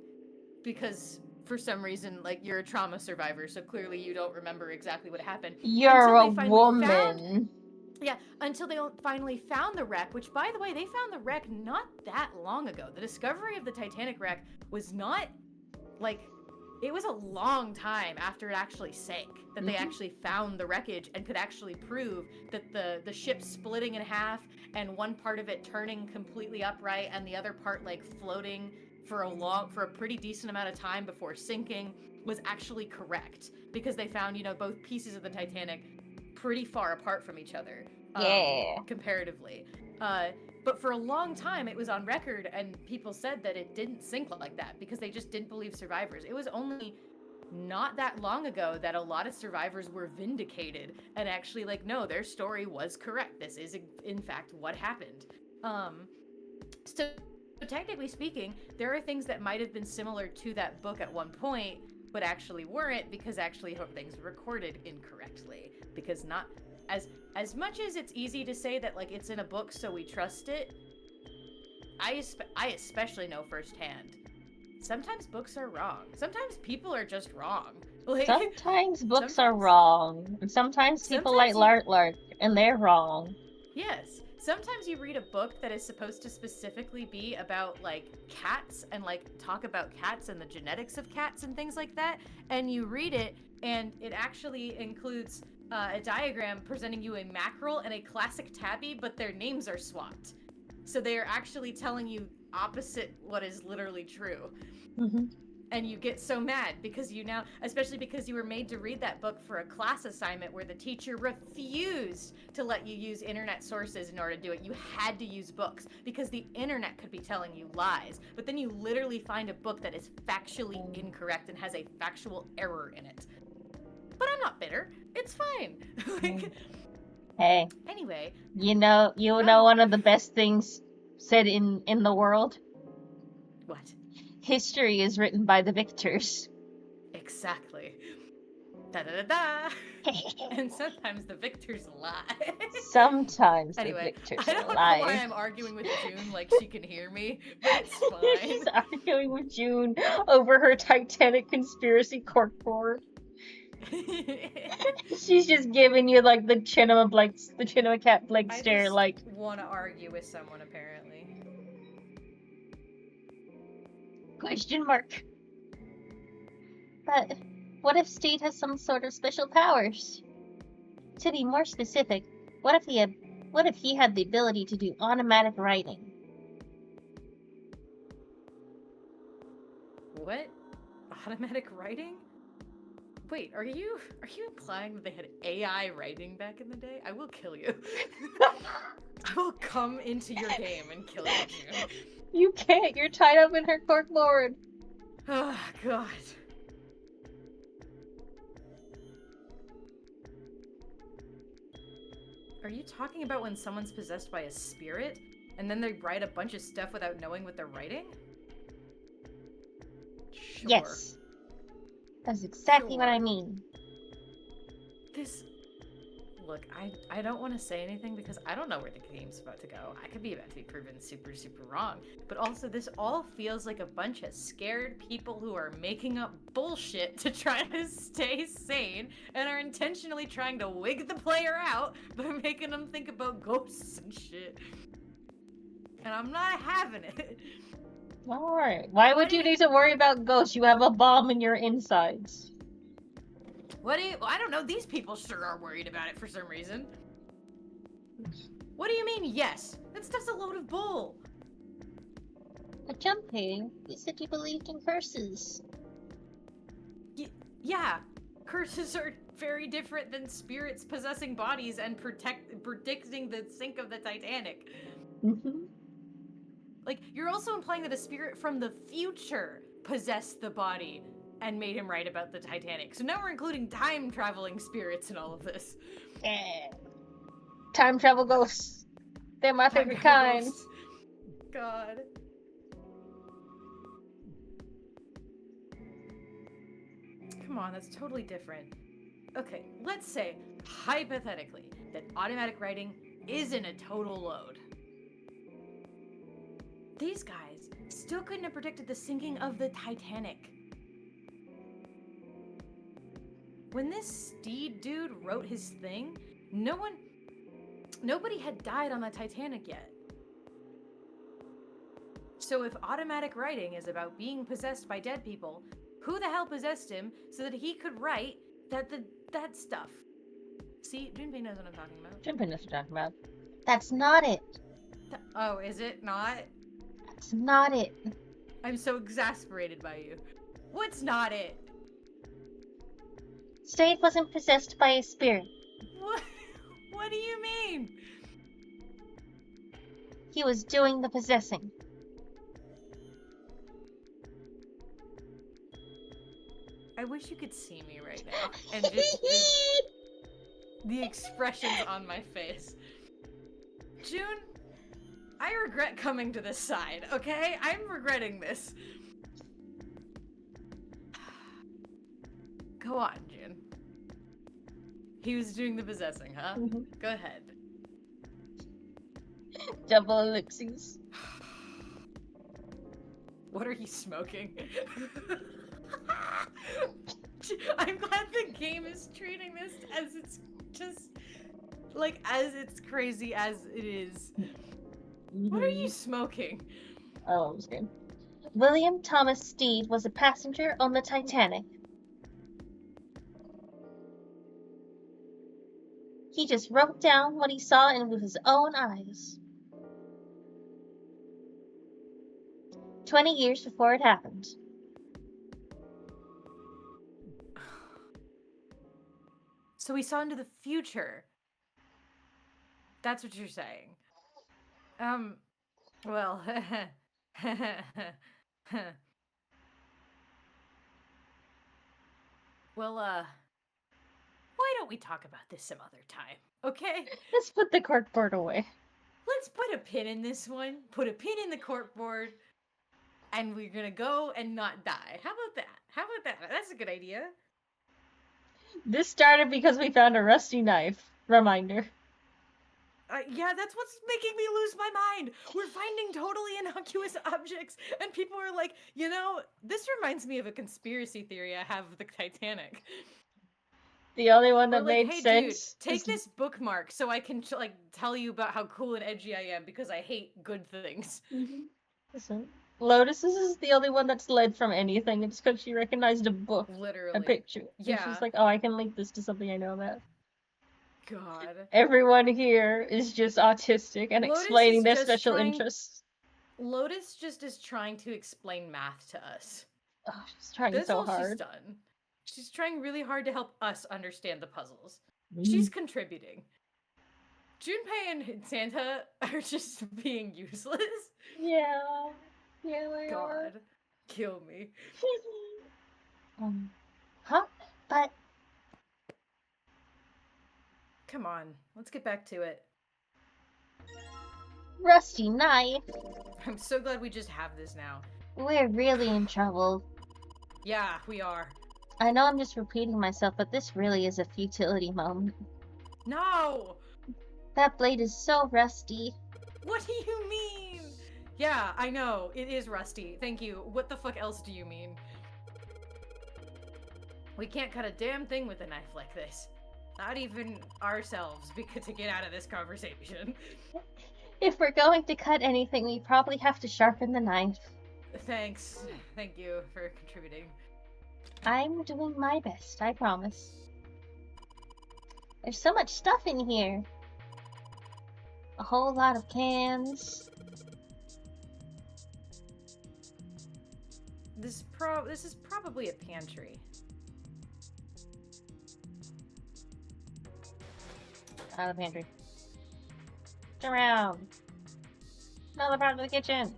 Because for some reason, like, you're a trauma survivor, so clearly you don't remember exactly what happened. You're a woman. Until they finally found the wreck, which, by the way, they found the wreck not that long ago. The discovery of the Titanic wreck was not, like, it was a long time after it actually sank that they actually found the wreckage and could actually prove that the ship splitting in half and one part of it turning completely upright and the other part, like, floating for a pretty decent amount of time before sinking was actually correct, because they found, both pieces of the Titanic pretty far apart from each other, comparatively. But for a long time, it was on record, and people said that it didn't sink like that because they just didn't believe survivors. It was only not that long ago that a lot of survivors were vindicated and actually, like, no, their story was correct. This is, in fact, what happened. So technically speaking, there are things that might have been similar to that book at one point, but actually weren't, because actually things were recorded incorrectly. Because not as much as it's easy to say that, like, it's in a book so we trust it, I especially know firsthand, sometimes books are wrong. Sometimes people are just wrong. Like, sometimes books are wrong. And sometimes people like Lark, and they're wrong. Yes. Sometimes you read a book that is supposed to specifically be about, like, cats and, like, talk about cats and the genetics of cats and things like that, and you read it, and it actually includes a diagram presenting you a mackerel and a classic tabby, but their names are swapped. So they are actually telling you opposite what is literally true. And you get so mad because especially because you were made to read that book for a class assignment where the teacher refused to let you use internet sources in order to do it. You had to use books because the internet could be telling you lies. But then you literally find a book that is factually incorrect and has a factual error in it. But I'm not bitter. It's fine. Hey. Anyway. You know one of the best things said in the world? What? History is written by the victors. Exactly. Da-da-da-da. And sometimes the victors lie. Sometimes anyway, the victors I don't lie. know why I'm arguing with June like she can hear me, but it's fine. She's arguing with June over her Titanic conspiracy corkboard. She's just giving you, like, the Chinema cat Blake stare, like. I want to argue with someone, apparently. Question mark. But what if Steed has some sort of special powers? To be more specific, what if he had the ability to do automatic writing? What? Automatic writing? Wait, are you implying that they had AI writing back in the day? I will kill you. I will come into your game and kill you, June. You can't. You're tied up in her corkboard. Oh, God. Are you talking about when someone's possessed by a spirit, and then they write a bunch of stuff without knowing what they're writing? Sure. Yes. That's exactly what I mean. Look, I don't want to say anything because I don't know where the game's about to go. I could be about to be proven super, super wrong. But also, this all feels like a bunch of scared people who are making up bullshit to try to stay sane and are intentionally trying to wig the player out by making them think about ghosts and shit. And I'm not having it. Alright. Why would you need to worry about ghosts? You have a bomb in your insides. I don't know, these people sure are worried about it for some reason. What do you mean, yes? That stuff's a load of bull. But Jumpy, you said you believed in curses. Yeah, curses are very different than spirits possessing bodies and predicting the sink of the Titanic. Like, you're also implying that a spirit from the future possessed the body and made him write about the Titanic. So now we're including time-traveling spirits in all of this. Yeah. Time travel ghosts. They're my Time favorite travel kind. ghosts. God. Come on, that's totally different. Okay, let's say, hypothetically, that automatic writing isn't a total load. These guys still couldn't have predicted the sinking of the Titanic. When this Steed dude wrote his thing, nobody had died on the Titanic yet. So if automatic writing is about being possessed by dead people, who the hell possessed him so that he could write that stuff? See, Junpei knows what I'm talking about. Junpei knows what you're talking about. That's not it. Oh, is it not? That's not it. I'm so exasperated by you. What's not it? Steed wasn't possessed by a spirit. What? What do you mean? He was doing the possessing. I wish you could see me right now and just the expressions on my face. June, I regret coming to this side, okay? I'm regretting this. Go on, June. He was doing the possessing, huh? Mm-hmm. Go ahead. Double elixirs. What are you smoking? I'm glad the game is treating this as it's just like as it's crazy as it is. What are you smoking? Oh, it was good. William Thomas Steed was a passenger on the Titanic. He just wrote down what he saw and with his own eyes. 20 years before it happened. So we saw into the future. That's what you're saying. Well, well, why don't we talk about this some other time, okay? Let's put the corkboard away. Let's put a pin in this one, put a pin in the corkboard, and we're gonna go and not die. How about that? How about that? That's a good idea. This started because we found a rusty knife. Reminder. Yeah, that's what's making me lose my mind. We're finding totally innocuous objects, and people are like, you know, this reminds me of a conspiracy theory I have of the Titanic. The only one that Or like, made hey, sense. dude, take this bookmark so I can like tell you about how cool and edgy I am because I hate good things. Mm-hmm. Listen, Lotus is the only one that's led from anything. It's because she recognized a book, Literally, a picture. Yeah. And she's like, oh, I can link this to something I know about. God. Everyone here is just autistic and Lotus explaining is their just special trying- interests. Lotus just is trying to explain math to us. Oh, she's trying That's so all hard. she's done. She's trying really hard to help us understand the puzzles. Mm. She's contributing. Junpei and Santa are just being useless. Yeah. Yeah, they are. God. Kill me. Huh? But Come on, let's get back to it. rusty knife. I'm so glad we just have this now. We're really in trouble. Yeah, we are. I know I'm just repeating myself, but this really is a futility moment. No! That blade is so rusty. What do you mean? Yeah, I know. It is rusty. Thank you. What the fuck else do you mean? We can't cut a damn thing with a knife like this. Not even ourselves, because to get out of this conversation. If we're going to cut anything, we probably have to sharpen the knife. Thanks. Thank you for contributing. I'm doing my best, I promise. There's so much stuff in here. A whole lot of cans. This is probably a pantry. Out of the pantry. Turn around. Another part of the kitchen.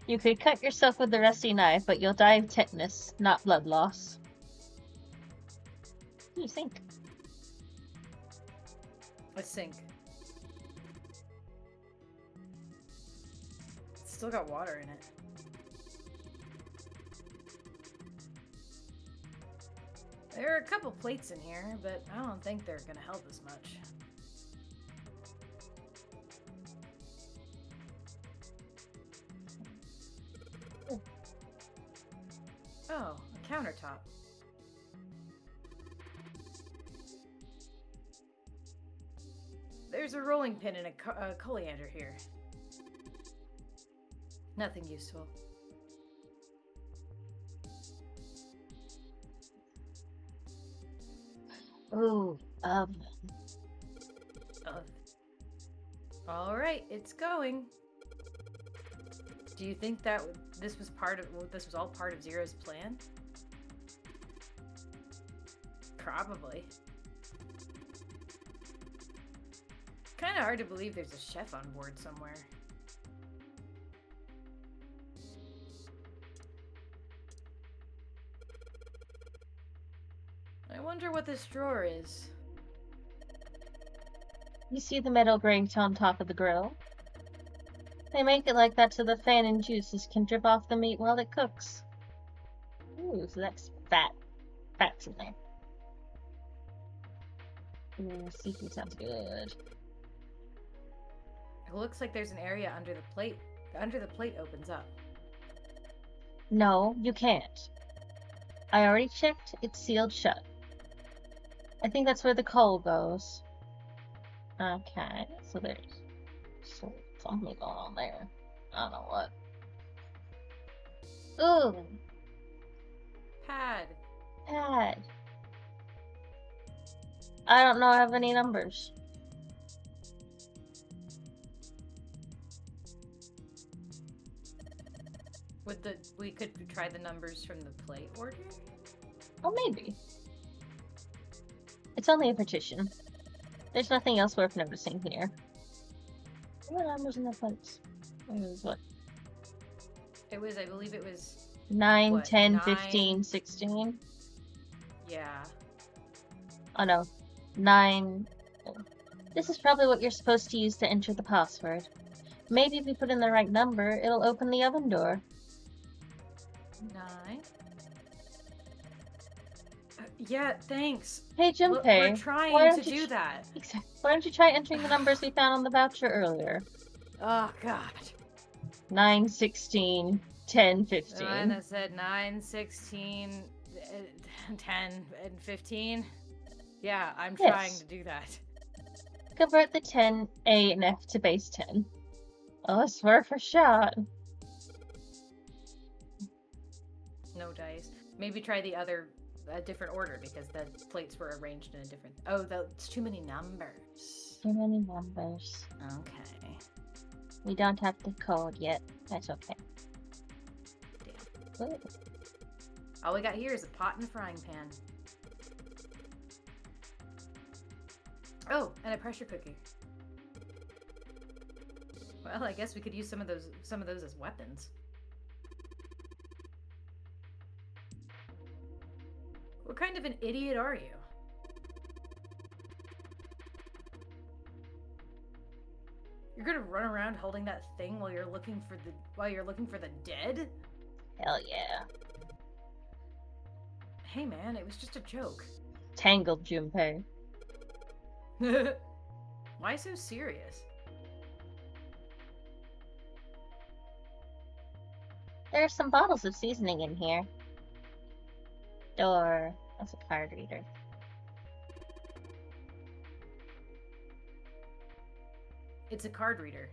You could cut yourself with the rusty knife, but you'll die of tetanus, not blood loss. What do you think? A sink. It's still got water in it. There are a couple plates in here, but I don't think they're gonna help as much. Oh, a countertop. There's a rolling pin and a colander here. Nothing useful. Ooh, All right, it's going. Do you think that this was all part of Zero's plan? Probably. Kind of hard to believe there's a chef on board somewhere. I wonder what this drawer is. you see the metal grate on top of the grill? They make it like that so the fan and juices can drip off the meat while it cooks. Ooh, so that's fat. Fat's in there. Ooh, seafood sounds good. It looks like there's an area under the plate. Under the plate opens up. No, you can't. I already checked, it's sealed shut. I think that's where the coal goes. Okay, so there's something going on there. I don't know what. Ooh, Pad. pad. I don't know have any numbers. We could try the numbers from the plate order? Oh, maybe. It's only a partition. There's nothing else worth noticing here. What numbers in the plates? It was what? It was, I believe it was... 9, What, 10, 9? 15, 16. Yeah. Oh no. 9. This is probably what you're supposed to use to enter the password. Maybe if you put in the right number, it'll open the oven door. 9. Yeah, thanks. Hey, We're Junpei. trying to do that. Exactly. Why don't you try entering the numbers we found on the voucher earlier? Oh, God. 9, 16, 10, 15. Mine that said 9, 16, 10, and 15. Yeah, I'm trying to do that. Convert the 10, A, and F to base 10. Oh, it's worth a shot. No dice. Maybe try the other, a different order, because the plates were arranged in a different... Oh, that's too many numbers. Too many numbers. Okay. We don't have the code yet. That's okay. Damn. Good. All we got here is a pot and a frying pan. Oh, and a pressure cooker. Well, I guess we could use some of those as weapons. What kind of an idiot are you? You're gonna run around holding that thing while you're looking for the dead? Hell yeah. Hey man, it was just a joke. Tangled Junpei. Why so serious? There are some bottles of seasoning in here. Door. That's a card reader. It's a card reader.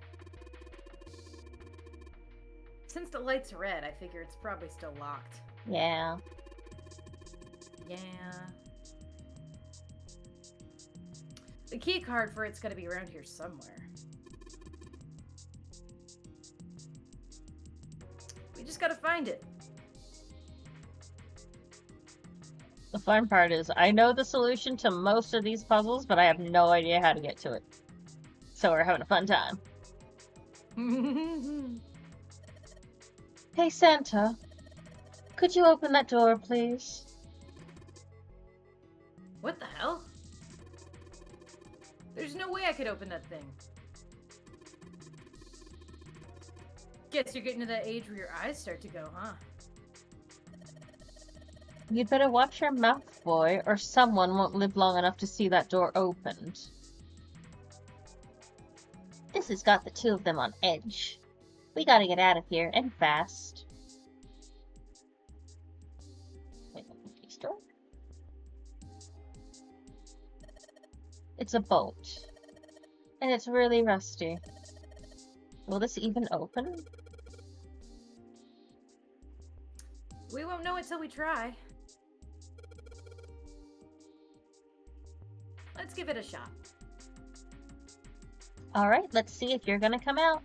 Since the light's red, I figure it's probably still locked. Yeah. Yeah. The key card for it's gotta be around here somewhere. We just gotta find it. The fun part is, I know the solution to most of these puzzles, but I have no idea how to get to it. So we're having a fun time. Hey, Santa. Could you open that door, please? What the hell? There's no way I could open that thing. Guess you're getting to that age where your eyes start to go, huh? You'd better watch your mouth, boy, or someone won't live long enough to see that door opened. This has got the two of them on edge. We gotta get out of here, and fast. Wait, store? It's a boat. And it's really rusty. Will this even open? We won't know it till we try. Let's give it a shot. Alright, let's see if you're gonna come out.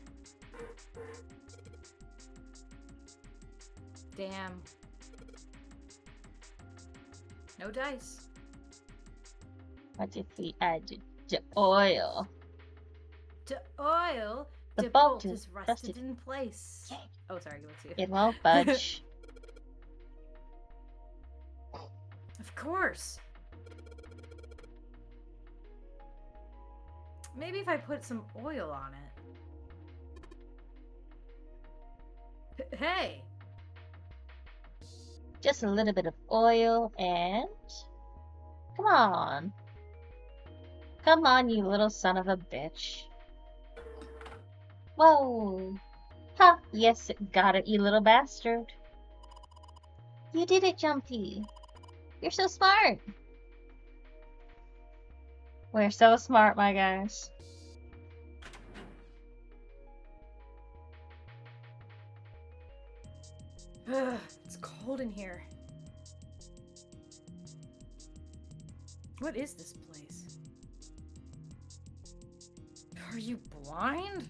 Damn. No dice. What if we add the oil? To oil, The the bolt bolt is is rusted in place. Oh, sorry, let's see. It won't budge. Of course. Maybe if I put some oil on it. Hey! Just a little bit of oil and... Come on. Come on, you little son of a bitch. Whoa. Ha! Yes, got it, you little bastard. You did it, Jumpy. You're so smart. We're so smart, my guys. Ugh, it's cold in here. What is this place? Are you blind?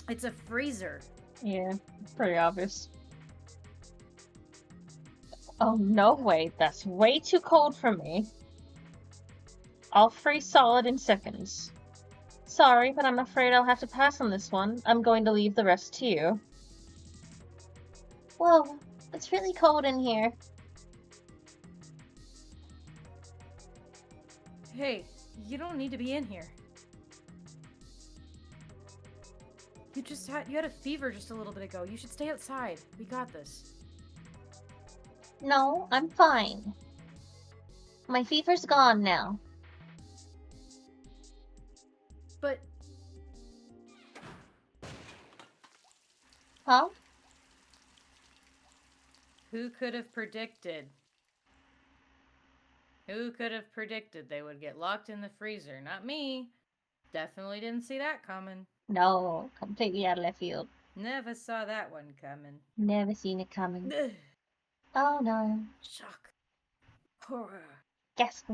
It's a freezer. Yeah, pretty obvious. Oh, no, wait, that's way too cold for me. I'll freeze solid in seconds. Sorry, but I'm afraid I'll have to pass on this one. I'm going to leave the rest to you. Whoa, it's really cold in here. Hey, you don't need to be in here. You had a fever just a little bit ago. You should stay outside. We got this. No, I'm fine. My fever's gone now. But Huh? who could have predicted? Who could have predicted they would get locked in the freezer? Not me. Definitely didn't see that coming. No, completely out of left field. Never saw that one coming. Never seen it coming. Ugh. Oh no. Shock. Horror. Gasp.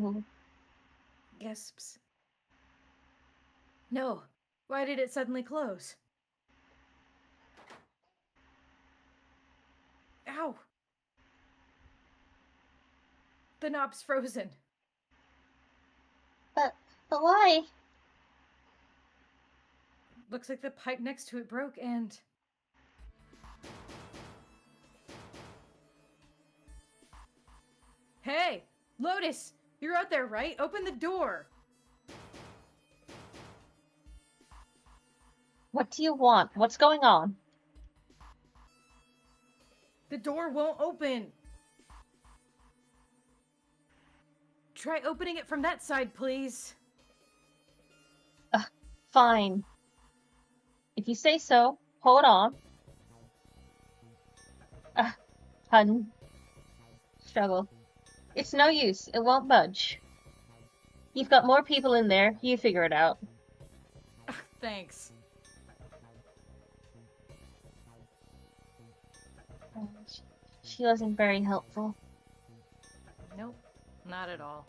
Gasps. No. Why did it suddenly close? Ow. The knob's frozen. But why? Looks like the pipe next to it broke and... Hey! Lotus! You're out there, right? Open the door! What do you want? What's going on? The door won't open! Try opening it from that side, please. Fine. If you say so, hold on. Hun. Struggle. It's no use. It won't budge. You've got more people in there. You figure it out. Thanks. She wasn't very helpful. Nope, not at all.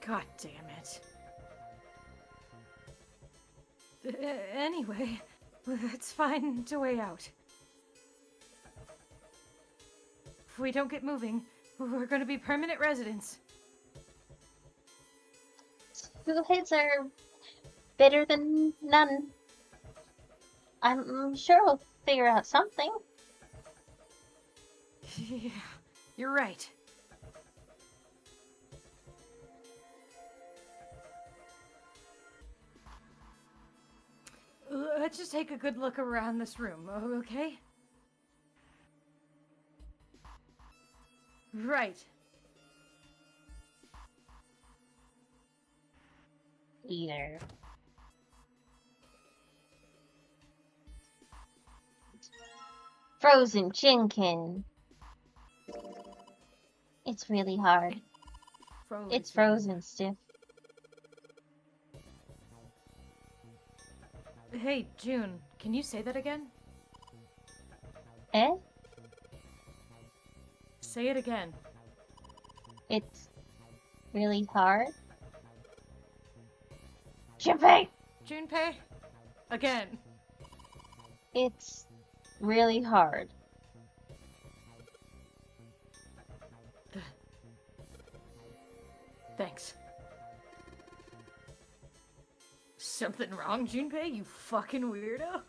God damn it. Anyway, let's find a way out. If we don't get moving, we're gonna be permanent residents. 2 hits are better than none. I'm sure we'll figure out something. Yeah, you're right. Let's just take a good look around this room, okay? Right. Either. Frozen Chinkin. It's really hard. It's frozen stiff. Hey, June, can you say that again? Eh? Say it again. It's really hard. Junpei! Junpei? Again. It's really hard. Thanks. Something wrong, Junpei? You fucking weirdo?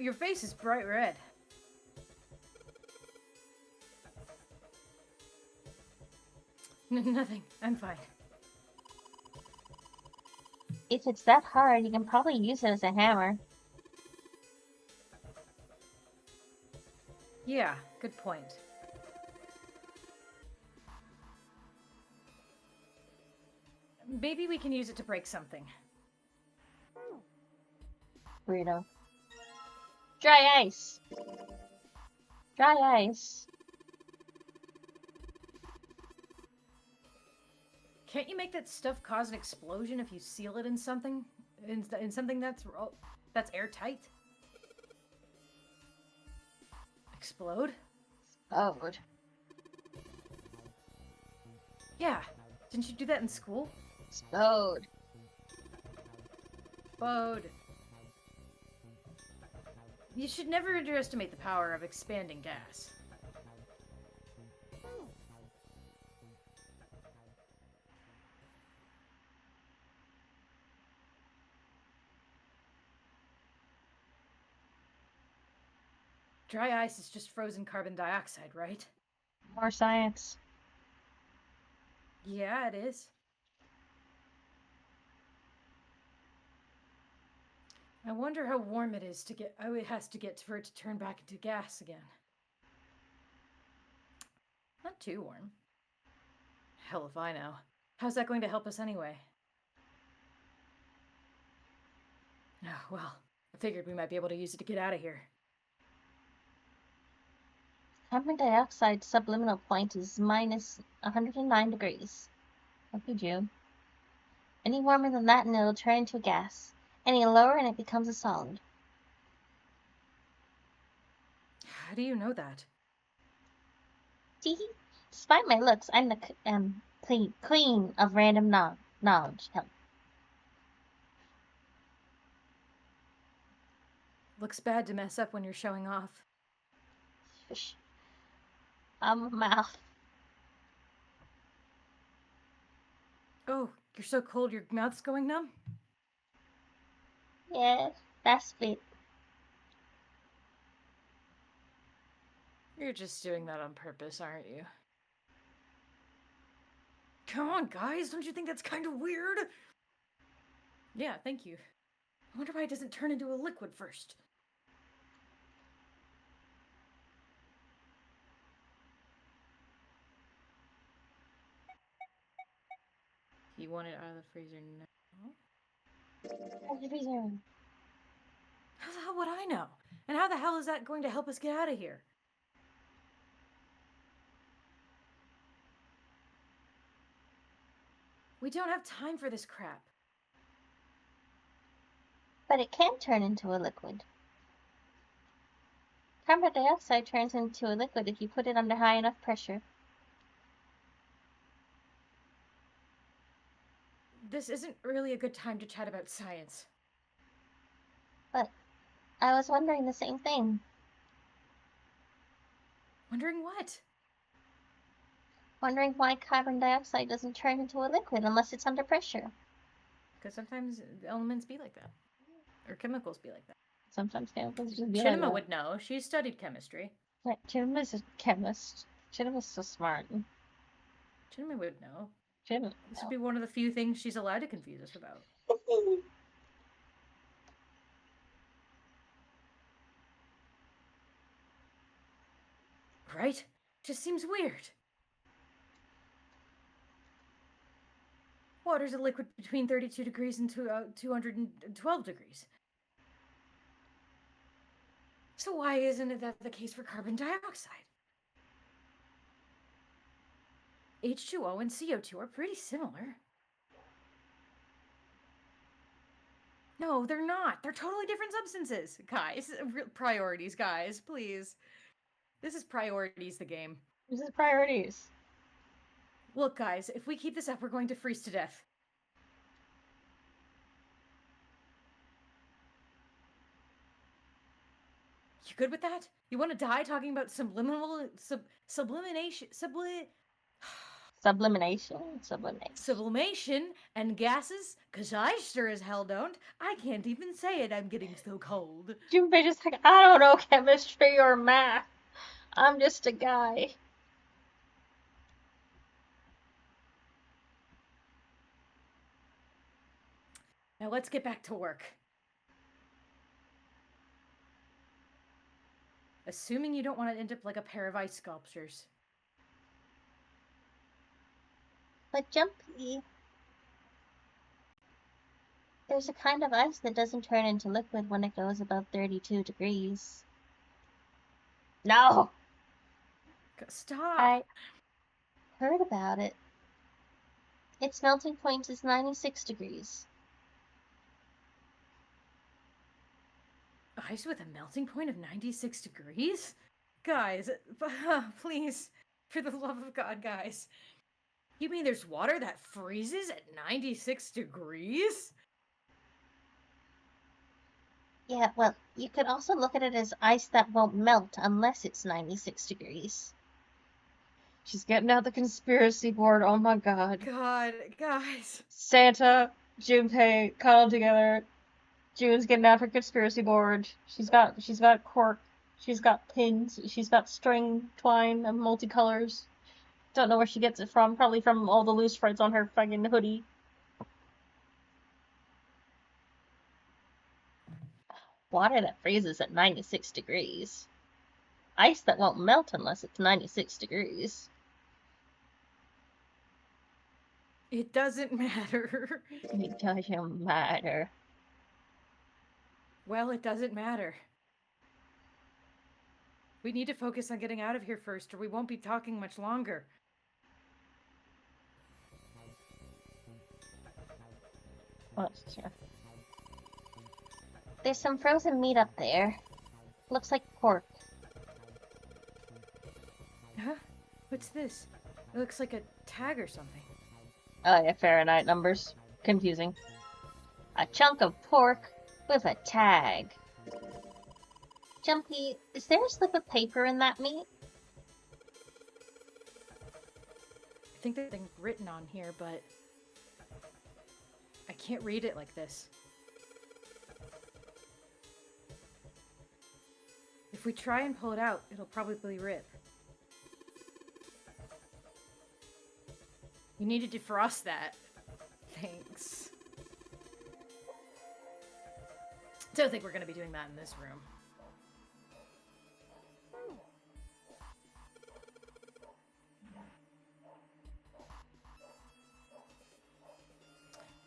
Your face is bright red. Nothing. I'm fine. If it's that hard, you can probably use it as a hammer. Yeah, good point. Maybe we can use it to break something. Weirdo. Dry ice. Dry ice. Can't you make that stuff cause an explosion if you seal it in something? In something that's airtight? Explode? Explode. Yeah. Didn't you do that in school? Explode. Explode. You should never underestimate the power of expanding gas. Dry ice is just frozen carbon dioxide, right? More science. Yeah, it is. I wonder how warm it is to get. Oh, it has to get for it to turn back into gas again. Not too warm. Hell if I know. How's that going to help us anyway? Oh, well, I figured we might be able to use it to get out of here. Carbon dioxide subliminal point is minus 109 degrees. Lucky you. Any warmer than that and it'll turn into a gas. Any lower and it becomes a solid. How do you know that? Teehee. Despite my looks, I'm the queen of random knowledge. Hell. Looks bad to mess up when you're showing off. Shush. Mouth. Oh, you're so cold your mouth's going numb? Yeah, that's it. You're just doing that on purpose, aren't you? Come on, guys, don't you think that's kind of weird? Yeah, thank you. I wonder why it doesn't turn into a liquid first. You want it out of the freezer now? Out of the freezer. How the hell would I know? And how the hell is that going to help us get out of here? We don't have time for this crap. But it can turn into a liquid. Carbon dioxide turns into a liquid if you put it under high enough pressure. This isn't really a good time to chat about science. But I was wondering the same thing. Wondering what? Wondering why carbon dioxide doesn't turn into a liquid unless it's under pressure. Because sometimes elements be like that. Or chemicals be like that. Sometimes chemicals just be Chinema like that. would know. She studied chemistry. Right, Chinima's a chemist. Chinima's so smart. Chinema would know. Chinima. This would be one of the few things she's allowed to confuse us about. Right? Just seems weird. Water's a liquid between 32 degrees and 212 degrees. So why isn't that the case for carbon dioxide? H2O and CO2 are pretty similar. No, they're not. They're totally different substances. Guys, priorities, guys, please. This is priorities, the game. This is priorities. Look, guys, if we keep this up, we're going to freeze to death. You good with that? You want to die talking about sublimation and gases? Cause I sure as hell don't. I can't even say it. I'm getting so cold. Junpei just like, I don't know chemistry or math. I'm just a guy. Now let's get back to work. Assuming you don't want to end up like a pair of ice sculptures. But Jumpy, there's a kind of ice that doesn't turn into liquid when it goes above 32 degrees. No! Stop! I heard about it. Its melting point is 96 degrees. Ice with a melting point of 96 degrees? Guys, please, for the love of God, guys. You mean there's water that freezes at 96 degrees? Yeah, well, you could also look at it as ice that won't melt unless it's 96 degrees. She's getting out the conspiracy board, oh my god. God, guys. Santa, Junpei, cuddled together. June's getting out her conspiracy board. She's got cork. She's got pins. She's got string twine of multicolors. Don't know where she gets it from. Probably from all the loose threads on her fucking hoodie. Water that freezes at 96 degrees. Ice that won't melt unless it's 96 degrees. It doesn't matter. It doesn't matter. Well, it doesn't matter. We need to focus on getting out of here first, or we won't be talking much longer. What's here? There's some frozen meat up there. Looks like pork. Huh? What's this? It looks like a tag or something. Oh yeah, Fahrenheit numbers. Confusing. A chunk of pork with a tag. Jumpy, is there a slip of paper in that meat? I think there's something written on here, but I can't read it like this. If we try and pull it out, it'll probably rip. You need to defrost that. Thanks. Don't think we're gonna be doing that in this room.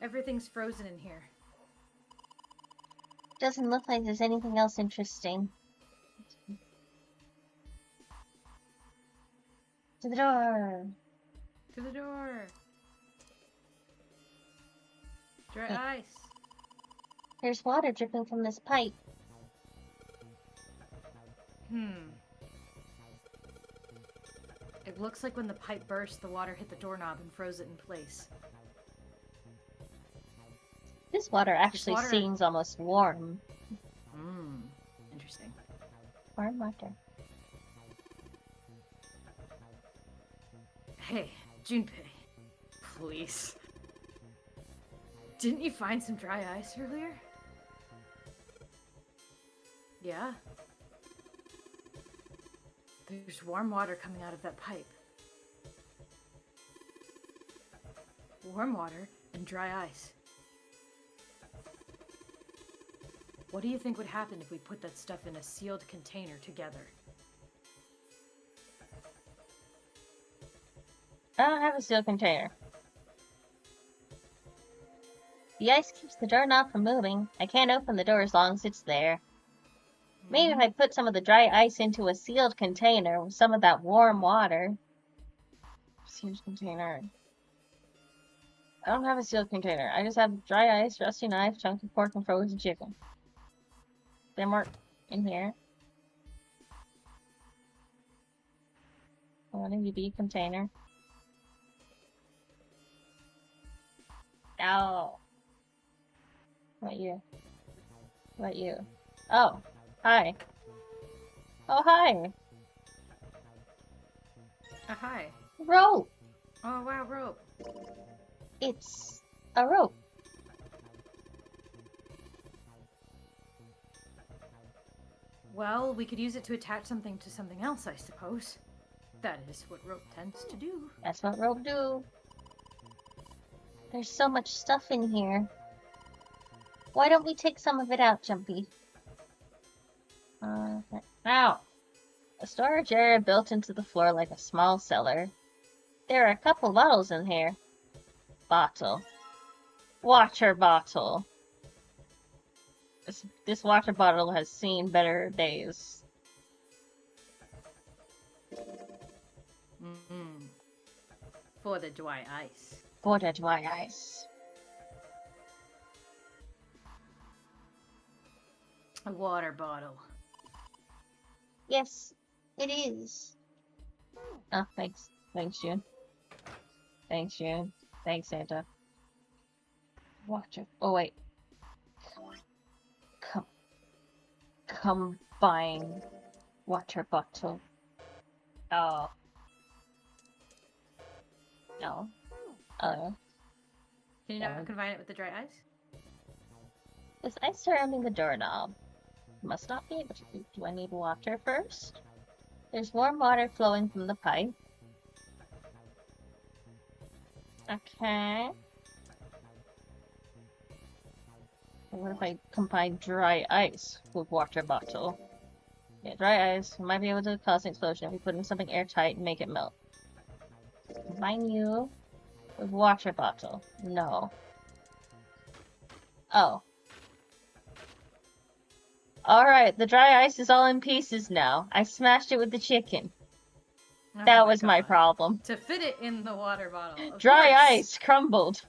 Everything's frozen in here. Doesn't look like there's anything else interesting. To the door! To the door! Dry ice! There's water dripping from this pipe. It looks like when the pipe burst, the water hit the doorknob and froze it in place. This water actually seems almost warm. Interesting. Warm water. Hey, Junpei. Please. Didn't you find some dry ice earlier? Yeah? There's warm water coming out of that pipe. Warm water and dry ice. What do you think would happen if we put that stuff in a sealed container together? I don't have a sealed container. The ice keeps the doorknob from moving. I can't open the door as long as it's there. Maybe if I put some of the dry ice into a sealed container with some of that warm water. Sealed container. I don't have a sealed container. I just have dry ice, rusty knife, chunky pork, and frozen chicken. They're marked in here. One UV container. Ow. What you? What you? Oh, hi. Oh, hi. Hi. Rope. Oh, wow, rope. It's a rope. Well, we could use it to attach something to something else, I suppose. That is what rope tends to do. That's what rope do. There's so much stuff in here. Why don't we take some of it out, Jumpy? Now, a storage area built into the floor like a small cellar. There are a couple bottles in here. Bottle. Water bottle. This water bottle has seen better days. For the dry ice. For the dry ice. A water bottle. Yes, it is. Oh, thanks. Thanks, June. Thanks, June. Thanks, Santa. Water. Oh, wait. Combine water bottle. Oh. No. Can you not combine it with the dry ice? There's ice surrounding the doorknob. Must not be able to. Do I need water first? There's warm water flowing from the pipe. Okay. What if I combine dry ice with water bottle? Yeah, dry ice. We might be able to cause an explosion if we put in something airtight and make it melt. Combine you with water bottle. No. Oh. Alright, the dry ice is all in pieces now. I smashed it with the chicken. Oh That was God. my problem. To fit it in the water bottle. Dry course. ice crumbled.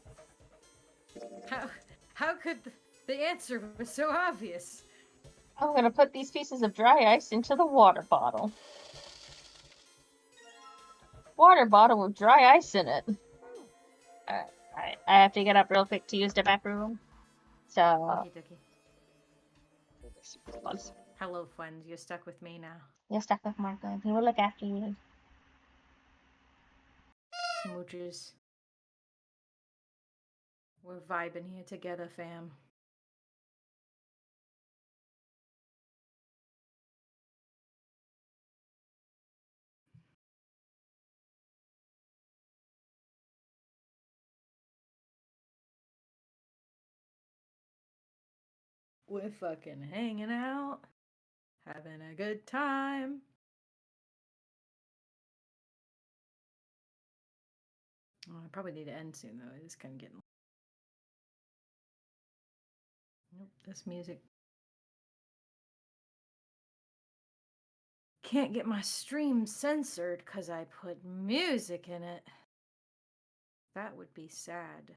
How could the answer was so obvious? I'm gonna put these pieces of dry ice into the water bottle. Water bottle with dry ice in it. Alright, I have to get up real quick to use the bathroom. So. Okie dokie. Once. Hello, friends. You're stuck with me now. You're stuck with Marco. He will look after you. Smooches. We're vibing here together, fam. We're fucking hanging out, having a good time. Oh, I probably need to end soon, though. It is kind of getting... Nope, this music... Can't get my stream censored because I put music in it. That would be sad.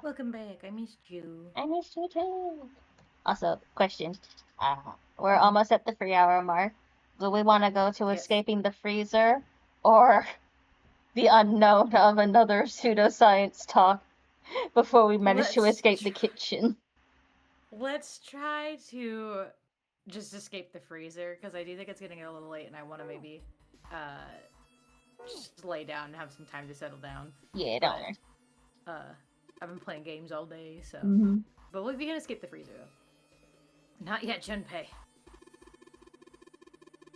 Welcome back. I missed you. I missed you too. Also, question. We're Mhm. almost at the 3-hour mark. Do we want to go to Yes. escaping the freezer or the unknown of another pseudoscience talk before we manage to escape the kitchen? Let's try to just escape the freezer because I do think it's getting a little late and I want to maybe just lay down and have some time to settle down. Yeah, But, don't worry. I've been playing games all day, so. Mm-hmm. But we can escape the freezer though. Not yet, Junpei.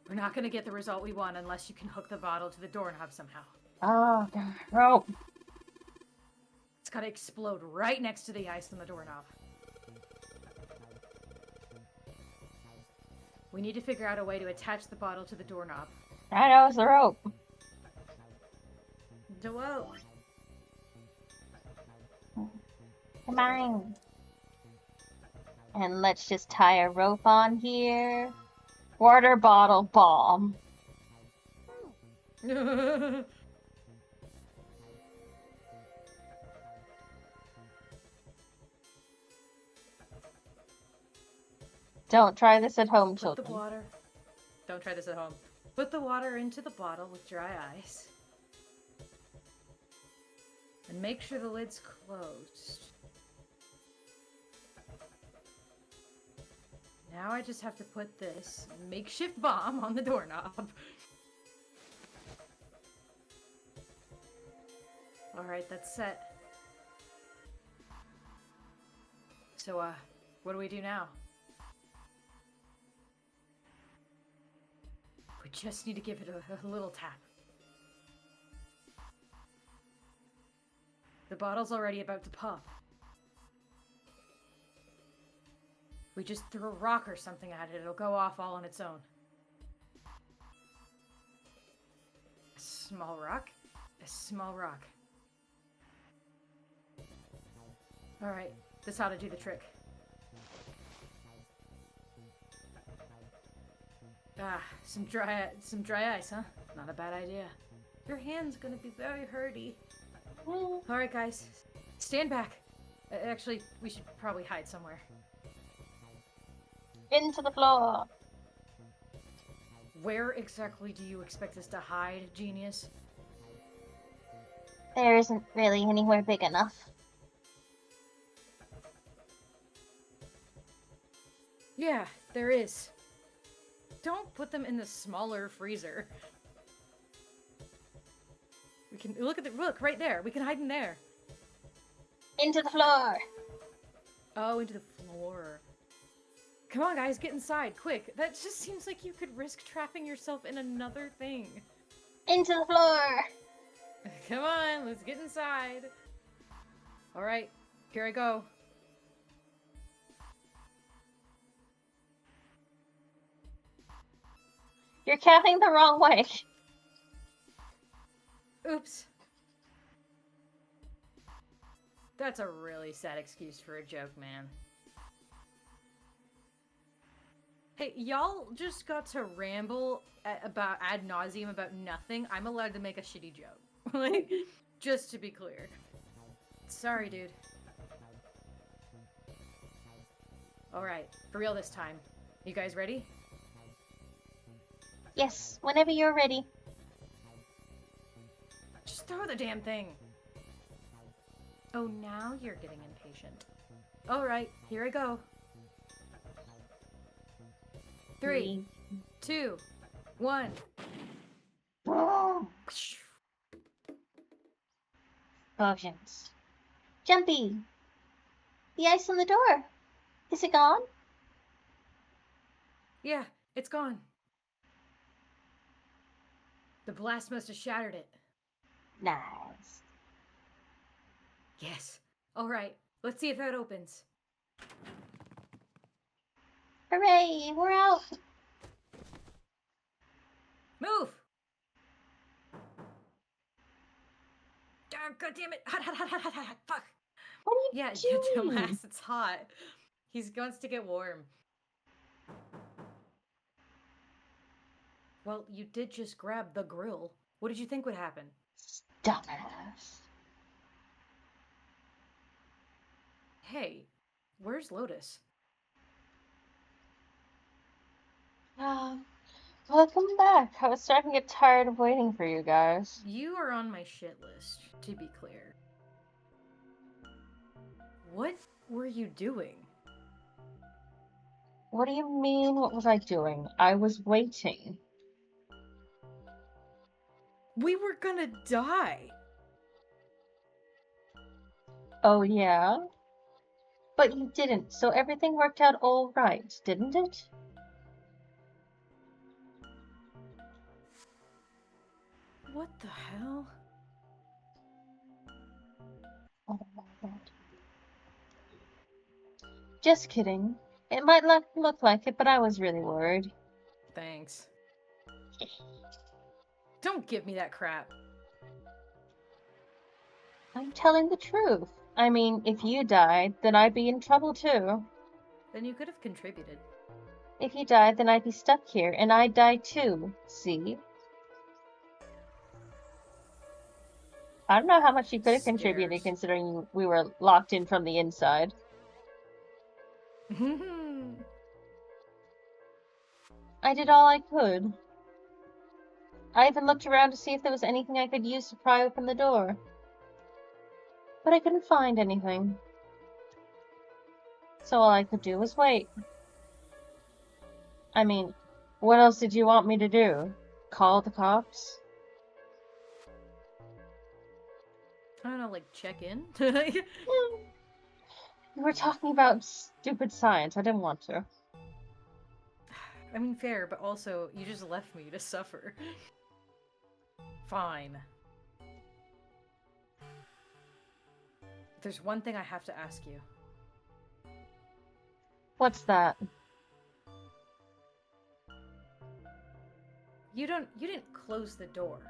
We're not gonna get the result we want unless you can hook the bottle to the doorknob somehow. Oh, no. It's gotta explode right next to the ice on the doorknob. We need to figure out a way to attach the bottle to the doorknob. I know, it's the rope. Whoa. Come on. And let's just tie a rope on here. Water bottle bomb. Don't try this at home, children. Put the water. Don't try this at home. Put the water into the bottle with dry ice. And make sure the lid's closed. Now I just have to put this makeshift bomb on the doorknob. Alright, that's set. So, what do we do now? We just need to give it a little tap. The bottle's already about to pop. We just throw a rock or something at it, it'll go off all on its own. A small rock? A small rock. Alright, this ought to do the trick. Ah, some dry ice, huh? Not a bad idea. Your hand's gonna be very hurty. Alright, guys. Stand back. Actually, we should probably hide somewhere. Into the floor. Where exactly do you expect us to hide, genius? There isn't really anywhere big enough. Yeah, there is. Don't put them in the smaller freezer. We can look right there. We can hide in there. Into the floor. Oh, into the floor. Come on, guys, get inside, quick. That just seems like you could risk trapping yourself in another thing. Into the floor. Come on, let's get inside. All right, here I go. You're counting the wrong way. Oops. That's a really sad excuse for a joke, man. Hey, y'all just got to ramble about ad nauseum about nothing. I'm allowed to make a shitty joke. Like, just to be clear. Sorry, dude. Alright, for real this time. You guys ready? Yes, whenever you're ready. Just throw the damn thing. Oh, now you're getting impatient. Alright, here I go. 3, 2, 1. Potions. Jumpy. The ice on the door. Is it gone? Yeah, it's gone. The blast must have shattered it. Nice. Yes. Alright, let's see if that opens. Hooray, we're out. Move! God damn it! Hot, hot, hot, hot, hot, hot, fuck! What are you Yeah, doing? dumbass, it's hot. He wants to get warm. Well, you did just grab the grill. What did you think would happen? Dumbass. Hey, where's Lotus? Welcome back. I was starting to get tired of waiting for you guys. You are on my shit list, to be clear. What were you doing? What do you mean, what was I doing? I was waiting. We were gonna die! Oh, yeah? But you didn't, so everything worked out all right, didn't it? What the hell? Oh my god. Just kidding. It might look like it, but I was really worried. Thanks. Don't give me that crap. I'm telling the truth. I mean, if you died, then I'd be in trouble too. Then you could have contributed. If you died, then I'd be stuck here, and I'd die too. See? I don't know how much you could have contributed, Scares. considering we were locked in from the inside. I did all I could. I even looked around to see if there was anything I could use to pry open the door. But I couldn't find anything. So all I could do was wait. I mean, what else did you want me to do? Call the cops? I don't know, like, check in? We were talking about stupid science. I didn't want to. I mean, fair, but also, you just left me to suffer. Fine. There's one thing I have to ask you. What's that? You didn't close the door,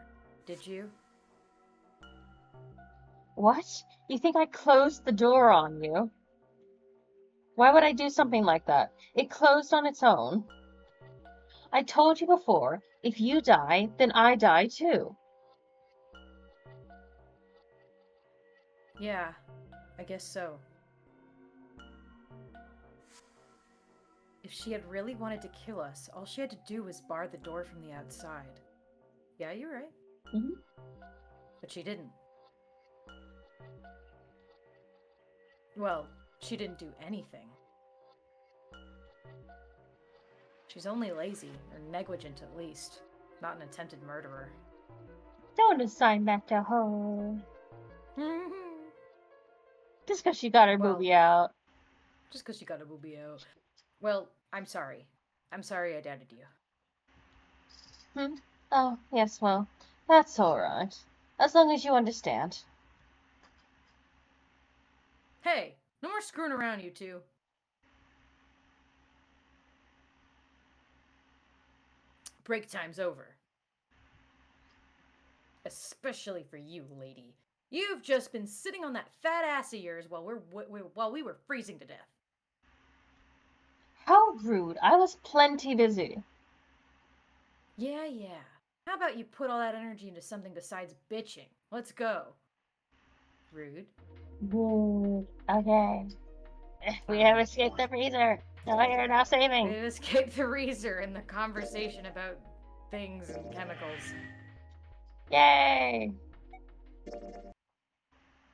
did you? What? You think I closed the door on you? Why would I do something like that? It closed on its own. I told you before, if you die, then I die too. Yeah, I guess so. If she had really wanted to kill us, all she had to do was bar the door from the outside. Yeah, you're right. Mm-hmm. But she didn't. Well, she didn't do anything. She's only lazy, or negligent at least. Not an attempted murderer. Don't assign that to her. Just because she got her boobie out. Just because she got a boobie out. Well, I'm sorry. I'm sorry I doubted you. Oh, yes, well, that's alright. As long as you understand. Hey, no more screwing around, you two. Break time's over. Especially for you, lady. You've just been sitting on that fat ass of yours while we were freezing to death. How rude. I was plenty busy. Yeah. How about you put all that energy into something besides bitching? Let's go. Rude. Okay. We have escaped the freezer. No, you're now saving. We've escaped the freezer and the conversation about things and chemicals. Yay!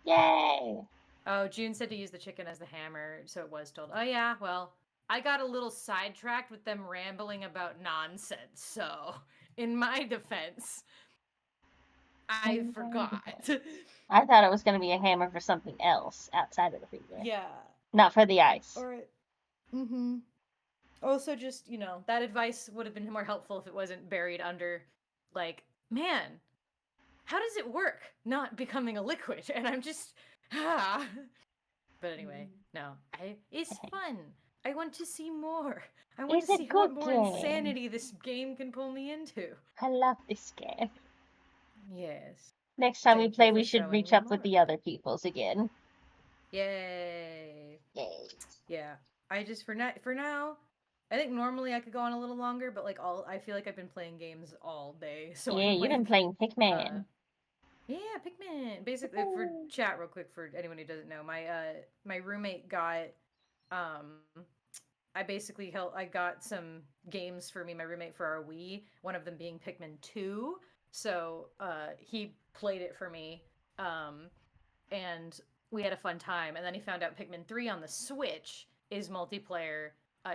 Yay! Oh, June said to use the chicken as the hammer, so it was told. Oh yeah, well, I got a little sidetracked with them rambling about nonsense, so in my defense, I forgot. I thought it was going to be a hammer for something else outside of the freezer. Yeah. Not for the ice. Or, also, just, that advice would have been more helpful if it wasn't buried under, like, man, how does it work not becoming a liquid? And I'm just, But anyway, no, it's fun. I want to see more. I want to see what more insanity this game can pull me into. I love this game. Yes. Next time we play, we should reach up with the other peoples again. Yay. Yay. Yeah. For now, I think normally I could go on a little longer, but I feel like I've been playing games all day. So yeah, you've been playing Pikmin. Yeah, Pikmin. Basically, for chat real quick for anyone who doesn't know, my roommate got um I got some games for me and my roommate for our Wii, one of them being Pikmin 2. So, he played it for me. Um and we had a fun time. And then he found out Pikmin 3 on the Switch is multiplayer,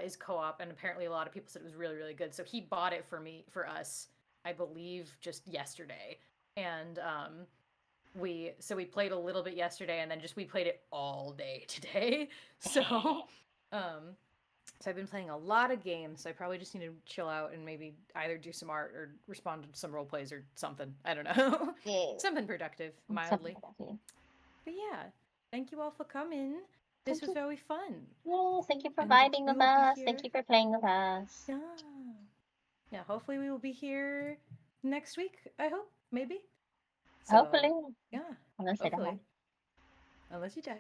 is co-op, and apparently a lot of people said it was really, really good. So he bought it for us, I believe, just yesterday. And we played a little bit yesterday, and then just we played it all day today. So um so I've been playing a lot of games. So I probably just need to chill out and maybe either do some art or respond to some role plays or something. I don't know. Yeah. Something productive, Something mildly. about you. But yeah, thank you all for coming. This Thank was you. very fun. Yeah, thank you for And vibing we with will be us. Thank here. you for playing with us. Yeah. Yeah, hopefully we will be here next week, I hope. Maybe. So, Hopefully. yeah. Unless I die. Hopefully. Unless you die.